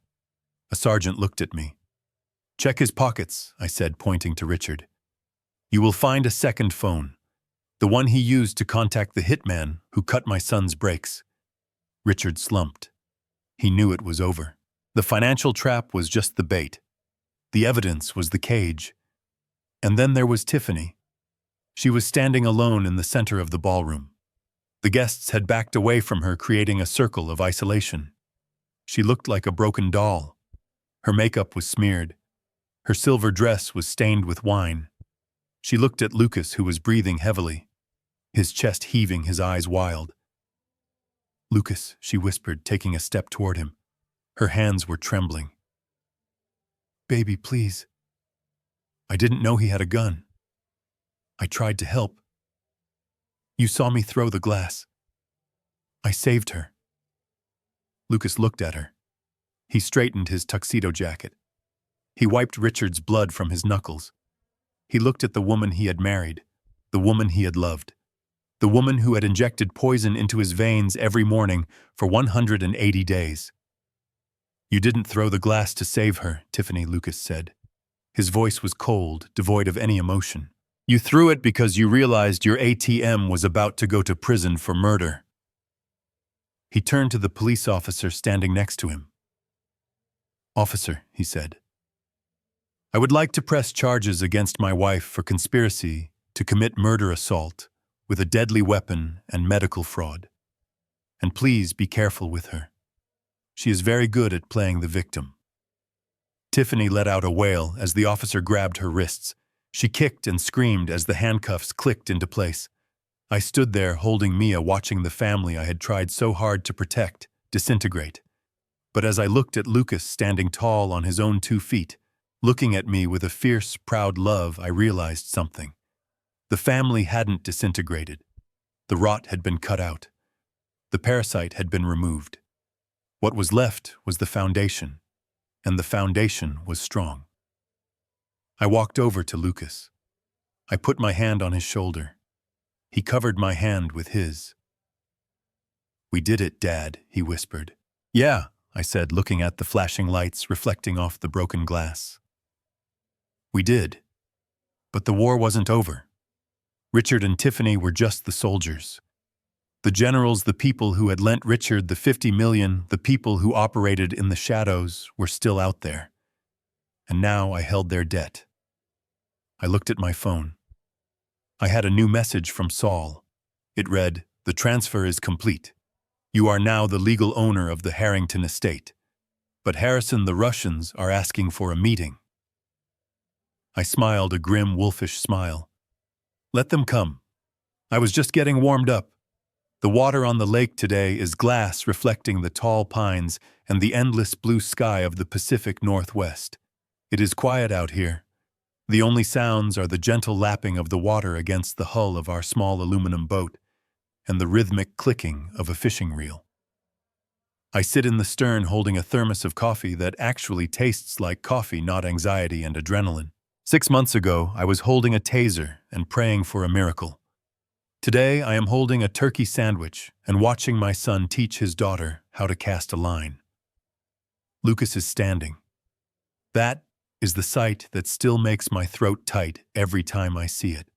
A sergeant looked at me. "Check his pockets," I said, pointing to Richard. "You will find a second phone, the one he used to contact the hitman who cut my son's brakes." Richard slumped. He knew it was over. The financial trap was just the bait. The evidence was the cage. And then there was Tiffany. She was standing alone in the center of the ballroom. The guests had backed away from her, creating a circle of isolation. She looked like a broken doll. Her makeup was smeared. Her silver dress was stained with wine. She looked at Lucas, who was breathing heavily, his chest heaving, his eyes wild. "Lucas," she whispered, taking a step toward him. Her hands were trembling. "Baby, please." I didn't know he had a gun. I tried to help. "You saw me throw the glass. I saved her." Lucas looked at her. He straightened his tuxedo jacket. He wiped Richard's blood from his knuckles. He looked at the woman he had married, the woman he had loved, the woman who had injected poison into his veins every morning for 180 days. "You didn't throw the glass to save her," Tiffany, Lucas said. His voice was cold, devoid of any emotion. "You threw it because you realized your ATM was about to go to prison for murder." He turned to the police officer standing next to him. "Officer," he said, "I would like to press charges against my wife for conspiracy to commit murder-assault with a deadly weapon and medical fraud. And please be careful with her. She is very good at playing the victim." Tiffany let out a wail as the officer grabbed her wrists. She kicked and screamed as the handcuffs clicked into place. I stood there holding Mia, watching the family I had tried so hard to protect disintegrate. But as I looked at Lucas standing tall on his own 2 feet, looking at me with a fierce, proud love, I realized something. The family hadn't disintegrated. The rot had been cut out. The parasite had been removed. What was left was the foundation, and the foundation was strong. I walked over to Lucas. I put my hand on his shoulder. He covered my hand with his. "We did it, Dad," he whispered. "Yeah," I said, looking at the flashing lights reflecting off the broken glass. "We did. But the war wasn't over. Richard and Tiffany were just the soldiers. The generals, the people who had lent Richard the 50 million, the people who operated in the shadows, were still out there. And now I held their debt." I looked at my phone. I had a new message from Saul. It read, "The transfer is complete. You are now the legal owner of the Harrington estate. But Harrison, the Russians, are asking for a meeting." I smiled a grim, wolfish smile. "Let them come. I was just getting warmed up. The water on the lake today is glass reflecting the tall pines and the endless blue sky of the Pacific Northwest. It is quiet out here. The only sounds are the gentle lapping of the water against the hull of our small aluminum boat and the rhythmic clicking of a fishing reel. I sit in the stern holding a thermos of coffee that actually tastes like coffee, not anxiety and adrenaline. 6 months ago, I was holding a taser and praying for a miracle. Today, I am holding a turkey sandwich and watching my son teach his daughter how to cast a line. Lucas is standing. That is the sight that still makes my throat tight every time I see it.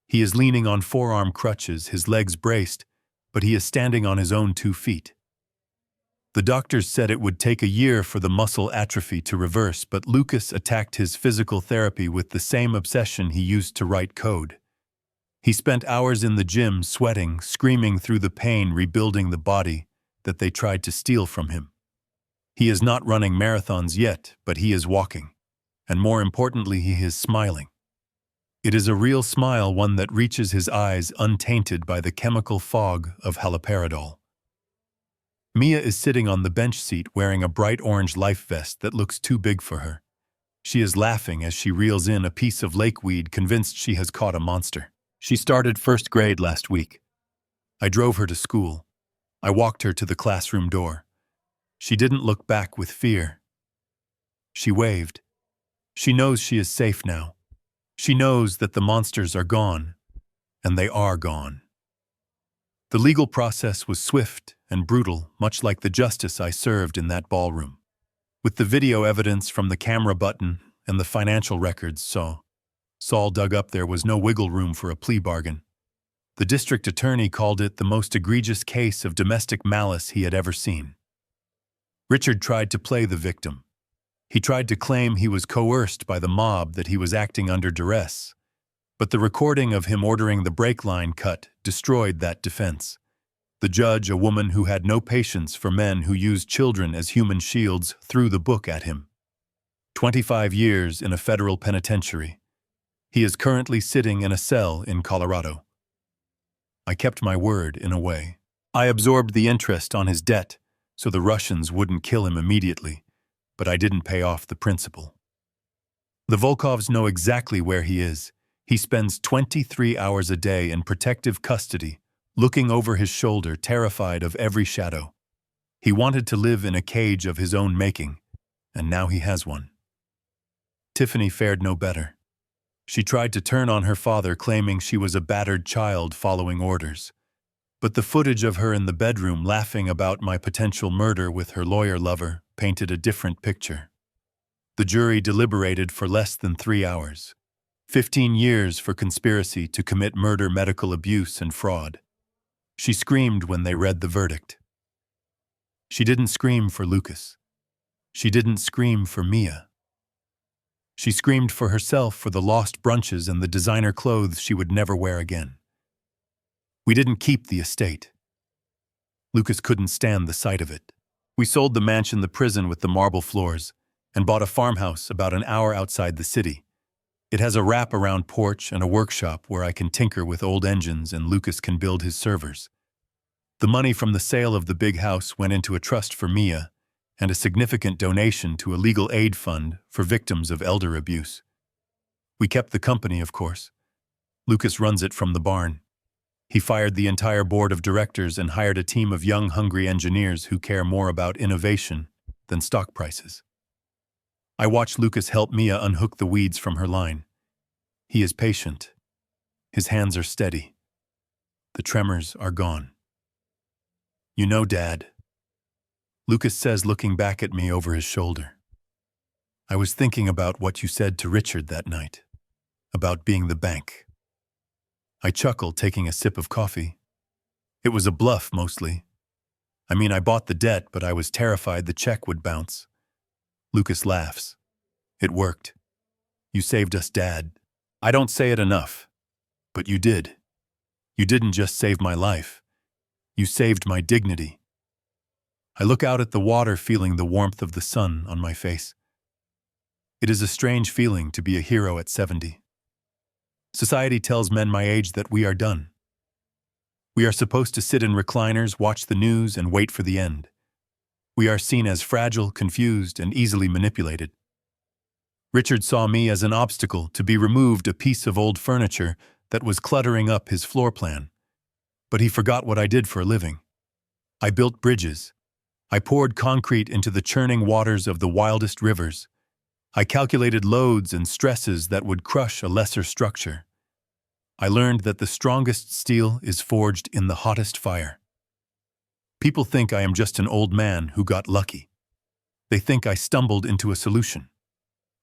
He is leaning on forearm crutches, his legs braced, but he is standing on his own 2 feet. The doctors said it would take a year for the muscle atrophy to reverse, but Lucas attacked his physical therapy with the same obsession he used to write code. He spent hours in the gym, sweating, screaming through the pain, rebuilding the body that they tried to steal from him. He is not running marathons yet, but he is walking. And more importantly, he is smiling. It is a real smile, one that reaches his eyes untainted by the chemical fog of haloperidol. Mia is sitting on the bench seat wearing a bright orange life vest that looks too big for her. She is laughing as she reels in a piece of lakeweed, convinced she has caught a monster. She started first grade last week. I drove her to school. I walked her to the classroom door. She didn't look back with fear. She waved. She knows she is safe now. She knows that the monsters are gone, and they are gone. The legal process was swift and brutal, much like the justice I served in that ballroom. With the video evidence from the camera button and the financial records Saul dug up, there was no wiggle room for a plea bargain. The district attorney called it the most egregious case of domestic malice he had ever seen. Richard tried to play the victim. He tried to claim he was coerced by the mob, that he was acting under duress. But the recording of him ordering the brake line cut destroyed that defense. The judge, a woman who had no patience for men who used children as human shields, threw the book at him. 25 years in a federal penitentiary. He is currently sitting in a cell in Colorado. I kept my word in a way. I absorbed the interest on his debt so the Russians wouldn't kill him immediately, but I didn't pay off the principal. The Volkovs know exactly where he is. He spends 23 hours a day in protective custody, looking over his shoulder, terrified of every shadow. He wanted to live in a cage of his own making, and now he has one. Tiffany fared no better. She tried to turn on her father, claiming she was a battered child following orders. But the footage of her in the bedroom laughing about my potential murder with her lawyer lover painted a different picture. The jury deliberated for less than 3 hours. 15 years for conspiracy to commit murder, medical abuse, and fraud. She screamed when they read the verdict. She didn't scream for Lucas. She didn't scream for Mia. She screamed for herself, for the lost brunches and the designer clothes she would never wear again. We didn't keep the estate. Lucas couldn't stand the sight of it. We sold the mansion, the prison with the marble floors, and bought a farmhouse about an hour outside the city. It has a wrap-around porch and a workshop where I can tinker with old engines and Lucas can build his servers. The money from the sale of the big house went into a trust for Mia and a significant donation to a legal aid fund for victims of elder abuse. We kept the company, of course. Lucas runs it from the barn. He fired the entire board of directors and hired a team of young, hungry engineers who care more about innovation than stock prices. I watched Lucas help Mia unhook the weeds from her line. He is patient. His hands are steady. The tremors are gone. "You know, Dad," Lucas says, looking back at me over his shoulder. "I was thinking about what you said to Richard that night, about being the bank." I chuckled, taking a sip of coffee. It was a bluff, mostly. I mean, I bought the debt, but I was terrified the check would bounce. Lucas laughs. "It worked. You saved us, Dad. I don't say it enough, but you did. You didn't just save my life. You saved my dignity." I look out at the water, feeling the warmth of the sun on my face. It is a strange feeling to be a hero at 70. Society tells men my age that we are done. We are supposed to sit in recliners, watch the news, and wait for the end. We are seen as fragile, confused, and easily manipulated. Richard saw me as an obstacle to be removed, a piece of old furniture that was cluttering up his floor plan. But he forgot what I did for a living. I built bridges. I poured concrete into the churning waters of the wildest rivers. I calculated loads and stresses that would crush a lesser structure. I learned that the strongest steel is forged in the hottest fire. People think I am just an old man who got lucky. They think I stumbled into a solution.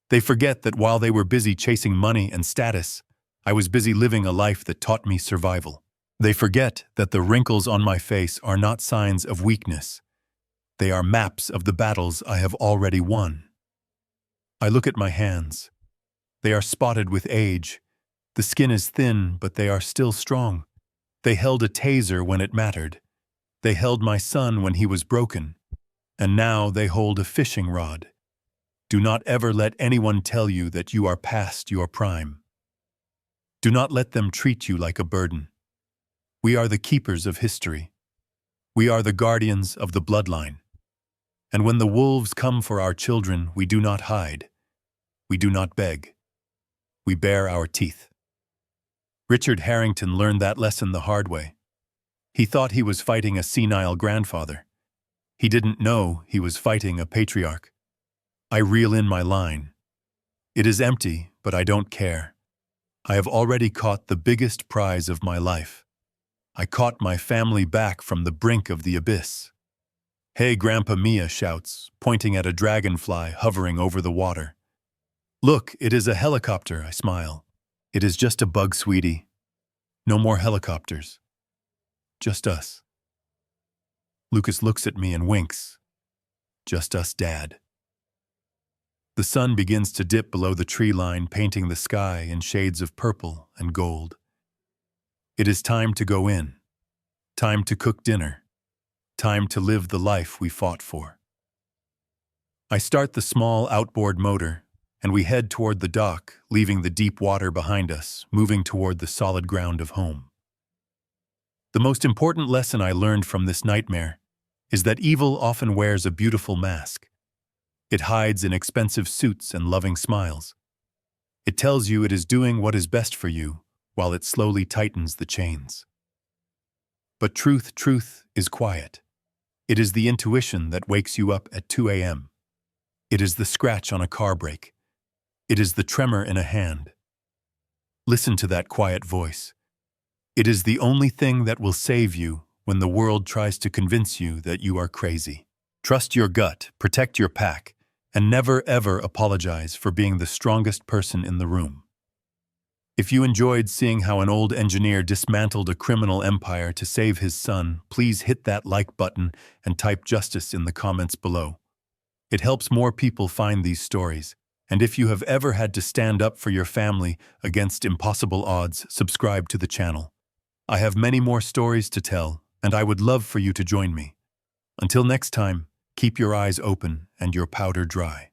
They forget that while they were busy chasing money and status, I was busy living a life that taught me survival. They forget that the wrinkles on my face are not signs of weakness. They are maps of the battles I have already won. I look at my hands. They are spotted with age. The skin is thin, but they are still strong. They held a taser when it mattered. They held my son when he was broken. And now they hold a fishing rod. Do not ever let anyone tell you that you are past your prime. Do not let them treat you like a burden. We are the keepers of history. We are the guardians of the bloodline. And when the wolves come for our children, we do not hide. We do not beg. We bare our teeth. Richard Harrington learned that lesson the hard way. He thought he was fighting a senile grandfather. He didn't know he was fighting a patriarch. I reel in my line. It is empty, but I don't care. I have already caught the biggest prize of my life. I caught my family back from the brink of the abyss. Hey, Grandpa Mia shouts, pointing at a dragonfly hovering over the water. Look, it is a helicopter, I smile. It is just a bug, sweetie. No more helicopters. Just us. Lucas looks at me and winks. Just us, Dad. The sun begins to dip below the tree line, painting the sky in shades of purple and gold. It is time to go in. Time to cook dinner. Time to live the life we fought for. I start the small outboard motor, and we head toward the dock, leaving the deep water behind us, moving toward the solid ground of home. The most important lesson I learned from this nightmare is that evil often wears a beautiful mask. It hides in expensive suits and loving smiles. It tells you it is doing what is best for you, while it slowly tightens the chains. But truth is quiet. It is the intuition that wakes you up at 2 a.m. It is the scratch on a car brake. It is the tremor in a hand. Listen to that quiet voice. It is the only thing that will save you when the world tries to convince you that you are crazy. Trust your gut, protect your pack, and never ever apologize for being the strongest person in the room. If you enjoyed seeing how an old engineer dismantled a criminal empire to save his son, please hit that like button and type justice in the comments below. It helps more people find these stories. And if you have ever had to stand up for your family against impossible odds, subscribe to the channel. I have many more stories to tell, and I would love for you to join me. Until next time, keep your eyes open and your powder dry.